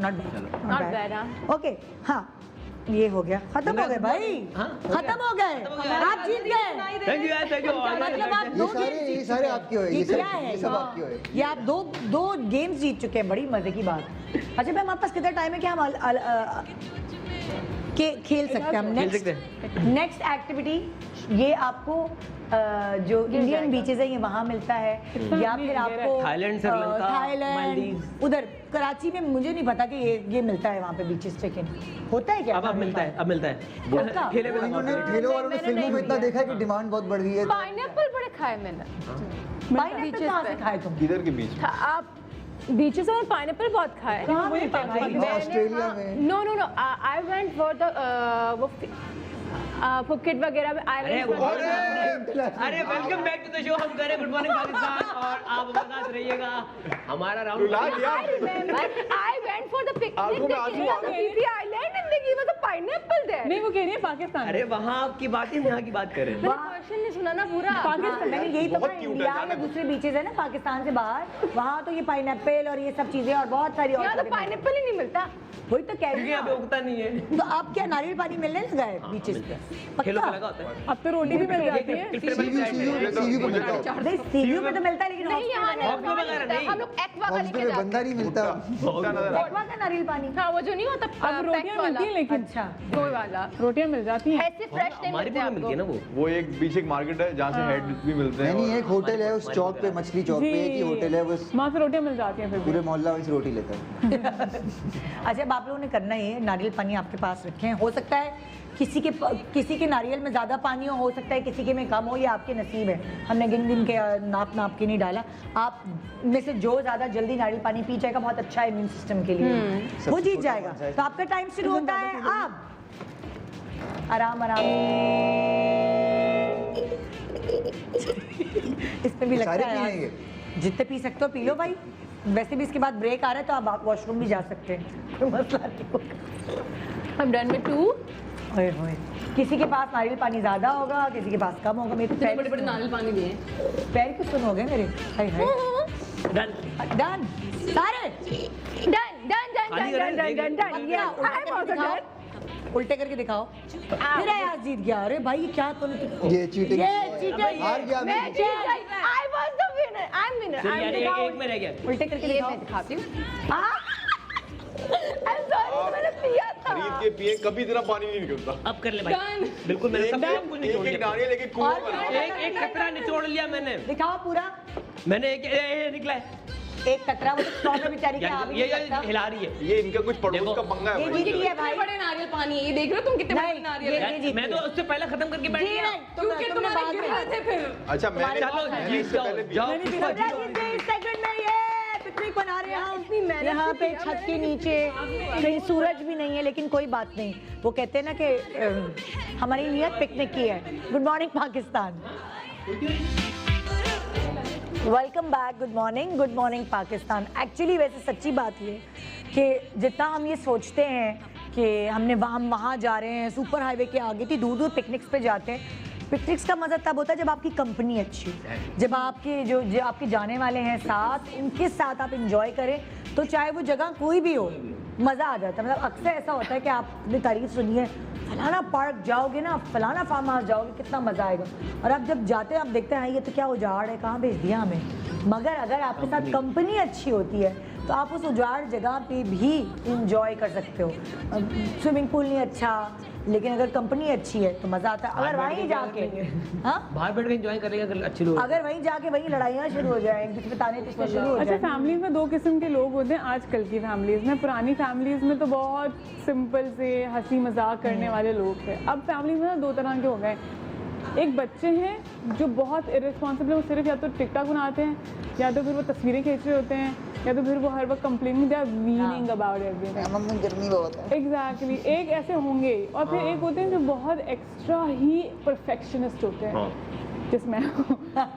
Speaker 2: Not bad, हाँ।
Speaker 1: ओके हाँ, ये हो गया, खत्म हो गए भाई,
Speaker 4: हाँ,
Speaker 1: खत्म हो गए, आप जीत गए।
Speaker 4: थैंक यू यार, थैंक यू।
Speaker 1: मतलब आप दो गेम
Speaker 6: ये सारे आपके हुए,
Speaker 1: ये क्या है?
Speaker 6: ये सब आपके हुए।
Speaker 1: ये आप दो गेम्स जीत चुके हैं, बड़ी मजे की बात। अच्छा मैम, हमारे पास कितना टाइम है कि हम खेल सकते हैं? हम
Speaker 4: खेल सकते हैं।
Speaker 1: नेक्स्ट एक्टिविटी ये आपको जो इंडियन बीचेस है ये वहाँ मिलता है, या फिर आपको
Speaker 4: थाईलैंड, श्रीलंका,
Speaker 1: थाईलैंड,
Speaker 4: मालदीव्स।
Speaker 1: उधर कराची में मुझे नहीं पता कि ये मिलता है वहाँ पे बीचेस चेक-इन होता है क्या?
Speaker 4: अब मिलता है, अब मिलता है।
Speaker 1: पक्का?
Speaker 4: ठेले पे
Speaker 6: इन्होंने ठेलों वालों ने फिल्मों में इतना देखा है कि डिमांड बहुत बढ़ गई है।
Speaker 2: पाइनएप्पल बड़े खाए मैंने।
Speaker 1: पाइनएप्पल कहाँ से खाए तुम?
Speaker 5: किधर के बीच में?
Speaker 2: आप बीचेस में पाइनएप्पल बहुत खाए।
Speaker 1: कहाँ मिलता है भाई?
Speaker 6: ऑस्ट्रेलिया में।
Speaker 2: No no no, I went for the वो फुकेट वगैरह में
Speaker 4: अरे welcome back to the show. हम करें गुड मॉर्निंग पाकिस्तान और आप हमारे साथ रहिएगा। हमारा राउंड
Speaker 5: रुला दिया।
Speaker 2: I remember I went for the picnic
Speaker 5: आंखों में आंसू आ गए।
Speaker 2: Phi Island and they gave us a pineapple there.
Speaker 3: नहीं, वो कह रही है पाकिस्तान।
Speaker 4: अरे वहाँ की बात है, यहाँ की बात करें।
Speaker 2: मैंने क्वेश्चन नहीं सुना ना पूरा।
Speaker 1: पाकिस्तान, मैंने यही तो
Speaker 5: बहुत
Speaker 1: कहा,
Speaker 5: cute है,
Speaker 1: इंडिया
Speaker 5: जाना
Speaker 1: या दूसरे बीचेस है ना पाकिस्तान से बाहर, वहाँ तो ये पाइनएप्पल और ये सब चीजें और बहुत सारी और
Speaker 2: यहाँ तो
Speaker 1: चीजें मिलती
Speaker 2: पाइनएप्पल ही नहीं मिलता।
Speaker 1: हैं। वही तो कह रही
Speaker 4: यहाँ पे
Speaker 1: हूँ।
Speaker 4: उगता नहीं है।
Speaker 1: तो आप क्या नारियल पानी मिलने लगा है बीचेस पे?
Speaker 4: खेलों
Speaker 1: पक्का?
Speaker 4: पे लगा होता है।
Speaker 3: अब तो रोटी भी मिल जाती है।
Speaker 6: सीयू पे मिलता है।
Speaker 1: नहीं, सीयू में तो मिलता है, लेकिन
Speaker 2: नहीं यहाँ नहीं,
Speaker 4: हॉस्टल
Speaker 2: वहाँ
Speaker 4: वगैरह
Speaker 2: नहीं
Speaker 4: नहीं।
Speaker 2: हम लोग एक्वा का
Speaker 6: हॉस्टल
Speaker 2: लेके
Speaker 6: में
Speaker 2: जाते
Speaker 6: बंदा नहीं मिलता।
Speaker 1: एक्वा का नारियल पानी।
Speaker 2: हाँ वो जो नहीं होता
Speaker 3: अब रोटियां मिलती हैं, लेकिन
Speaker 1: अच्छा,
Speaker 2: वो वाला
Speaker 3: रोटियां मिल जाती हैं।
Speaker 2: ऐसे फ्रेश नहीं
Speaker 4: हमारी
Speaker 2: मिलते
Speaker 4: पूरी मिलती है ना
Speaker 2: आपको।
Speaker 4: वो।
Speaker 5: वो एक बीच एक मार्केट है जहाँ से हेड भी मिलते हैं।
Speaker 6: नहीं, एक होटल है उस चौक पे, मछली चौक पे एक ही होटल है, बस
Speaker 3: वहाँ से रोटियां मिल जाती हैं फिर भी।
Speaker 6: पूरे मोहल्ला वहीं से रोटी लेता है।
Speaker 1: अच्छा अब आप लोगों ने करना है, नारियल पानी आपके पास रखे हैं, हो सकता है किसी के नारियल में ज़्यादा पानी हो सकता है किसी के में कम हो, ये आपके नसीब है। हमने गिन के नाप के नहीं डाला। आप में से जो ज़्यादा जल्दी नारियल पानी पी जाएगा बहुत अच्छा है इम्यून सिस्टम के लिए, वो जीत जाएगा। तो आपका टाइम शुरू होता है अब। आराम आराम इसमें भी लगता
Speaker 6: सारे
Speaker 1: है
Speaker 6: पी
Speaker 1: यार,
Speaker 6: लेंगे।
Speaker 1: जितने पी सकते हो पी लो भाई। वैसे भी इसके बाद ब्रेक आ रहा है तो आप वॉशरूम भी जा सकते हैं, कोई मसला नहीं होगा।
Speaker 2: I'm done with 2.
Speaker 1: ओए होए, किसी के पास नारियल पानी ज्यादा होगा, किसी के पास कम होगा। मेरे तो पैर
Speaker 7: बड़े बड़े नारियल पानी दिए।
Speaker 1: पैर क्यों सुन हो गए मेरे? हाय हाय।
Speaker 4: डन।
Speaker 1: डन सारे
Speaker 2: Done. Yeah, I'm also done.
Speaker 1: उल्टे करके दिखाओ। फिर आयाज जीत गया। अरे भाई ये क्या तूने
Speaker 6: ये चीटिंग।
Speaker 1: ये चीटिंग।
Speaker 6: हार गया
Speaker 2: मैं
Speaker 6: मैं।
Speaker 2: जीत गई। I was the winner. I'm winner.
Speaker 4: फिर
Speaker 2: I'm
Speaker 4: यार
Speaker 2: दिखाओ।
Speaker 4: एक में रह गया।
Speaker 1: उल्टे करके
Speaker 2: ये
Speaker 1: दिखाओ।
Speaker 2: मैं दिखाती हूँ।
Speaker 1: हाँ?
Speaker 2: I'm sorry, मैंने पिया था।
Speaker 5: खरीद के पिए, कभी इतना पानी नहीं निकलता।
Speaker 4: अब कर ले भाई। बिल्कुल मैंने सब कुछ निचोड़
Speaker 5: एक
Speaker 4: लिया।
Speaker 5: नारियल लेके कुआं बना।
Speaker 4: एक कतरा निचोड़ लिया मैंने।
Speaker 1: दिखाओ पूरा।
Speaker 4: मैंने एक निकला है।
Speaker 1: एक कतरा वो स्टॉल में बेचारी के आ भी
Speaker 4: ये
Speaker 1: नहीं सकता।
Speaker 4: हिला रही है।
Speaker 5: ये इनका कुछ पड़ोस
Speaker 4: देखो।
Speaker 5: का पंगा है
Speaker 1: ये
Speaker 5: भाई।
Speaker 1: जीत गया भाई।
Speaker 7: कितने बड़े नारियल पानी है ये, देख रहे हो तुम कितने बड़े
Speaker 1: नहीं,
Speaker 7: नारियल
Speaker 1: ये-
Speaker 7: है।
Speaker 1: ये जीत
Speaker 4: मैं तो
Speaker 1: गया।
Speaker 4: उससे पहले खत्म करके बैठ
Speaker 1: जी
Speaker 4: गया।
Speaker 1: नहीं,
Speaker 7: क्योंकि
Speaker 1: तुमने
Speaker 7: तुम्हारे
Speaker 1: बाद
Speaker 7: गिर
Speaker 1: में-
Speaker 7: रहे थे फिर।
Speaker 5: अच्छा मैंने
Speaker 4: चलो जीत
Speaker 5: इससे
Speaker 4: जाओ
Speaker 5: पहले
Speaker 4: जाओ।
Speaker 1: इस सेगमेंट में ये पिकनिक बना रहे हैं
Speaker 2: इतनी
Speaker 1: हम
Speaker 2: मेहनत
Speaker 1: यहाँ
Speaker 2: से
Speaker 1: पे
Speaker 2: किया
Speaker 1: छत के नीचे, कहीं सूरज भी नहीं है लेकिन कोई बात नहीं। वो कहते हैं ना कि हमारी नियत पिकनिक की है। Good morning Pakistan, welcome back. Good morning Pakistan. Actually वैसे सच्ची बात ये कि जितना हम ये सोचते हैं कि हम वहाँ जा रहे हैं, सुपर हाईवे के आगे थी, दूर दूर पिकनिक्स पे जाते हैं। पिकनिक्स का मज़ा तब होता है जब आपकी कंपनी अच्छी हो, जब आपके जो आपके जाने वाले हैं साथ, उनके साथ आप इंजॉय करें, तो चाहे वो जगह कोई भी हो मज़ा आ जाता है। मतलब अक्सर ऐसा होता है कि आपने तारीफ सुनी है, फलाना पार्क जाओगे ना, फलाना फार्म हाउस जाओगे, कितना मज़ा आएगा, और आप जब जाते हैं आप देखते हैं ये तो क्या उजाड़ है, कहाँ भेज दिया हमें। मगर अगर आपके साथ कंपनी अच्छी होती है तो आप उस उजाड़ जगह पे भी इंजॉय कर सकते हो। स्विमिंग पूल नहीं अच्छा, लेकिन अगर कंपनी अच्छी है तो मज़ा आता है। अगर वहीं जाके
Speaker 4: बाहर बैठ के एंजॉय करेंगे अगर अच्छे लोग।
Speaker 1: अगर वहीं जाके वहीं लड़ाइयाँ शुरू हो जाएं, एक दूसरे पे ताने तिसने शुरू हो
Speaker 3: अच्छा,
Speaker 1: जाए।
Speaker 3: फैमिलीज में दो किस्म के लोग होते हैं आजकल की फैमिलीज में। पुरानी फैमिलीज में तो बहुत सिंपल से हंसी मजाक करने वाले लोग थे। अब फैमिली में ना दो तरह के हो गए। एक बच्चे हैं जो बहुत इररिस्पॉन्सिबल, वो सिर्फ या तो टिकटॉक बनाते हैं, या तो फिर वो तस्वीरें खींच रहे होते हैं, या तो फिर वो हर वक्त complaining, they are whining about everything.
Speaker 6: Mummy गर्मी बहुत है।
Speaker 3: एग्जैक्टली, एक ऐसे होंगे। और फिर एक होते हैं जो बहुत एक्स्ट्रा ही परफेक्शनिस्ट होते हैं, जिसमें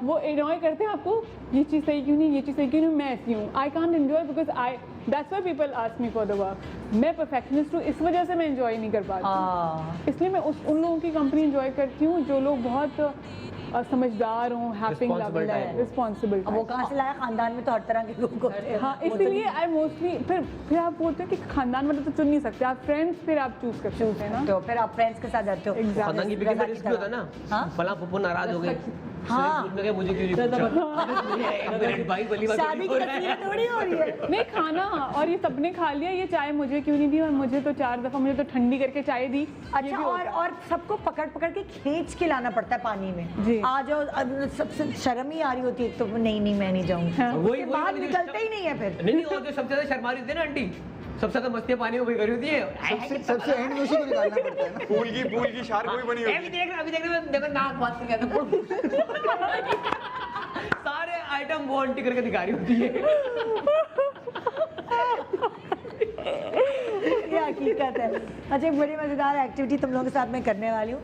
Speaker 3: वो एंजॉय करते हैं आपको, ये चीज़ सही क्यों नहीं, ये चीज़ सही क्यों नहीं, मैं ऐसी हूँ, I can't enjoy because I, that's why people ask me for the work. मैं परफेक्शनिस्ट हूँ, इस वजह से मैं एंजॉय नहीं कर पाती हूँ। इसलिए मैं उन लोगों की कंपनी एंजॉय करती हूँ जो लोग बहुत और समझदार हूँ, हैप्पी
Speaker 4: Responsible type.
Speaker 3: रिस्पॉन्सिबल।
Speaker 1: अब वो कहाँ से लाया? खानदान में तो हर तरह के लोग होते हैं।
Speaker 3: हाँ, इसलिए आई मोस्टली फिर आप बोलते हैं कि खानदान वाले तो चुन नहीं सकते, आप फ्रेंड्स फिर आप चूज करते हैं ना।
Speaker 1: तो फिर आप फ्रेंड्स के साथ जाते हो।
Speaker 4: खानदान की पिकनिक में रिस्क भी होता है ना।
Speaker 1: हाँ?
Speaker 4: फला फुप्पो नाराज हो गए।
Speaker 1: हाँ।
Speaker 4: उसने कहा मुझे क्यों नहीं पूछा? एक मिनट भाई, भली बात
Speaker 1: शादी की तस्वीरें थोड़ी हो रही है।
Speaker 3: नहीं खाना, और ये सबने खा लिया, ये चाय मुझे क्यों नहीं दी, और मुझे तो 4 दफा मुझे तो ठंडी करके चाय दी।
Speaker 1: अच्छा, और सबको पकड़ पकड़ के खींच के लाना पड़ता है पानी में।
Speaker 3: जी।
Speaker 1: आ जाओ, अब सबसे शर्म ही आ रही होती है तो नहीं मैं नहीं जाऊंगी।
Speaker 4: वही
Speaker 1: बाहर निकलते ही नहीं है फिर।
Speaker 4: नहीं और जो सबसे ज्यादा शर्मा रही थी ना आंटी, सबसे ज्यादा मस्तियां पानी में वही करी होती है।
Speaker 6: सबसे एंड में उसी को निकालना पड़ता है ना।
Speaker 5: पूल की शार्क कोई बनी होती है।
Speaker 4: अभी देख रहे देखो नाक बात कर गया सारे आइटम वो आंटी करके दिखा रही होती है।
Speaker 1: ये हकीकत है। अच्छा, एक बड़ी मज़ेदार एक्टिविटी तुम लोगों के साथ मैं करने वाली हूँ।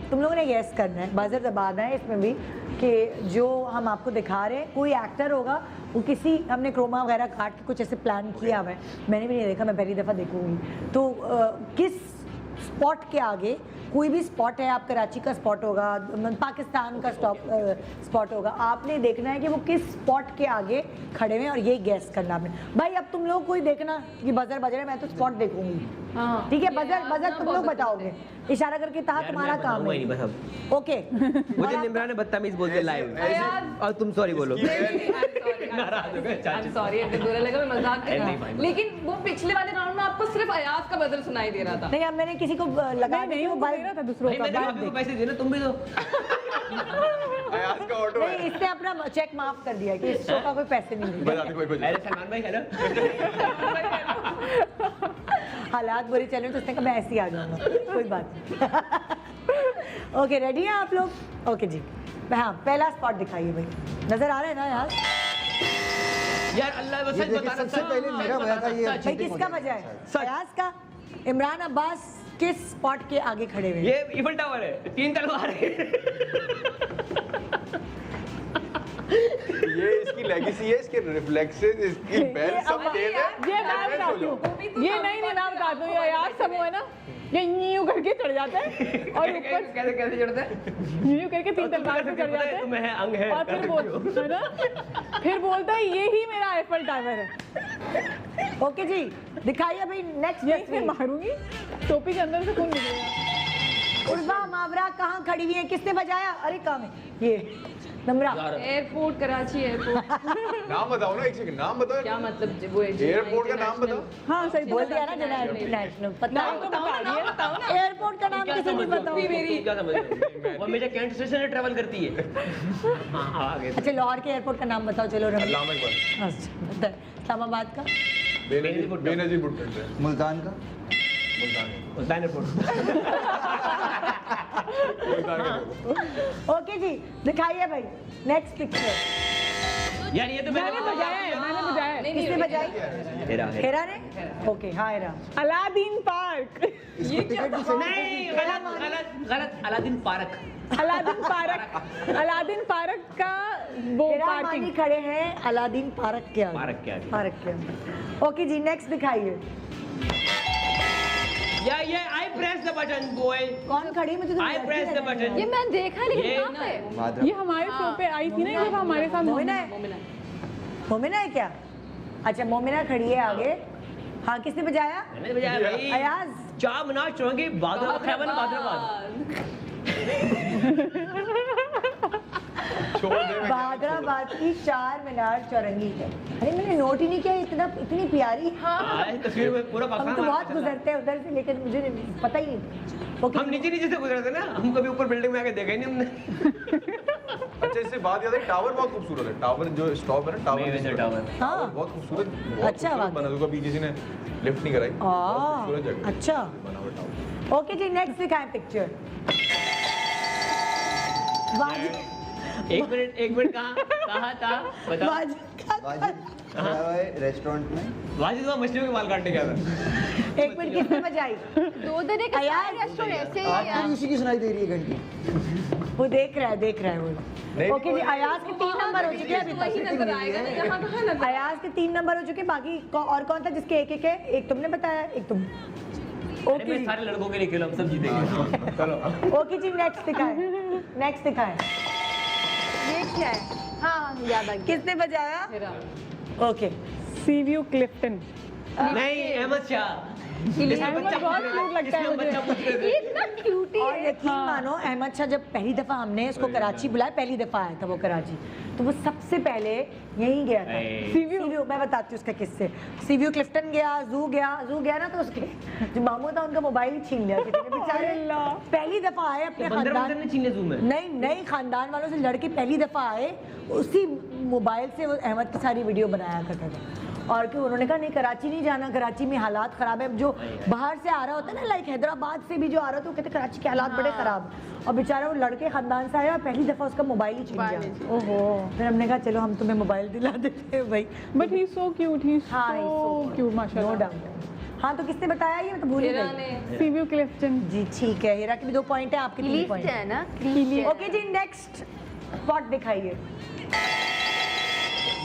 Speaker 1: तुम लोगों ने गैस करना है, बजर दबाना है इसमें भी, कि जो हम आपको दिखा रहे हैं कोई एक्टर होगा, वो किसी हमने क्रोमा वगैरह काट के कुछ ऐसे प्लान किया हुआ है, मैंने भी नहीं देखा, मैं पहली दफ़ा देखूंगी। तो किस स्पॉट के आगे, कोई भी स्पॉट है, आप कराची का स्पॉट होगा, पाकिस्तान का स्पॉट होगा, आपने देखना है कि वो किस स्पॉट के आगे खड़े हुए हैं और ये गैस करना आपने। भाई अब तुम लोग कोई देखना कि बजर बज रहे हैं, मैं तो स्पॉट देखूंगी।
Speaker 7: हाँ।
Speaker 1: ठीक है, बजर तुम लोग बताओगे, इशारा करके कहा तुम्हारा काम है।
Speaker 4: बस अब
Speaker 1: ओके।
Speaker 4: मुझे निम्रा ने बदतमीज बोल दिया लाइव, और तुम सॉरी बोलो। नाराज हो गए चाची।
Speaker 7: सॉरी, बुरा लगा, मैं मजाक कर रहा
Speaker 4: नहीं,
Speaker 7: हूँ।
Speaker 4: fine.
Speaker 7: लेकिन वो पिछले वाले राउंड में आपको सिर्फ अयाज का बदल सुनाई दे रहा था।
Speaker 1: नहीं, अब मैंने किसी को लगा
Speaker 3: नहीं,
Speaker 1: नहीं, वो
Speaker 3: वो दे रहा था दूसरों
Speaker 4: भाई
Speaker 3: का।
Speaker 4: मैंने भाभी को पैसे दिए ना, तुम भी दो।
Speaker 5: अयाज का ऑटो है।
Speaker 1: नहीं, इसने अपना चेक माफ कर दिया कि इस शो का कोई पैसे नहीं मिले।
Speaker 5: बजाते कोई बजा।
Speaker 4: अरे सलमान भाई हेलो।
Speaker 1: हालात बुरे चल रहे तो उसने कहा मैं ऐसे ही आ जाऊंगा, कोई बात नहीं। ओके, रेडी हैं आप लोग? ओके जी। हाँ, पहला स्पॉट दिखाइए भाई, नजर आ रहा है ना यार?
Speaker 4: यार अल्लाह वो
Speaker 6: ये
Speaker 4: सच
Speaker 6: देखिए,
Speaker 4: बता रहा
Speaker 6: सबसे पहले मेरा बजा था ये।
Speaker 1: भाई
Speaker 6: cheating
Speaker 1: किसका
Speaker 6: हो गया।
Speaker 1: वजह है? फयाज का। इमरान अब्बास किस स्पॉट के आगे खड़े हुए हैं?
Speaker 4: ये ईफल टावर है, 3 तलवार है।
Speaker 5: ये इसकी लेगेसी है, इसके रिफ्लेक्सेस, इसकी बेल सब तेज है।
Speaker 3: ये मैं बताती हूँ, ये नहीं मैं बताती हूँ, ये यार सब वो है ना, ये यूं करके चढ़ जाता है और ऊपर
Speaker 4: कैसे कैसे चढ़ता है?
Speaker 3: यूं करके 3 तलवार पे चढ़ जाता है,
Speaker 4: तुम्हें है अंग है,
Speaker 3: और फिर है ना, फिर बोलता है ये ही मेरा एफल टावर है।
Speaker 1: ओके जी, दिखाइए भाई नेक्स्ट।
Speaker 3: यही से मारूंगी, टोपी के अंदर से खून निकलेगा।
Speaker 1: उर्वा मावरा कहाँ खड़ी हुई है, किसने बजाया? अरे कहाँ है ये? नम्रा।
Speaker 7: Airport, Karachi airport.
Speaker 5: नाम बताओ ना, एक सेकंड, नाम बताओ।
Speaker 7: क्या मतलब वो
Speaker 5: एयरपोर्ट का नाम बताओ।
Speaker 3: हाँ सही
Speaker 1: बोल दिया ना जना नेशनल, पता
Speaker 3: नाम तो बता दिए।
Speaker 1: एयरपोर्ट का नाम किसे नहीं पता होगा?
Speaker 4: मेरी क्या समझ रहे हो? वो हमेशा कैंट स्टेशन से ट्रैवल करती है। हाँ आगे
Speaker 1: अच्छा, लाहौर के एयरपोर्ट का नाम बताओ, चलो रमी।
Speaker 5: अल्लामा इकबाल।
Speaker 1: अच्छा, इस्लामाबाद का?
Speaker 5: बेनजीर भुट्टो।
Speaker 6: मुल्तान का
Speaker 4: उस्तान एयरपोर्ट।
Speaker 1: ओके जी, दिखाइए भाई नेक्स्ट पिक्चर।
Speaker 4: यार ये तो
Speaker 3: मैंने बजाया है, मैंने बजाया है।
Speaker 1: किसने बजाई?
Speaker 4: हेरा है।
Speaker 1: हेरा ने? ओके, हाँ हेरा।
Speaker 3: अलादीन पार्क।
Speaker 6: इसको टिकट भी सही
Speaker 4: नहीं, गलत गलत गलत। अलादीन पार्क।
Speaker 3: अलादीन पार्क, अलादीन पार्क का वो
Speaker 1: हेरा
Speaker 3: पार्किंग।
Speaker 1: मानी खड़े हैं अलादीन पार्क के आगे।
Speaker 4: पार्क के आगे।
Speaker 1: पार्क के आगे। ओके जी, नेक्स्ट दिखाइए।
Speaker 4: या ये आई प्रेस द बटन बॉय।
Speaker 1: कौन खड़ी? मुझे तो
Speaker 4: आई प्रेस द बटन।
Speaker 2: ये मैं देखा है, लेकिन
Speaker 4: ये
Speaker 2: कहाँ पे?
Speaker 6: माधरा।
Speaker 3: ये हमारे शो पे आई थी ना, जब हमारे साथ
Speaker 1: मोमिना है? मोमिना है क्या? अच्छा, मोमिना खड़ी है आगे। हाँ, किसने बजाया?
Speaker 4: मैंने बजाया भाई।
Speaker 1: अयाज।
Speaker 4: चार मना चौंगी बादल खैबर हैदराबाद।
Speaker 1: हैदराबाद की 4 मीनार चौरंगी है। अरे मैंने नोट ही नहीं किया, इतनी प्यारी।
Speaker 4: तस्वीर में पूरा
Speaker 1: हम तो बहुत गुजरते हैं उधर से, लेकिन मुझे पता ही नहीं। ओके,
Speaker 4: हम नीचे नीचे से गुजरे थे ना, हम कभी ऊपर बिल्डिंग में आके देखा ही नहीं हमने।
Speaker 5: अच्छा, इससे बात याद है, टावर बहुत खूबसूरत है। टावर जो स्टॉप है ना, टावर
Speaker 4: टावर।
Speaker 1: हाँ।
Speaker 5: बहुत खूबसूरत,
Speaker 1: अच्छा बात।
Speaker 5: बना। कभी किसी ने लिफ्ट नहीं कराई। बहुत खूबसूरत जगह।
Speaker 1: अच्छा,
Speaker 5: बना हुआ टावर।
Speaker 1: ओके जी, नेक्स्ट दिखाएं पिक्चर।
Speaker 4: एक मिनट कहाँ था बताओ।
Speaker 6: वाजिद खड़ा हुआ है रेस्टोरेंट में।
Speaker 4: वाजिद वहाँ मछलियों के बाल काटने गया था।
Speaker 1: एक मिनट, किसने बजाई?
Speaker 2: दो दिन के
Speaker 1: अयाज।
Speaker 2: रेस्टोरेंट ऐसे ही है
Speaker 6: आपको
Speaker 2: यार।
Speaker 6: भी उसी की सुनाई दे रही है घंटी।
Speaker 1: वो देख रहा है वो।
Speaker 5: नहीं,
Speaker 1: ओके जी, अयाज के 3 नंबर हो चुके हैं अभी
Speaker 7: वही
Speaker 1: तक।
Speaker 7: नजर आएगा ना, यहाँ कहाँ नजर?
Speaker 1: अयाज के 3 नंबर हो चुके हैं, बाकी और कौन था जिसके एक है? एक तुमने बताया, एक तुम।
Speaker 4: अरे
Speaker 1: ओके
Speaker 4: मैं
Speaker 1: जी,
Speaker 4: सारे लड़कों के लिए खेलो, हम सब जीतेंगे। चलो।
Speaker 1: ओके जी, नेक्स्ट दिखाएं। नेक्स्ट दिखाएं।
Speaker 2: ये क्या है? हाँ याद आ गया।
Speaker 1: किसने बजाया? ओके
Speaker 3: सी व्यू क्लिफ्टन।
Speaker 4: नहीं, अहमद शाह।
Speaker 3: अहमद बहुत क्यूट लगता है मुझे।
Speaker 2: ये इतना क्यूटी
Speaker 1: और
Speaker 2: है।
Speaker 1: यकीन मानो अहमद शाह जब पहली दफा हमने इसको कराची बुलाया, पहली दफा आया था वो कराची, तो वो सबसे पहले यहीं गया था। सीव्यू, मैं बताती हूँ उसका किस्से। सीव्यू क्लिफ्टन गया, जू गया ना, तो उसके जो मामू था उनका मोबाइल ही छीन लिया किसी ने बेचारे। पहली दफा आए अपने खानदान
Speaker 4: ने छीने जूम में।
Speaker 1: नहीं खानदान वालों से लड़के पहली दफा आए, उसी मोबाइल से वो अहमद की सारी वीडियो बनाया करता था। और क्यों उन्होंने कहा नहीं कराची नहीं जाना, कराची में हालात ख़राब है। जो बाहर से आ रहा होता है ना, लाइक हैदराबाद से भी जो आ रहा था, वो कहते कराची के हालात बड़े ख़राब। और बेचारा वो लड़के ख़ानदान से आया और पहली दफ़ा उसका मोबाइल ही छीन गया। ओहो, फिर हमने कहा चलो हम तुम्हें मोबाइल दिला देते हैं भाई।
Speaker 3: बट ही सो क्यूट, ही
Speaker 1: हाँ,
Speaker 3: सो क्यूट माशाल्लाह।
Speaker 1: No doubt. हाँ, तो किसने बताया ये? मैं तो भूल ही गई।
Speaker 3: सी व्यू क्लिफ्टन
Speaker 1: जी ठीक है, हीरा के भी 2 पॉइंट है, आपके 3 पॉइंट
Speaker 2: है ना?
Speaker 1: ओके जी, नेक्स्ट स्पॉट दिखाइए।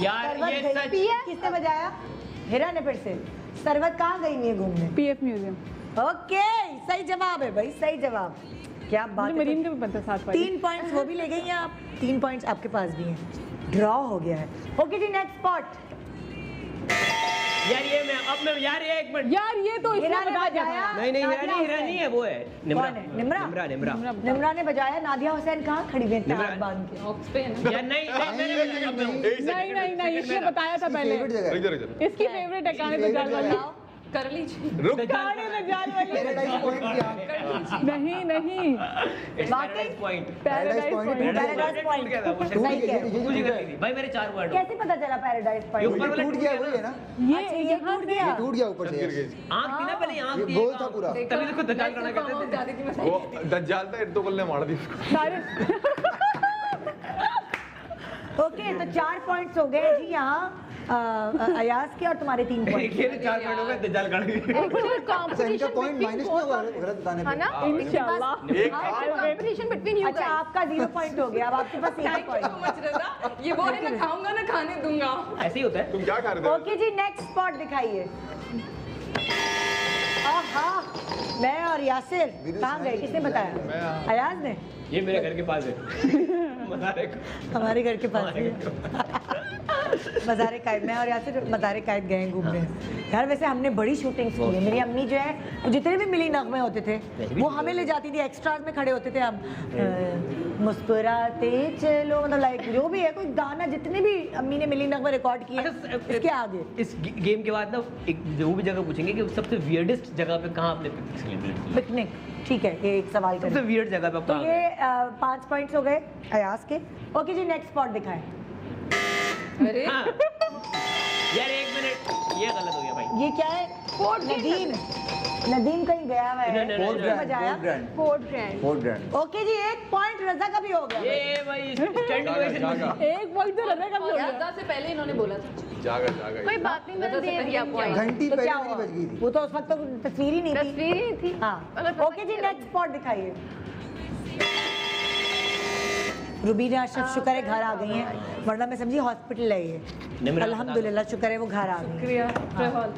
Speaker 4: यार ये
Speaker 1: सरवत
Speaker 4: सच।
Speaker 1: गई, किसने बजाया? हीरा ने फिर से। सरवत कहाँ गई है घूमने?
Speaker 3: PF museum.
Speaker 1: ओके, सही जवाब है भाई, सही जवाब। क्या बात है।
Speaker 3: मरीन का भी बनता साथ वाली।
Speaker 1: 3 पॉइंट्स वो भी ले गई हैं आप, 3 पॉइंट्स आपके पास भी हैं। ड्रॉ हो गया है। ओके जी, नेक्स्ट स्पॉट।
Speaker 4: यार ये मैं यार ये एक मिनट।
Speaker 3: यार ये तो इसने
Speaker 1: हीरा ने
Speaker 3: बता दिया
Speaker 1: बजाया।
Speaker 3: था।
Speaker 4: नहीं
Speaker 1: नादिया
Speaker 4: हीरा
Speaker 1: हुसैन।
Speaker 4: नहीं है, वो है निम्रा।
Speaker 1: कौन है? निम्रा?
Speaker 4: निम्रा।
Speaker 1: निम्रा ने बजाया। नादिया हुसैन कहाँ खड़ी हुई है
Speaker 4: निम्रा।
Speaker 1: तार बांध के?
Speaker 4: यार नहीं
Speaker 3: नहीं इसने बताया था पहले।
Speaker 6: फेवरेट जगह है।
Speaker 5: इधर
Speaker 3: इसकी फेवरेट है काने पे जाल वाली।
Speaker 7: कर लीजिए।
Speaker 3: काने पे जाल वाली।
Speaker 6: पैराडाइज पॉइंट क्या?
Speaker 3: नहीं
Speaker 4: paradise point.
Speaker 3: Paradise point.
Speaker 1: Paradise point. सही है।
Speaker 4: भाई मेरे 4 वर्ड
Speaker 1: कैसे पता चला पैराडाइज
Speaker 4: ये
Speaker 1: पॉइंट?
Speaker 4: ऊपर वाला
Speaker 6: टूट गया वही है ना?
Speaker 3: ये
Speaker 1: अच्छा, ये
Speaker 3: यहाँ
Speaker 1: टूट
Speaker 3: से
Speaker 1: गया।
Speaker 6: टूट गया ऊपर से।
Speaker 5: गिर गई।
Speaker 4: आंख थी ना पहले, आंख
Speaker 6: ये
Speaker 4: थी।
Speaker 6: गोल था पूरा।
Speaker 4: तभी देखो दज्जाल खाना कहते थे।
Speaker 5: वो दज्जाल था, इर्तुगल ने मार दी उसको।
Speaker 3: सारे
Speaker 1: ओके, तो 4 पॉइंट्स हो गए जी यहाँ अयाज के, और तुम्हारे 3 पॉइंट।
Speaker 4: खेल 4 मिनट हो गए, दज्जाल खड़ा गई।
Speaker 2: एक्चुअल
Speaker 6: अच्छा, इनका
Speaker 2: कंपटीशन
Speaker 6: पॉइंट माइनस नहीं होगा गलत बताने
Speaker 2: है
Speaker 6: पे?
Speaker 2: ना?
Speaker 3: इंशाल्लाह।
Speaker 5: एक
Speaker 2: कंपटीशन बिटवीन यू
Speaker 1: अच्छा, आपका 0 पॉइंट हो गया, अब आपके पास 1 पॉइंट।
Speaker 7: ये बोले ना खाऊंगा ना खाने दूंगा।
Speaker 4: ऐसे ही होता है।
Speaker 5: तुम क्या कर रहे थे?
Speaker 1: ओके जी, नेक्स्ट स्पॉट दिखाइए। आहा, मैं और यासिर कहाँ गए? किसने बताया? अयाज ने।
Speaker 4: ये मेरे घर के पास है। मज़ारे को।
Speaker 1: हमारे घर के पास ही है। मज़ारे कायद। मैं और यासिर मज़ारे कायद गए हैं घूमने। यार वैसे हमने बड़ी शूटिंग्स की है। मेरी अम्मी जो है, वो जितने भी मिली नगमे होते थे वो हमें ले जाती थी, एक्स्ट्राज में खड़े होते थे हम। मुस्कुराते चलो, मतलब लाइक जो भी है, कोई गाना जितने भी अम्मी ने मिली नगमे रिकॉर्ड किए इसके आगे।
Speaker 4: इस गेम के बाद ना एक जो भी जगह पूछेंगे कि सबसे वियर्डेस्ट जगह पे कहाँ आपने पिकनिक सेलिब्रेट की?
Speaker 1: पिकनिक, ठीक है, ये एक सवाल
Speaker 4: सबसे
Speaker 1: करें।
Speaker 4: वियर्ड जगह पे आप
Speaker 1: तो
Speaker 4: कहाँ
Speaker 1: ये
Speaker 4: गए?
Speaker 1: 5 पॉइंट्स हो गए अयाज के। ओके जी, नेक्स्ट स्पॉट दिखाएं।
Speaker 7: अरे
Speaker 4: हाँ। यार 1 मिनट, ये गलत हो गया भाई।
Speaker 1: ये क्या है? नदीम। नदीम कहीं गया हुआ है।
Speaker 4: नहीं, नहीं, नहीं,
Speaker 1: किसने बजाया?
Speaker 2: Fourth grand.
Speaker 6: Fourth grand.
Speaker 1: Okay जी, 1 पॉइंट रजा का भी हो गया।
Speaker 4: ये भाई स्टैंड पोजीशन में।
Speaker 3: एक पॉइंट तो रजा का भी हो गया।
Speaker 7: रजा से पहले इन्होंने बोला था।
Speaker 5: जागा
Speaker 2: कोई बात नहीं, मैंने दे दिया पॉइंट।
Speaker 6: घंटी
Speaker 1: तो
Speaker 6: पहले
Speaker 1: क्या
Speaker 6: मेरी
Speaker 1: हुआ?
Speaker 6: बज गई थी।
Speaker 1: वो तो उस वक्त तो तस्वीर ही नहीं थी।
Speaker 2: तस्वीर ही थी।
Speaker 1: हाँ,
Speaker 2: अगर
Speaker 1: ओके जी, नेक्स्ट स्पॉट दिखाइए। रुबीना अशरफ शुक्र है घर आ गई हैं, वरना मैं समझी हॉस्पिटल है ये।
Speaker 4: निम्रा
Speaker 1: अल्हम्दुलिल्लाह शुक्र है वो घर आ गई।
Speaker 7: शुक्रिया प्रहल।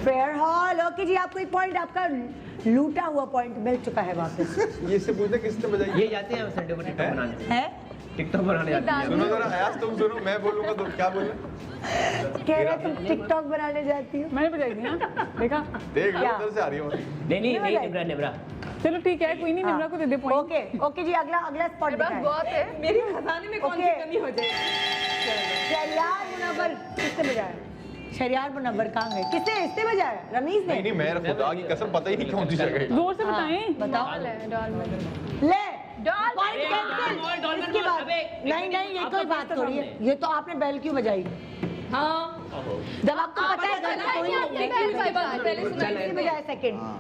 Speaker 1: फेयर हॉल। ओके जी, आपको 1 पॉइंट, आपका लूटा हुआ पॉइंट मिल चुका है वापस।
Speaker 5: ये इससे पूछते किसने बजाई?
Speaker 4: ये जाते हैं संडे को टिकटॉक बनाने।
Speaker 1: है
Speaker 4: टिकटॉक बनाने जाते हैं।
Speaker 5: सुनो जरा अयाज, तुम सुनो, मैं बोलूंगा तो क्या बोलना?
Speaker 1: कह रहे तुम टिकटॉक बनाने जाती हो।
Speaker 3: मैंने बजाई थी ना, देखा?
Speaker 5: देख लो,
Speaker 1: क्या?
Speaker 5: उधर से आ रही हो।
Speaker 4: नहीं निम्रा।
Speaker 3: चलो ठीक है, कोई नहीं, निम्रा को दे दे पॉइंट।
Speaker 1: ओके ओके जी, अगला स्पॉट
Speaker 2: बस
Speaker 1: दिखाएं।
Speaker 2: बहुत है।
Speaker 7: मेरी खजाने में कौन सी
Speaker 1: Okay.
Speaker 7: कमी हो जाएगी?
Speaker 1: शरियार मुनव्वर किसने बजाया? शरियार मुनव्वर कहाँ गए? किसने? इसने बजाया? रमीज ने?
Speaker 5: नहीं मैं खुदा की कसम पता ही नहीं कौन सी जगह है।
Speaker 3: जोर से बताएं।
Speaker 1: बताओ।
Speaker 2: डॉल है, डॉल में।
Speaker 1: ले
Speaker 2: डॉल
Speaker 1: पॉइंट कैंसिल। इसके बाद नहीं ये कोई बात थोड़ी है। ये तो आपने बेल क्यों बजाई?
Speaker 7: हाँ
Speaker 1: जब आपको पता है घर में कोई नहीं है।
Speaker 7: उसके बाद पहले सुना
Speaker 1: किसने बजाया सेकंड?
Speaker 6: हाँ,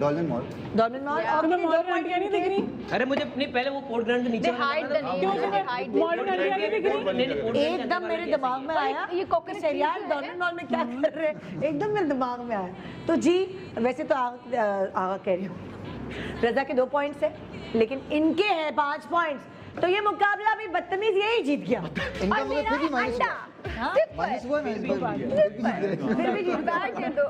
Speaker 6: डॉल्फिन मॉल।
Speaker 1: Dolphin mall. और
Speaker 3: तुम्हें
Speaker 1: कितने? 2
Speaker 3: मॉडर्न
Speaker 1: पॉइंट
Speaker 3: आंटियां नहीं दिख रही?
Speaker 4: अरे मुझे नहीं, पहले वो पोर्ट ग्राउंड के नीचे
Speaker 2: They hide the name.
Speaker 3: क्यों
Speaker 2: They
Speaker 3: तुम्हें
Speaker 2: hide the
Speaker 3: मॉडर्न आंटियां नहीं दिख रही?
Speaker 1: एकदम मेरे दिमाग में आया
Speaker 2: ये coconut
Speaker 1: Shahriar
Speaker 2: tree
Speaker 1: dolphin mall में क्या कर रहे हैं, एकदम मेरे दिमाग में आया। तो जी वैसे तो आगा कह रही हूँ, रजा के 2 पॉइंट्स है, लेकिन इनके हैं 5 पॉइंट्स। तो ये मुकाबला भी बदतमीज यही जीत गया।
Speaker 6: इनका मतलब फिर भी माइनस हुआ।
Speaker 1: हाँ?
Speaker 6: माइनस हुआ ना इस बार भी।
Speaker 2: फिर भी जीत बैट दे दो,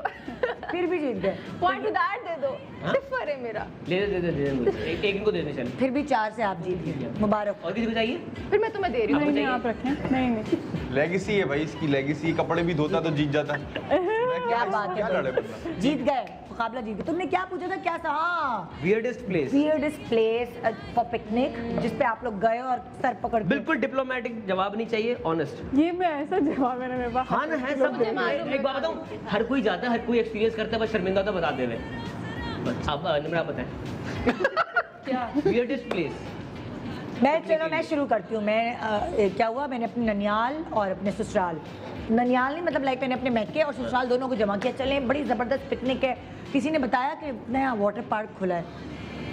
Speaker 1: फिर भी जीत गए।
Speaker 2: पॉइंट टू दैट दे दो, सिफर है मेरा।
Speaker 4: दे मुझे। एक इनको दे दे चल।
Speaker 1: फिर भी 4 से आप जीत गए, मुबारक।
Speaker 4: और किसी को चाहिए?
Speaker 2: फिर मैं तुम्हें दे रही हूँ।
Speaker 3: नहीं नहीं आप रखें, नहीं नहीं
Speaker 5: लेगेसी है भाई इसकी, लेगेसी। कपड़े भी धोता तो जीत जाता।
Speaker 1: क्या बात
Speaker 5: क्या
Speaker 1: है
Speaker 5: लड़े
Speaker 1: भाई।
Speaker 5: बंदा।
Speaker 1: जीत गए, मुकाबला जीत गए। तुमने क्या पूछा था, क्या था? हाँ,
Speaker 4: Weirdest place।
Speaker 1: weirdest place for picnic, जिस पे आप लोग गए और सर पकड़ के।
Speaker 4: बिल्कुल डिप्लोमेटिक जवाब नहीं चाहिए, ऑनेस्ट।
Speaker 3: ये मैं ऐसा जवाब है ना मेरे पास।
Speaker 4: हाँ ना है सब। एक बात बताऊँ, हर कोई जाता है, हर कोई एक्सपीरियंस करता है, बस शर्मिंदा तो बता दे रहे। अब निम्रा आप बताएं।
Speaker 2: क्या?
Speaker 4: Weirdest place।
Speaker 1: चलो मैं शुरू करती हूँ। क्या हुआ, मैंने अपने ननियाल और अपने ससुराल, ननियाल नहीं मतलब लाइक मैंने अपने मैके और ससुराल दोनों को जमा किया। चले बड़ी ज़बरदस्त पिकनिक है। किसी ने बताया कि नया वाटर पार्क खुला है,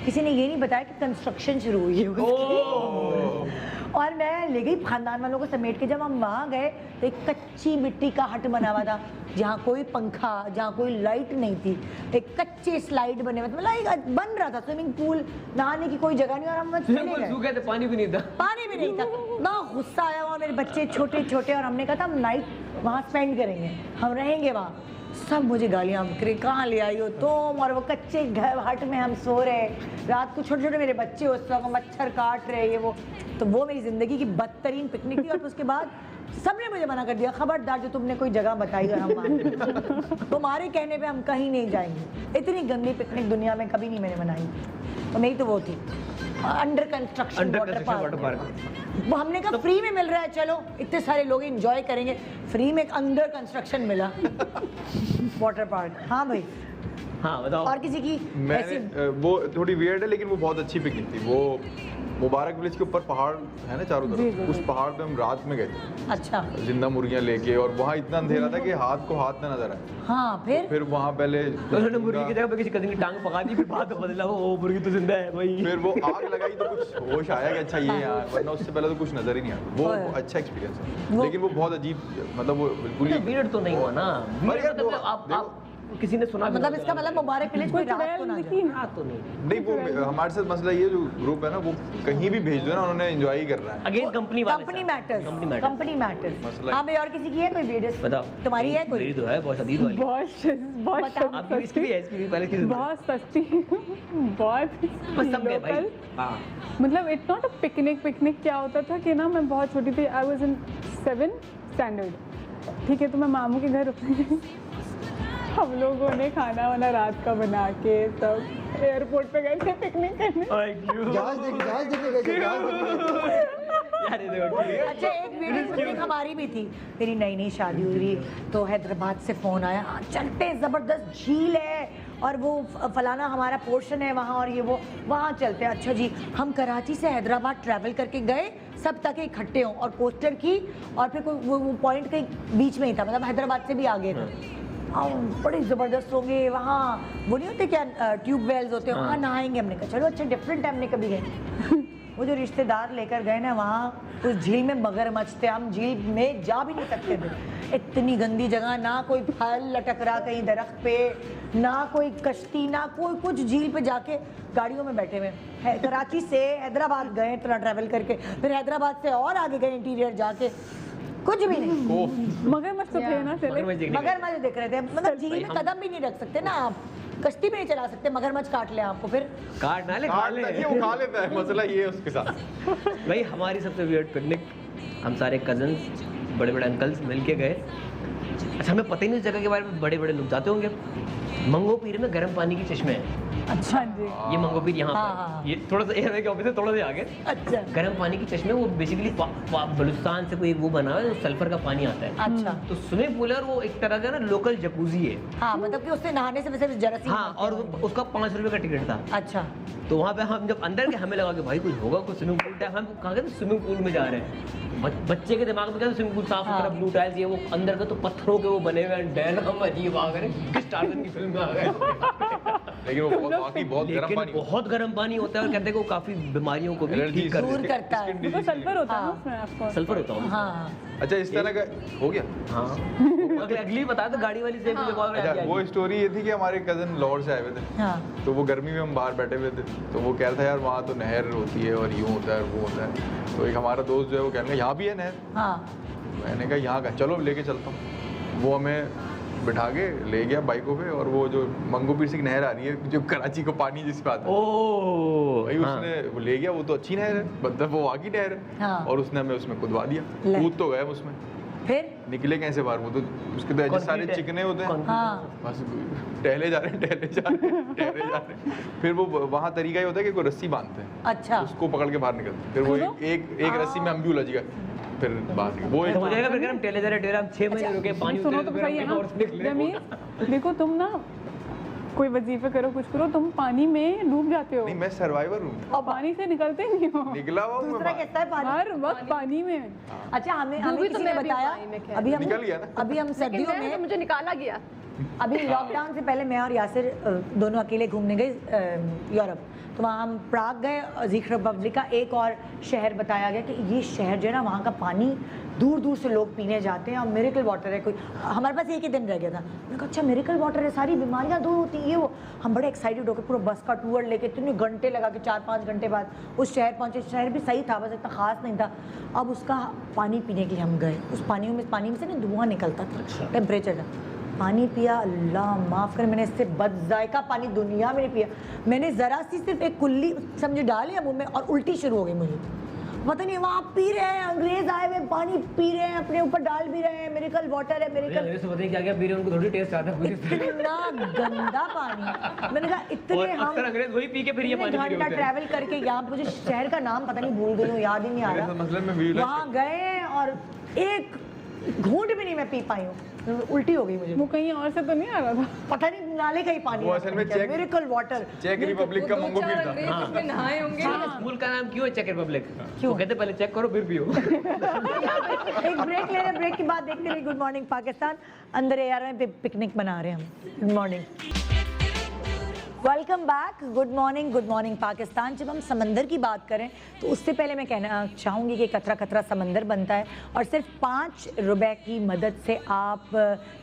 Speaker 1: किसी ने ये नहीं बताया कि कंस्ट्रक्शन शुरू हुई है उसकी। और मैं ले गई खानदान वालों को समेट के। जब हम वहाँ गए तो एक कच्ची मिट्टी का हट बना हुआ था, जहाँ कोई पंखा, जहाँ कोई लाइट नहीं थी, एक कच्चे स्लाइड बने हुए थे, मतलब बन रहा था स्विमिंग पूल, नहाने की कोई जगह नहीं। और हम चले गए,
Speaker 4: सूखे थे, पानी भी नहीं था।
Speaker 1: पानी भी नहीं था। ना गुस्सा आया वहाँ, मेरे बच्चे छोटे छोटे, और हमने कहा था हम नाइट वहाँ स्पेंड करेंगे, हम रहेंगे वहाँ। सब मुझे गालियाँ बकरे, कहाँ ले आई हो तुम, और वो कच्चे घर हट में हम सो रहे, रात को छोटे छोटे मेरे बच्चे उस वक्त मच्छर काट रहे, ये वो। तो वो मेरी ज़िंदगी की बदतरीन पिकनिक थी। और उसके बाद सबने मुझे मना कर दिया, खबरदार जो तुमने कोई जगह बताई और हम मान गए। तुम्हारे कहने पे हम कहीं नहीं जाएंगे। इतनी गंदी पिकनिक दुनिया में कभी नहीं मैंने मनाई। तो नहीं तो वो थी अंडर कंस्ट्रक्शन वाटर पार्क। वो हमने कहा फ्री में मिल रहा है, चलो इतने सारे लोग एंजॉय करेंगे, फ्री में एक अंडर कंस्ट्रक्शन मिला वाटर पार्क। हाँ भाई,
Speaker 4: हाँ बताओ।
Speaker 1: और किसी की ऐसी
Speaker 5: मैंने वो थोड़ी वियर्ड है लेकिन वो बहुत अच्छी पिकनिक थी। वो मुबारक विलेज के ऊपर पहाड़ है ना चारों तरफ, उस पहाड़ पे हम रात में गए थे
Speaker 1: अच्छा,
Speaker 5: जिंदा मुर्गियां लेके, और वहाँ इतना अंधेरा था कि हाथ को हाथ ना नजर आए।
Speaker 1: हाँ
Speaker 5: फिर वहाँ पहले
Speaker 4: उन्होंने मुर्गी की जगह पे किसी कजिन की टांग पका दी, फिर बात बदला, वो मुर्गी तो जिंदा है भाई।
Speaker 5: फिर वो आग लगाई तो कुछ होश आया कि अच्छा ये यार, वरना उससे पहले तो कुछ नजर ही नहीं आया। वो अच्छा एक्सपीरियंस है, लेकिन वो बहुत अजीब, मतलब वो बिल्कुल ही
Speaker 4: भीड़ तो नहीं हुआ ना।
Speaker 5: पर यार
Speaker 4: मतलब आप किसी ने सुना भी
Speaker 1: मतलब
Speaker 4: नहीं
Speaker 1: इसका मतलब मुबारक विलेज में रात को ना जाओ।
Speaker 4: रात तो नहीं।
Speaker 5: नहीं, वो हमारे साथ मसला ये जो ग्रुप है ना, वो कहीं भी भेज दो ना, उन्होंने एंजॉय ही करना है।
Speaker 4: अगेन कंपनी वाले
Speaker 1: company matters,
Speaker 4: company matters.
Speaker 1: Company matters.
Speaker 5: मसला
Speaker 1: हाँ भाई, और किसी की है कोई वीडियो?
Speaker 4: बताओ।
Speaker 1: तुम्हारी है कोई?
Speaker 4: मेरी तो है बहुत शदीद वाली।
Speaker 3: बहुत
Speaker 4: आपकी इसकी भी है, इसकी भी पहले की
Speaker 3: बहुत सस्ती बहुत
Speaker 4: बस सब गए भाई।
Speaker 3: local।
Speaker 4: हाँ
Speaker 3: मतलब इट्स नॉट अ पिकनिक क्या होता था कि ना, मैं बहुत छोटी थी, I was in 7th standard. ठीक है, तो मैं मामू के घर रुकने गई। हम लोगों ने खाना वाना रात का बना के सब एयरपोर्ट पे गए थे पिकनिक करने।
Speaker 6: जहाज देखने गए थे, जहाज देखने गए थे।
Speaker 4: यार ये देखो
Speaker 1: अच्छा, एक वीडियो पिकनिक हमारी भी थी। मेरी नई नई शादी हुई थी तो हैदराबाद से फ़ोन आया, चलते हैं, ज़बरदस्त झील है और वो फलाना हमारा पोर्शन है वहाँ, और ये वो वहाँ चलते हैं। अच्छा जी, हम कराची से हैदराबाद ट्रैवल करके गए, सब ताकि इकट्ठे हों, और कोस्टर की, और फिर कोई वो पॉइंट कहीं बीच में ही था, मतलब हैदराबाद से भी आगे था। बड़े ज़बरदस्त होंगे वहाँ, वो नहीं होते क्या ट्यूब वेल्स होते हैं, वहाँ नहाएंगे। हमने कहा चलो अच्छा, डिफरेंट है, हमने कभी गए। वो जो रिश्तेदार लेकर गए ना वहाँ, उस झील में मगरमच्छ थे, हम झील में जा भी नहीं सकते थे। इतनी गंदी जगह, ना कोई फल लटक रहा कहीं दरख्त पे, ना कोई कश्ती, ना कोई कुछ। झील पे जाके गाड़ियों में बैठे हुए, कराची से हैदराबाद गए इतना ट्रैवल करके, फिर हैदराबाद से और आगे गए इंटीरियर जाके, कुछ भी नहीं।
Speaker 3: मगरमच्छ तो थे ना, चले
Speaker 1: मगरमच्छ देख रहे थे, मतलब झील में कदम भी नहीं रख सकते ना आप, कश्ती भी नहीं चला सकते, मगरमच्छ काट ले आपको, फिर
Speaker 4: काट ना ले, खा ले।
Speaker 5: वो खा लेता है, मसला ये है उसके साथ।
Speaker 4: भाई हमारी सबसे वियर्ड पिकनिक, हम सारे कजन्स, बड़े बड़े अंकल्स मिल के गए। अच्छा, हमें पता ही नहीं इस जगह के बारे में, बड़े बड़े लोग जाते होंगे। मंगो पीर में गर्म पानी की चश्मे हैं।
Speaker 1: अच्छा
Speaker 3: जी,
Speaker 4: ये मंगो पीर यहाँ
Speaker 1: हाँ।
Speaker 4: पर, ये थोड़ा सा एयर के ऑफिस से थोड़ा सा आगे
Speaker 1: अच्छा
Speaker 4: गर्म पानी की चश्मे। वो बेसिकली बलूचिस्तान से कोई वो बना है, सल्फर का पानी आता है।
Speaker 1: अच्छा,
Speaker 4: तो स्विमिंग पूल है, और वो एक तरह का ना लोकल जकूजी है।
Speaker 1: हाँ मतलब कि उससे नहाने से वैसे जरासीम
Speaker 4: हाँ, और उसका 5 रुपए का टिकट था।
Speaker 1: अच्छा,
Speaker 4: तो वहाँ पे हम जब अंदर गए, हमें लगा कि भाई कुछ होगा, कुछ स्विमिंग पूल टाइप। हम कहाँ गए, स्विमिंग पूल में जा रहे हैं। बच्चे के दिमाग में क्या, स्विमिंग पूल साफ सुथरा, ब्लू टाइल्स, ये वो, अंदर का तो पत्थरों के वो बने हुए हैं, डैन हम अजीब आ गए, स्टार्टन की फिल्म में आ गए।
Speaker 5: लेकिन वो बाकी बहुत गर्म
Speaker 4: लेकिन
Speaker 5: पानी,
Speaker 4: बहुत गर्म पानी होता है, और कहते हैं कि वो काफी बीमारियों को भी
Speaker 5: एलर्जी
Speaker 4: ठीक कर
Speaker 1: दूर
Speaker 4: देता
Speaker 1: करता है।
Speaker 3: तो सल्फर होता है ना
Speaker 1: हाँ।
Speaker 3: उसमें, ऑफ कोर्स।
Speaker 4: सल्फर होता है।
Speaker 1: हाँ,
Speaker 5: अच्छा इस तरह का हो गया।
Speaker 4: हाँ अगली बता दो, गाड़ी वाली से मुझे कॉल
Speaker 5: अच्छा, वो स्टोरी ये थी कि हमारे कजन लाहौर से आए हुए थे,
Speaker 1: हाँ,
Speaker 5: तो वो गर्मी में हम बाहर बैठे हुए थे, तो वो कह रहा था यार वहाँ तो नहर होती है और यूँ होता है और वो होता है। तो एक हमारा दोस्त जो है वो कहने लगा यहाँ भी है नहर।
Speaker 1: हाँ,
Speaker 5: मैंने कहा यहाँ का, चलो लेके चलता हूँ। वो हमें बिठा के ले गया बाइकों पे, और वो जो मंगू पीर की नहर आ रही है जो कराची को पानी जिस पे आता है, भाई उसने वो ले गया। वो तो अच्छी नहर है, मतलब वो आगे नहर है,
Speaker 1: हाँ।
Speaker 5: और उसने हमें उसमें कूदवा दिया।
Speaker 1: ले।
Speaker 5: कूद तो गए उसमें,
Speaker 1: फिर
Speaker 5: निकले कैसे बाहर? वो तो उसके तो ऐसे सारे चिकने होते हैं,
Speaker 1: हाँ
Speaker 5: बस टहले जा रहे हैं, टहले जा रहे हैं, टहले जा रहे हैं। फिर वो वहाँ तरीका ये होता है कि कोई रस्सी बांधते हैं,
Speaker 1: अच्छा
Speaker 5: उसको पकड़ के बाहर निकलते हैं। फिर वो एक रस्सी में हम भी उलझ गए, फिर बाहर निकले। वो एक
Speaker 4: तो मुझे लगा फिर हम टेले जा रहे हम 6 महीने रुके, पानी
Speaker 3: सुनो
Speaker 4: उतरे
Speaker 3: तो
Speaker 4: तो फिर
Speaker 3: सही है
Speaker 4: हम
Speaker 3: ना
Speaker 4: और से निकले।
Speaker 3: जमीन, देखो तुम ना कोई वजीफे करो कुछ करो, तुम पानी में डूब जाते हो
Speaker 5: नहीं, मैं सर्वाइवर हूँ,
Speaker 3: और पानी से निकलते नहीं हो,
Speaker 5: निकला हुआ हूँ मैं
Speaker 1: दूसरा
Speaker 5: बाहर।
Speaker 1: कहता है पानी।
Speaker 3: हर वक्त पानी में।
Speaker 1: अच्छा हमें
Speaker 2: डूबी तो
Speaker 1: किसी ने
Speaker 2: मैं भी
Speaker 1: बताया,
Speaker 2: पानी में खैर।
Speaker 1: अभी हम
Speaker 5: निकल गया ना।
Speaker 1: अभी हम
Speaker 2: लेकिन
Speaker 1: सर्दियों
Speaker 2: मैं तो
Speaker 1: में,
Speaker 2: मुझे निकाला गया।
Speaker 1: अभी लॉकडाउन से पहले मैं और यासिर दोनों अकेले घूमने गए यूरोप। तो वहाँ हम प्राग गए, ज़ीक रिपब्लिक का एक और शहर बताया गया कि ये शहर जो है ना, वहाँ का पानी दूर दूर से लोग पीने जाते हैं, और मिरेकल वाटर है। कोई हमारे पास एक ही दिन रह गया था, मैंने कहा अच्छा मिरेकल वाटर है, सारी बीमारियाँ दूर होती हैं ये वो। हम बड़े एक्साइटेड होकर पूरा बस का टूर लेके इतने घंटे लगा के 4-5 घंटे बाद उस शहर पहुँचे। शहर भी सही था, बस इतना खास नहीं था। अब उसका पानी पीने के लिए हम गए, उस पानी में से ना धुआं निकलता था, टेम्परेचर था। पानी पिया, अल्लाह माफ़ कर, मैंने इससे बदजायका पानी दुनिया में नहीं पिया। मैंने ज़रा सी सिर्फ एक कुल्ली समझे डाली मुँह में और उल्टी शुरू हो गई मुझे। पता नहीं वहाँ पी रहे हैं, अंग्रेज आए हुए पानी पी रहे हैं, अपने ऊपर डाल भी रहे हैं, मिरेकल वाटर है, मिरेकल।
Speaker 4: अंग्रेज से पता नहीं क्या क्या पी रहे हैं, उनको थोड़ी टेस्ट आता है।
Speaker 1: इतना गंदा पानी, मैंने कहा
Speaker 4: और
Speaker 1: इतने हम
Speaker 4: अक्सर अंग्रेज वही पी के फिर ये पानी पी रहे
Speaker 1: घंटा
Speaker 4: होते हैं।
Speaker 1: ट्रैवल करके यहाँ पे, मुझे शहर का नाम पता नहीं, भूल गई हूँ, याद ही नहीं आ रहा।
Speaker 5: मतलब मैं visualize
Speaker 1: वहाँ गए और एक घूंट भी नहीं मैं पी पाई हूँ, उल्टी हो गई मुझे।
Speaker 3: वो कहीं और से तो नहीं आ रहा था?
Speaker 1: पता नहीं नाले का ही पानी
Speaker 5: वो असल में
Speaker 1: मिरेकल वाटर।
Speaker 5: चेक रिपब्लिक का मंगो पीर था।
Speaker 7: उसमें नहाए होंगे।
Speaker 4: स्कूल का नाम क्यों है चेक रिपब्लिक?
Speaker 1: क्यों?
Speaker 4: वो कहते पहले चेक करो फिर पियो।
Speaker 1: एक ब्रेक ले रहे, ब्रेक के बाद देखते रहिए गुड मॉर्निंग पाकिस्तान। अंदर ARM पे पिकनिक मना रहे हैं हम। Good morning, welcome back. Good morning Pakistan. जब हम समंदर की बात करें तो उससे पहले मैं कहना चाहूँगी कि कतरा कतरा समंदर बनता है, और सिर्फ 5 रुपए की मदद से आप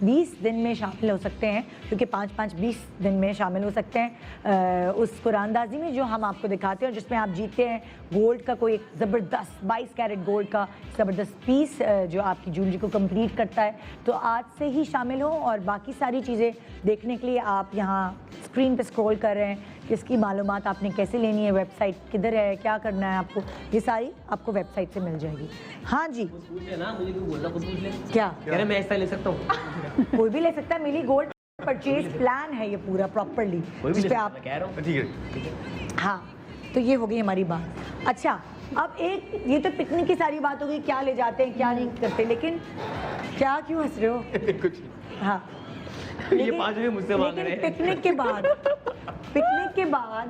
Speaker 1: 20 दिन में शामिल हो सकते हैं, क्योंकि 5-5 20 दिन में शामिल हो सकते हैं उस कुरानदाजी में जो हम आपको दिखाते हैं, जिसमें आप जीतते हैं गोल्ड का कोई एक ज़बरदस्त 22 कैरेट गोल्ड का ज़बरदस्त पीस जो आपकी ज्वेलरी को कंप्लीट करता है। तो आज से ही शामिल हो, और बाकी सारी चीज़ें देखने के लिए आप यहाँ स्क्रीन पे स्क्रॉल कर रहे हैं कि इसकी मालूमात आपने कैसे लेनी है, वेबसाइट किधर है, क्या करना है आपको, ये सारी आपको वेबसाइट से मिल जाएगी। हाँ जी,
Speaker 4: पूछ ले ना, मुझे क्यों बोलना, खुद पूछ ले।
Speaker 1: क्या
Speaker 4: कह रहे मैं ऐसा ले सकता हूँ।
Speaker 1: कोई भी ले सकता है। मिली गोल्ड परचेज प्लान है ये पूरा प्रॉपरली,
Speaker 4: कोई भी
Speaker 1: जिस
Speaker 4: ले
Speaker 1: पे
Speaker 4: सकता है,
Speaker 1: आप,
Speaker 4: मैं कह रहा हूँ।
Speaker 5: ठीक है।
Speaker 1: हाँ तो ये हो गई हमारी बात। अच्छा, अब एक ये तो पिकनिक की सारी बात हो गई, क्या ले जाते हैं क्या नहीं करते, लेकिन क्या क्यों हंस रहे हो?
Speaker 5: कुछ
Speaker 1: हाँ
Speaker 4: ये 5 रुपये मुझसे मांग रहे
Speaker 1: लेकिन
Speaker 4: हैं।
Speaker 1: पिकनिक के बाद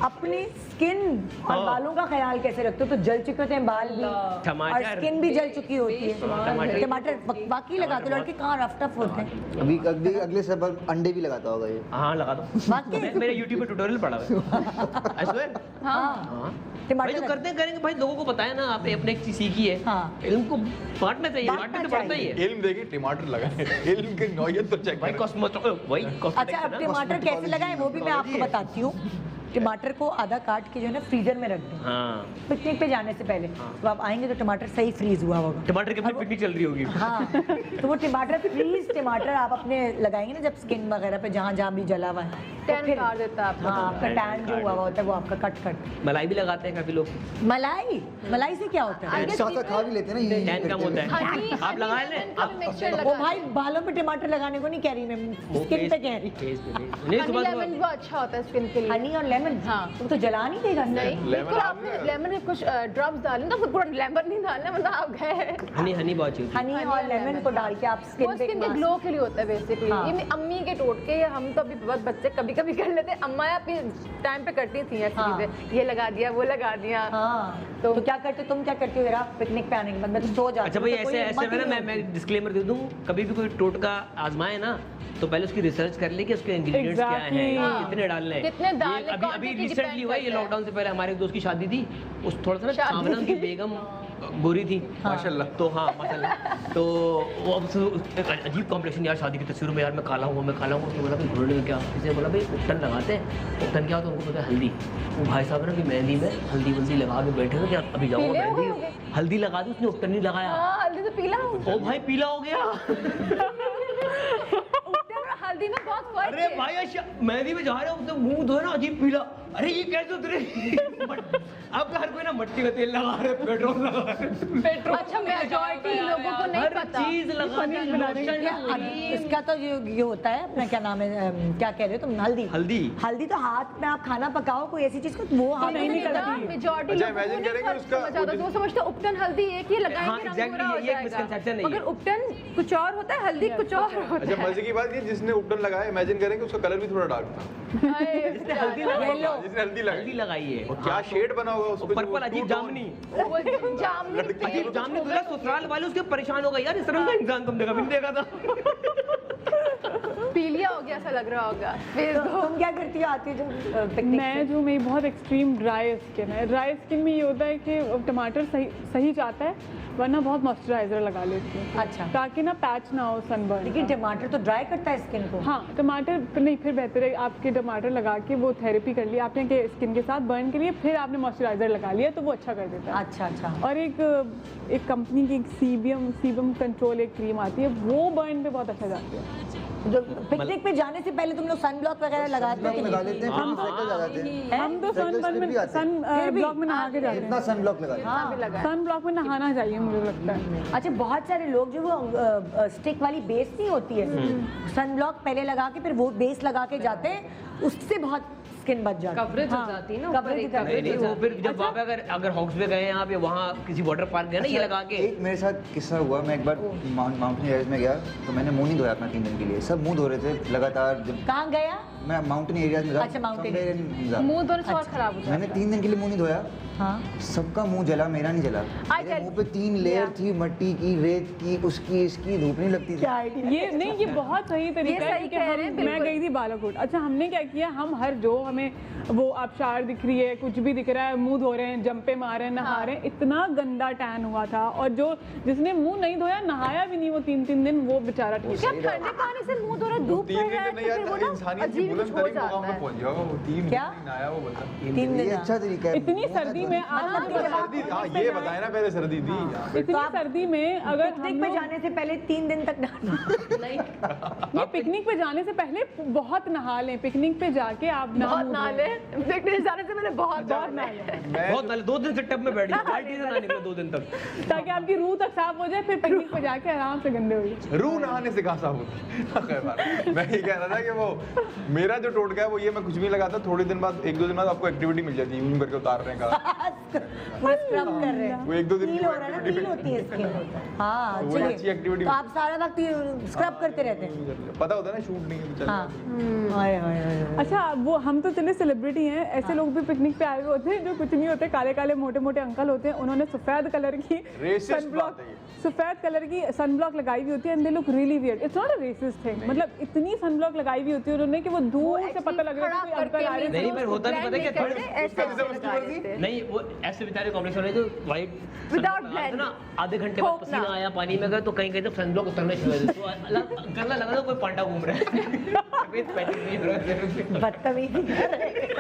Speaker 1: अपनी स्किन और बालों का ख्याल कैसे रखते हो? तो जल चुके होते हैं बाल भी, और
Speaker 4: टमाटर।
Speaker 1: स्किन भी जल चुकी होती है।
Speaker 4: टमाटर।
Speaker 1: टमाटर बाकी लगाते हो, लड़के कहाँ रफ टफ होते हैं
Speaker 6: अभी अगले सब अंडे भी लगाता होगा ये।
Speaker 4: हाँ लगा दो।
Speaker 1: बाकी
Speaker 4: मेरे YouTube पे ट्यूटोरियल पड़ा है। I swear।
Speaker 1: हाँ
Speaker 4: हाँ। भाई
Speaker 1: टमाटर
Speaker 4: जो करते हैं करेंगे भाई, लोगों को बताया ना, आपने अपने एक चीज सीखी है।
Speaker 1: हाँ।
Speaker 4: इल्म को बांटना चाहिए,
Speaker 1: बांटना
Speaker 4: बांटना तो पड़ता ही है।
Speaker 5: इल्म देखिए, टमाटर लगाए, इल्म की नौयत तो चेक
Speaker 4: भाई
Speaker 5: करें।
Speaker 4: कॉस्मेटिक, वही
Speaker 1: अच्छा,
Speaker 4: कॉस्मेटिक
Speaker 1: अब टमाटर कैसे लगाएं वो भी मैं आपको बताती हूँ। टमाटर को आधा काट के जो है ना फ्रीजर में रख दें
Speaker 4: हाँ।
Speaker 1: पिकनिक पे जाने से पहले। तो आप आएंगे तो टमाटर सही फ्रीज हुआ होगा।
Speaker 4: टमाटर की अपनी पिकनिक चल रही होगी।
Speaker 1: हाँ, तो वो टमाटर फ्रीज टमाटर आप अपने लगाएंगे ना, जब स्किन वगैरह पे जहाँ जहाँ भी जला हुआ है, तो
Speaker 2: टैन
Speaker 1: फिर
Speaker 2: काट देता है आपका।
Speaker 1: हाँ, आपका टैन जो हुआ होता है वो आपका कट कर।
Speaker 4: मलाई भी लगाते हैं काफी लोग।
Speaker 1: मलाई से क्या होता है?
Speaker 6: साथ साथ खा भी लेते हैं ना ये
Speaker 4: टैन कम होता है।
Speaker 2: हनी
Speaker 4: आप लगा लें।
Speaker 2: हनी मिक्सचर
Speaker 1: वो
Speaker 2: लगा।
Speaker 1: भाई बालों पे टमाटर लगाने को नहीं कह रही मैं, स्किन पे कह रही।
Speaker 4: नहीं
Speaker 2: हनी
Speaker 4: सुबह
Speaker 2: लेमन वो अच्छा होता है स्किन के लिए।
Speaker 1: हनी और लेमन,
Speaker 2: हाँ।
Speaker 1: वो तो जला नहीं देगा।
Speaker 2: नहीं,
Speaker 5: लेमन
Speaker 2: बिल्कुल
Speaker 5: आप
Speaker 2: आपने लेमन में कुछ ड्रॉप्स डाले ना, तो पूरा लेमन नहीं डालना, मतलब आप गए।
Speaker 4: हनी हनी बहुत अच्छी होती है।
Speaker 1: हनी
Speaker 2: हनी
Speaker 1: और
Speaker 2: और
Speaker 1: लेमन
Speaker 2: लेमन,
Speaker 1: को
Speaker 2: हाँ।
Speaker 1: डाल के आप
Speaker 2: वो
Speaker 1: स्किन पे
Speaker 2: स्किन के ग्लो के लिए होता है बेसिकली।
Speaker 1: हाँ।
Speaker 2: ये मेरी अम्मी के टोटके, हम तो अभी बहुत बच्चे कभी कभी कर लेते हैं, अम्मा अपने टाइम पे करती थी ऐसी
Speaker 1: हाँ।
Speaker 2: चीजें, ये लगा दिया वो लगा दिया।
Speaker 1: हाँ, तो क्या करते हो तुम? क्या करते हो मेरा पिकनिक पे आने के बाद? मैं तो सो जाती
Speaker 4: अच्छा
Speaker 1: हूँ,
Speaker 4: भाई,
Speaker 1: तो कोई
Speaker 4: ऐसे
Speaker 1: हिम्मत
Speaker 4: ऐसे
Speaker 1: ही
Speaker 4: है ना,
Speaker 1: नहीं
Speaker 4: मैं डिस्क्लेमर दे दूं, कभी भी कोई टोटका आजमाए ना, तो पहले उसकी रिसर्च कर ले कि उसके इंग्रेडिएंट्स क्या हैं,
Speaker 3: Exactly.
Speaker 2: हाँ।
Speaker 4: कितने डालने हैं।
Speaker 2: कितने डालने,
Speaker 4: ये अभी
Speaker 2: quantity
Speaker 4: रिसेंटली
Speaker 2: depend
Speaker 4: हुआ है, ये
Speaker 2: करता है।
Speaker 4: लॉकडाउन से पहले हमारे एक दोस्त की शादी थी, उस थोड़ा सा ना
Speaker 2: शादी
Speaker 4: सावरन की
Speaker 2: थी।
Speaker 4: बेगम गोरी थी
Speaker 5: माशाल्लाह।
Speaker 4: तो हाँ माशाल्लाह। तो वो अब से एक अजीब कॉम्प्लेक्शन यार, शादी की तस्वीरों में यार मैं काला हूँ तो बोला भाई घोड़े क्या, इसे बोला भाई उपटन लगाते हैं। उपटन क्या होता है उनको पता है, हल्दी। वो भाई साहब ना कि मेहंदी में हल्दी वल्दी लगा के बैठे हुए कि अभी जाऊँगा
Speaker 2: पीले हो
Speaker 4: मेहंदी, हल्दी लगा दी, उसने उपटन नहीं लगाया।
Speaker 2: हाँ, हल्दी तो पीला हो
Speaker 4: ओ भाई पीला हो गया।
Speaker 2: उपटन और हल्दी में बहुत फर्क
Speaker 4: अरे
Speaker 2: है।
Speaker 4: भाई मेहंदी में जा रहे हो तो मुंह धोए ना अजीब पीला। अरे ये कैसे उतरे? अब हर कोई ना मट्टी का तेल लगा रहे, पेट्रोल लगा रहे।
Speaker 2: अच्छा, मेजॉरिटी लोगों को नहीं
Speaker 4: हर
Speaker 2: पता।
Speaker 4: चीज लगाते हैं, लोशन,
Speaker 1: इसका तो ये होता है अपना, क्या नाम है, क्या कह रहे हो तुम, हल्दी।
Speaker 4: हल्दी
Speaker 1: हल्दी तो हाथ में आप खाना पकाओ कोई ऐसी चीज को, वो हाथ में नहीं करती।
Speaker 2: मेजॉरिटी
Speaker 5: अच्छा,
Speaker 2: लोगों को
Speaker 5: imagine
Speaker 2: नहीं
Speaker 5: करेंगे
Speaker 2: फर्क
Speaker 5: उसका-
Speaker 2: समझ आता है। वो समझते हैं उपटन हल्दी एक ही
Speaker 4: हाँ,
Speaker 2: लगाएंगे रंग
Speaker 4: exactly,
Speaker 2: पूरा हो
Speaker 4: ये एक misconception है
Speaker 2: जाएगा।
Speaker 4: ये।
Speaker 2: मगर उपटन कुछ और होता है, हल्दी कुछ और होता
Speaker 5: अच्छा, मजे की बात ये जिसने उपटन लगाया, इमेजिन करें कि उसका कलर भी थोड़ा डार्क था,
Speaker 2: है।
Speaker 4: जिसने हल्दी लगाई,
Speaker 5: जिसने हल्दी लगाई,
Speaker 4: हल्दी लगाई है
Speaker 5: और क्या शेड बना होगा उस पे,
Speaker 4: पर्पल अजीब जामनी,
Speaker 2: वो जामनी
Speaker 4: अजीब जामनी दूल्हा ससुराल वाले उसके परेशान हो गए यार, इस रंग का इंसान तुमने कभी नहीं देखा था।
Speaker 2: पीलिया हो गया ऐसा लग रहा होगा। फिर
Speaker 1: तुम क्या करती हो आती हो जब पिकनिक
Speaker 3: मैं जो मेरी बहुत एक्सट्रीम ड्राई स्किन है, ड्राई स्किन में ये होता है कि टमाटर सही जाता है, वरना बहुत मॉइस्चराइजर लगा लेती हूँ।
Speaker 1: अच्छा।
Speaker 3: ताकि ना पैच ना हो सनबर्न।
Speaker 1: लेकिन टमाटर तो ड्राई करता है स्किन को।
Speaker 3: हाँ, टमाटर नहीं, फिर बेहतर है आपके टमाटर लगा के वो थेरेपी कर लिया आपने के स्किन के साथ बर्न के लिए, फिर आपने मॉइस्चराइजर लगा लिया तो वो अच्छा कर देता है।
Speaker 1: अच्छा अच्छा।
Speaker 3: और एक कंपनी की सीबम कंट्रोल एक क्रीम आती है, वो बर्न पे बहुत अच्छा जाती है।
Speaker 1: जो पिकनिक पे जाने से पहले तुम लोग सन ब्लॉक वगैरह लगाते हो कि
Speaker 6: लगा
Speaker 1: नहीं?
Speaker 6: लेते हैं, फिर साइकिल आ जाते हैं।
Speaker 3: हम तो
Speaker 6: Cycle slip भी आते हैं।
Speaker 3: सन ब्लॉक में नहा के जाते
Speaker 6: इतना
Speaker 3: हैं।
Speaker 6: सन ब्लॉक लगा लेते हैं।
Speaker 3: सन ब्लॉक में नहाना चाहिए मुझे लगता है।
Speaker 1: अच्छा, बहुत सारे लोग जो वो स्टिक वाली बेस नहीं होती है, सन ब्लॉक पहले लगा के फिर वो बेस लगा के जाते हैं, उससे बहुत स्किन बच जाती है।
Speaker 7: कवरेज हो जाती है ना ऊपर
Speaker 1: coverage
Speaker 7: एक
Speaker 1: हो जाती
Speaker 4: नहीं नहीं, वो फिर जब वहाँ पे अगर हॉक्स पे गए हैं आप या वहाँ किसी वाटर पार्क गए ना ये लगा के,
Speaker 6: एक मेरे साथ किस्सा हुआ, मैं एक बार माउंटेन एरियाज में गया तो मैंने मुंह नहीं धोया अपना 3 दिन के लिए। सब मुंह धो रहे थे लगातार, जब
Speaker 1: कहाँ गया?
Speaker 6: मैं माउंटेन एरियाज में था।
Speaker 1: अच्छा, mountain
Speaker 6: somewhere in Punjab।
Speaker 2: मुंह दोनों से और खराब हो जाता
Speaker 6: मैंने 3 दिन के लिए मुंह नहीं धोया,
Speaker 1: हाँ।
Speaker 6: सबका मुंह जला, मेरा नहीं जला। मेरे मुंह पे 3 लेयर थी, मट्टी की, रेत की, उसकी, इसकी, धूप नहीं लगती थी।
Speaker 1: क्या आइडिया?
Speaker 3: ये नहीं, ये बहुत सही तरीका है
Speaker 2: सही
Speaker 3: क्योंकि
Speaker 2: कह रहे हैं,
Speaker 3: मैं गई थी बालाकोट। अच्छा, हमने क्या किया, हम हर जो हमें वो आबशार दिख रही है, कुछ भी दिख रहा है, मुंह धो रहे हैं, जंपे मार रहे हैं, नहा रहे हैं, इतना गंदा टैन हुआ था। और जो जिसने मुंह नहीं धोया, नहाया भी नहीं वो 3-3 दिन, वो बेचारा ठीक
Speaker 2: क्या
Speaker 3: है।
Speaker 2: ठंडे पानी से मुंह धो रहा, धूप
Speaker 5: तीन
Speaker 2: पड़
Speaker 5: दिन
Speaker 2: रहा है
Speaker 5: नहीं
Speaker 2: तो
Speaker 5: यार,
Speaker 2: फिर वो ना
Speaker 5: इंसानियत की
Speaker 2: अजीब
Speaker 5: बुलंद
Speaker 2: कुछ हो
Speaker 5: तरीन मुकाम
Speaker 2: जाता
Speaker 5: पे
Speaker 2: है।
Speaker 5: पहुंच जाएगा वो। 3
Speaker 1: क्या?
Speaker 5: दिन आया वो बंदा।
Speaker 1: 3
Speaker 6: ये
Speaker 1: दिन
Speaker 6: अच्छा तरीका है।
Speaker 3: इतनी सर्दी में आप
Speaker 5: सर्दी, हाँ ये बताए ना, पहले सर्दी थी यहाँ पे।
Speaker 3: इतनी सर्दी में अगर हम
Speaker 1: पिकनिक पे
Speaker 3: लोग
Speaker 1: जाने से पहले 3 दिन तक नहाना।
Speaker 3: ये पिकनिक पे जाने से पहले बहुत नहा लें। पिकनिक पे जाके आप
Speaker 2: बहुत नाले, पिकनिक जाने से मैंने बहुत
Speaker 3: नहा लें
Speaker 4: बहुत नाले, 2 दिन से टब में बैठ गए, बाल्टी से ना निकले 2 दिन तक।
Speaker 3: ताकि आपकी रूह तक साफ हो जाए, फिर पिकनिक पे जाके आराम से गंदे हो जाए।
Speaker 5: रूह नहाने से कहाँ साफ होती है? मैं ये कह रहा था कि वो मेरा जो टोटका है वो ये, मैं कुछ भी लगाता थोड़े दिन बाद, 1-2 दिन बाद आपको एक्टिविटी मिल जाती है, यूं करके उतार रहे हैं कड़ा।
Speaker 1: पूरा स्क्रब कर रहे हैं।
Speaker 5: वो 1-2 दिन
Speaker 1: फील
Speaker 5: की
Speaker 1: हो रहा है ना,
Speaker 5: activity
Speaker 1: फील होती है स्किन। हाँ,
Speaker 5: वो अच्छी
Speaker 1: चलिए।
Speaker 5: activity
Speaker 1: तो आप सारा वक्त स्क्रब करते रहते हैं?
Speaker 5: पता होता है ना, शूट नहीं है तो चल
Speaker 1: हाँ।
Speaker 5: जाता है।
Speaker 1: हाय हाय हाय हाय।
Speaker 3: अच्छा, वो हम तो चले सेलिब्रिटी हैं, ऐसे लोग भी पिकनिक पे आए हुए होते हैं जो कुछ नहीं होते, काले काले मोटे मोटे अंकल होते हैं। उन्होंने सफेद कलर की
Speaker 5: Racist
Speaker 3: सनब्लॉक,
Speaker 5: बात है ये।
Speaker 3: सफेद कलर की सनब्लॉक लगाई हुई होती है, and they look really weird. It's not a resist thing, मतलब इतनी सनब्लॉक लगाई हुई होती है उन्होंने कि वो दूर से पता लग रहा है कि कोई अंकल आ रहे
Speaker 4: नहीं,
Speaker 3: हैं।
Speaker 4: पर होता नहीं, पता है क्या,
Speaker 5: उसका जैसे मस्ती करती है।
Speaker 4: नहीं वो ऐसे बेचारे कॉम्प्लेक्स वाले जो वाइट
Speaker 2: Without blend.
Speaker 4: ना, आधे घंटे बाद
Speaker 2: ठोकना।
Speaker 4: पसीना आया पानी में गए तो कहीं कहीं तो सनब्लॉक उतरने शुरू हो गए, तो गला लगा तो कोई पांडा घूम रहा है। सफेद पैंट नहीं रहा है।
Speaker 1: बदतमीजी कर रहे हैं।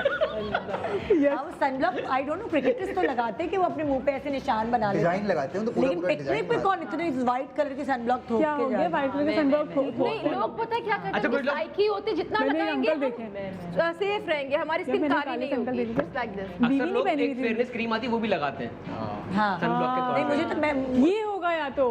Speaker 1: हाँ, वो sunblock I don't know, cricketers तो लगाते हैं कि वो अपने मुंह पे ऐसे निशान बना लेते
Speaker 6: डिजाइन लगाते हैं तो पूरा
Speaker 1: लेकिन
Speaker 6: पूरा
Speaker 1: पिकनिक
Speaker 6: डिजाइन
Speaker 1: पे कौन इतने व्हाइट कलर के सनब्लॉक थोप
Speaker 3: क्या
Speaker 1: के
Speaker 3: हो गया,
Speaker 1: जाए?
Speaker 3: वाइट कलर के सनब्लॉक
Speaker 2: नहीं, लोग पता है क्या करते
Speaker 4: अच्छा,
Speaker 2: हैं,
Speaker 4: कुछ लोग-
Speaker 2: लाइक ही होते, जितना
Speaker 3: मैंने
Speaker 2: लगाएंगे
Speaker 3: अंकल
Speaker 2: हम सेफ रहेंगे, हमारी स्किन
Speaker 3: मैंने
Speaker 2: काली
Speaker 3: काले
Speaker 2: नहीं
Speaker 3: अंकल
Speaker 2: होगी।
Speaker 3: देखे।
Speaker 2: Just like this.
Speaker 3: बीवी
Speaker 4: अक्सर
Speaker 3: नहीं
Speaker 4: लोग
Speaker 3: पहनी
Speaker 4: एक
Speaker 3: हुई थी।
Speaker 4: फेयरनेस क्रीम आती है वो भी लगाते हैं
Speaker 1: हाँ,
Speaker 4: सनब्लॉक के तौर
Speaker 1: नहीं
Speaker 4: पे।
Speaker 1: मुझे तो मैं
Speaker 3: ये होगा या तो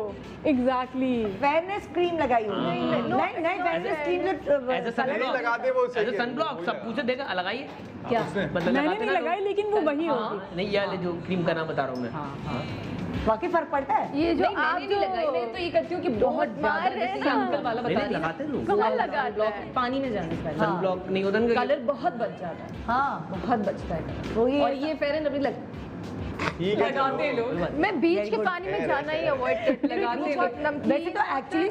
Speaker 3: एग्जैक्टली
Speaker 1: फेयरनेस क्रीम लगाई हुई है। नहीं नहीं, फेयरनेस क्रीम जो
Speaker 4: एज अ
Speaker 5: नहीं लगाते वो सही है।
Speaker 4: सनब्लॉक सब पूछे देगा लगाइए
Speaker 1: क्या?
Speaker 4: मतलब
Speaker 3: मैंने
Speaker 4: लगाते
Speaker 3: नहीं
Speaker 4: ना
Speaker 3: लगाई,
Speaker 4: लोग।
Speaker 3: लेकिन वो वही
Speaker 4: हाँ,
Speaker 3: होगी।
Speaker 4: नहीं यार जो क्रीम का नाम बता रहा हूँ मैं।
Speaker 1: वाकई फर्क पड़ता है?
Speaker 2: ये जो
Speaker 7: नहीं,
Speaker 2: आप
Speaker 7: मैंने
Speaker 2: जो
Speaker 7: नहीं लगाई, मैं तो ये करती हूँ कि बहुत
Speaker 2: मार
Speaker 7: ज्यादा,
Speaker 2: रहे
Speaker 7: जैसे
Speaker 2: हैं
Speaker 7: ये
Speaker 2: ना।
Speaker 7: अंकल वाला
Speaker 4: नहीं,
Speaker 7: बता
Speaker 4: नहीं,
Speaker 7: रही
Speaker 4: लगाते हैं लोग।
Speaker 2: कहाँ लगाता
Speaker 7: ब्लॉक
Speaker 2: है?
Speaker 7: पानी में जाने से पहले
Speaker 4: सनब्लॉक नहीं होता ना
Speaker 7: कलर बहुत बच जाता है,
Speaker 1: हाँ,
Speaker 7: बहुत बचता है
Speaker 1: वो ये
Speaker 7: और ये फेयर एंड लवली
Speaker 5: ठीक है
Speaker 7: लगाते लोग
Speaker 2: मैं बीच के पानी में जाना ही अवॉइड करती हूँ।
Speaker 7: लगाते
Speaker 2: बहुत
Speaker 7: लोग।
Speaker 2: नमकीन
Speaker 1: वैसे तो एक्चुअली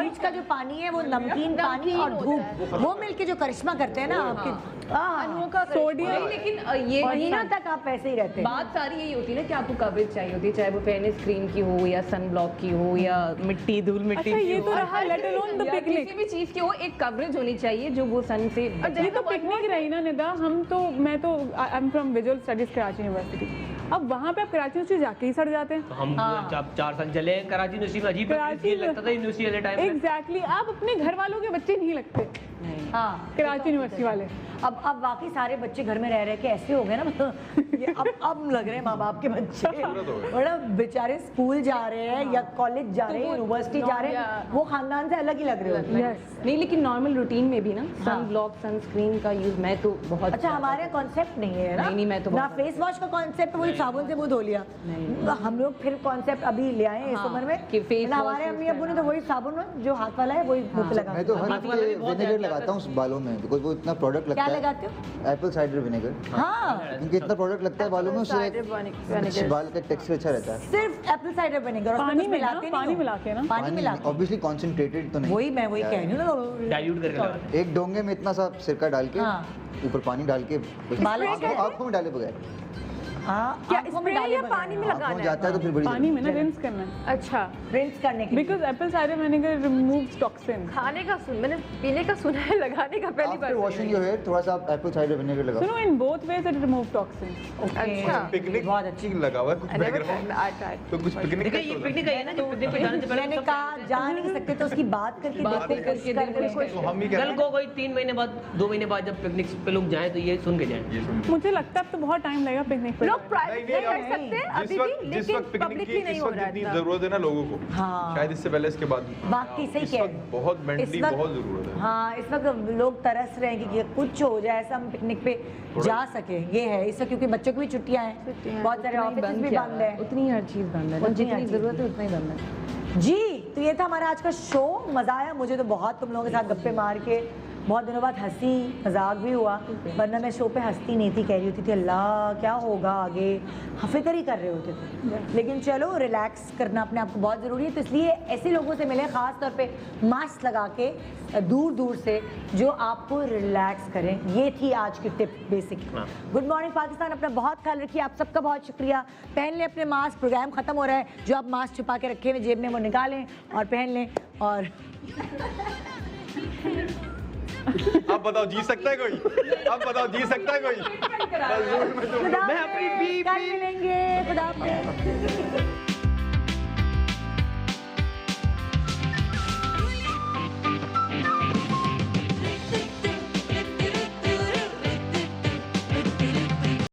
Speaker 1: बीच का जो पानी है वो नमकीन पानी और धूप वो मिलके जो करिश्मा करते हैं ना आपके
Speaker 2: अनोखा
Speaker 3: सोडियम
Speaker 7: नहीं, लेकिन ये
Speaker 1: महीनों तक आप ऐसे ही रहते हैं।
Speaker 7: बात सारी यही होती है ना कि आपको कवरेज चाहिए होती है, चाहे वो फेयरनेस क्रीम की हो या सन ब्लॉक की हो या मिट्टी धूल मिट्टी
Speaker 3: अच्छा
Speaker 7: की
Speaker 3: ये
Speaker 7: हो,
Speaker 3: तो रहा लेट अलोन द
Speaker 7: या
Speaker 3: पिकनिक।
Speaker 7: किसी भी चीज की हो एक कवरेज होनी चाहिए जो वो सन से
Speaker 3: ये तो पिकनिक रही ना निदा। मैं तो I am from visual studies Karachi university. अब वहाँ पे आप कराची यूनिवर्सिटी जाके ही सड़ जाते हैं।
Speaker 4: हम जब 4 साल चले हैं कराची यूनिवर्सिटी में, अजीब
Speaker 3: कराची
Speaker 4: लगता था यूनिवर्सिटी वाले टाइम में।
Speaker 3: एग्जैक्टली आप अपने घर वालों के बच्चे नहीं लगते
Speaker 1: हाँ
Speaker 3: कराची यूनिवर्सिटी वाले।
Speaker 1: अब बाकी सारे बच्चे घर में रह रहे के ऐसे हो गए ना मतलब ये अब लग रहे हैं माँ बाप के बच्चे मतलब बेचारे स्कूल जा रहे हैं या कॉलेज जा रहे हैं यूनिवर्सिटी जा रहे हैं वो खानदान से अलग ही लग रहे होते हैं।
Speaker 7: नहीं, लेकिन नॉर्मल रूटीन में भी ना सन ब्लॉक सनस्क्रीन का यूज मैं तो बहुत
Speaker 1: अच्छा हमारे यहाँ कॉन्सेप्ट नहीं है ना।
Speaker 7: नहीं, मैं तो
Speaker 1: ना
Speaker 7: बहुत-
Speaker 1: फेस वॉश का कॉन्सेप्ट वही साबुन से मुंह धो लिया। हम लोग फिर कॉन्सेप्ट अभी ले आए हैं इस
Speaker 7: हाँ,
Speaker 1: उम्र में
Speaker 7: कि face
Speaker 1: मतलब हमारे
Speaker 7: wash
Speaker 1: अम्मी अब्बू ने तो वही साबुन जो हाथ वाला है वही मुंह पे लगा
Speaker 6: मैं तो हर हफ्ते विनेगर लगाता हूँ बालों में, बिकॉज वो इतना प्रोडक्ट लगता
Speaker 1: क्या
Speaker 6: है।
Speaker 1: लगाते हो?
Speaker 6: एप्पल साइडर विनेगर,
Speaker 1: हाँ
Speaker 6: क्योंकि इतना प्रोडक्ट लगता है बालों में, उससे बाल का टेक्सचर अच्छा रहता है।
Speaker 1: सिर्फ एप्पल साइडर विनेगर
Speaker 3: पानी में ना, पानी मिला के ना।
Speaker 1: पानी मिला के
Speaker 6: ऑब्वियसली कॉन्सेंट्रेटेड तो नहीं।
Speaker 1: वही मैं वही कह रही हूँ ना
Speaker 4: डाइल्यूट करके लगाते
Speaker 6: एक डोंगे में इतना सा सिरका डाल के
Speaker 1: हाँ।
Speaker 6: ऊपर पानी डाल के
Speaker 1: बालों में
Speaker 6: आँखों में डाले बगैर
Speaker 1: हाँ
Speaker 2: क्या
Speaker 1: आंखों में
Speaker 2: स्प्रे
Speaker 1: डाले
Speaker 2: या
Speaker 1: बगैर।
Speaker 2: पानी में
Speaker 6: आँखों
Speaker 2: लगाना
Speaker 6: में
Speaker 2: है?
Speaker 6: जाता है तो फिर बड़ी
Speaker 3: पानी में ना रिंस करना है
Speaker 2: अच्छा
Speaker 1: रिंस करने के लिए।
Speaker 3: Because Apple cider vinegar removes toxin.
Speaker 2: खाने का मैंने पीने का सुना है, लगाने का पहली
Speaker 6: आफ्टर
Speaker 2: बार
Speaker 6: वॉशिंग योर हेयर थोड़ा सा आप एप्पल साइडर विनेगर लगाओ।
Speaker 3: सुनो in both ways it remove toxin.
Speaker 2: अच्छा
Speaker 5: पिकनिक
Speaker 1: बहुत अच्छी
Speaker 5: लगा हुआ है कुछ बैकग्राउंड तो कुछ पिकनिक
Speaker 4: देखिए ये पिकनिक है ना, जो पिकनिक पे जाने से पहले
Speaker 1: मैंने
Speaker 4: सब
Speaker 1: कहा जा नहीं सकते तो उसकी बात करके
Speaker 7: बात
Speaker 1: देखो
Speaker 7: करके देखो।
Speaker 5: तो हम ही कह
Speaker 4: कल
Speaker 5: रहे
Speaker 4: को कोई 3 महीने बाद 2 महीने बाद जब पिकनिक पे लोग जाएं तो ये सुन के जाएं।
Speaker 5: ये सुन
Speaker 3: मुझे लगता है अब तो बहुत टाइम लगेगा पिकनिक पे।
Speaker 2: लोग प्राइवेट में कर सकते हैं अभी भी,
Speaker 5: जिस
Speaker 2: लेकिन
Speaker 5: वक्त पिकनिक
Speaker 2: पब्लिकली
Speaker 5: की
Speaker 2: नहीं
Speaker 5: इस
Speaker 2: हो
Speaker 5: वक्त
Speaker 2: रहा
Speaker 5: जितनी
Speaker 2: है।
Speaker 5: जरूरत है ना लोगों को,
Speaker 1: हाँ।
Speaker 5: शायद इससे पहले इसके बाद
Speaker 1: बाकी सही
Speaker 5: इस
Speaker 1: कह
Speaker 5: वक्त
Speaker 1: रहे हैं।
Speaker 5: बहुत
Speaker 1: इस
Speaker 5: मेंटली
Speaker 1: वक्त-
Speaker 5: बहुत जरूरत है।
Speaker 1: हाँ इस वक्त लोग तरस रहे हैं कि ये कुछ हो जाए ऐसा हम पिकनिक पे जा सके ये है इससे क्योंकि बच्चों की भी छुट्टियां हैं बहुत सारे ऑफिस भी बंद है
Speaker 7: उतनी हर चीज बंद है ना,
Speaker 1: उतनी हर
Speaker 7: जितनी
Speaker 1: चीज़
Speaker 7: जरूरत है उतना ही बंद है।
Speaker 1: जी तो ये था हमारा आज का शो मज़ा आया मुझे तो बहुत तुम लोगों के साथ गप्पे मार के बहुत दिनों बाद हंसी मजाक भी हुआ वरना मैं शो पे हंसती नहीं थी कह रही होती थी अल्लाह क्या होगा आगे फिक्र ही कर रहे होते थे लेकिन चलो रिलैक्स करना अपने आप को बहुत ज़रूरी है तो इसलिए ऐसे लोगों से मिले ख़ास तौर पे मास्क लगा के दूर दूर से जो आपको रिलैक्स करें ये थी आज की tip basic good morning Pakistan अपना बहुत ख्याल रखिए आप सबका बहुत शुक्रिया पहन लें अपने मास्क प्रोग्राम ख़त्म हो रहा है जो आप मास्क छुपा के रखे हुए जेब में वो निकालें और पहन लें और
Speaker 5: अब बताओ जी सकता है कोई? अब बताओ जी सकता है कोई?
Speaker 1: खुदा हाफिज़, कल मिलेंगे खुदा हाफिज़।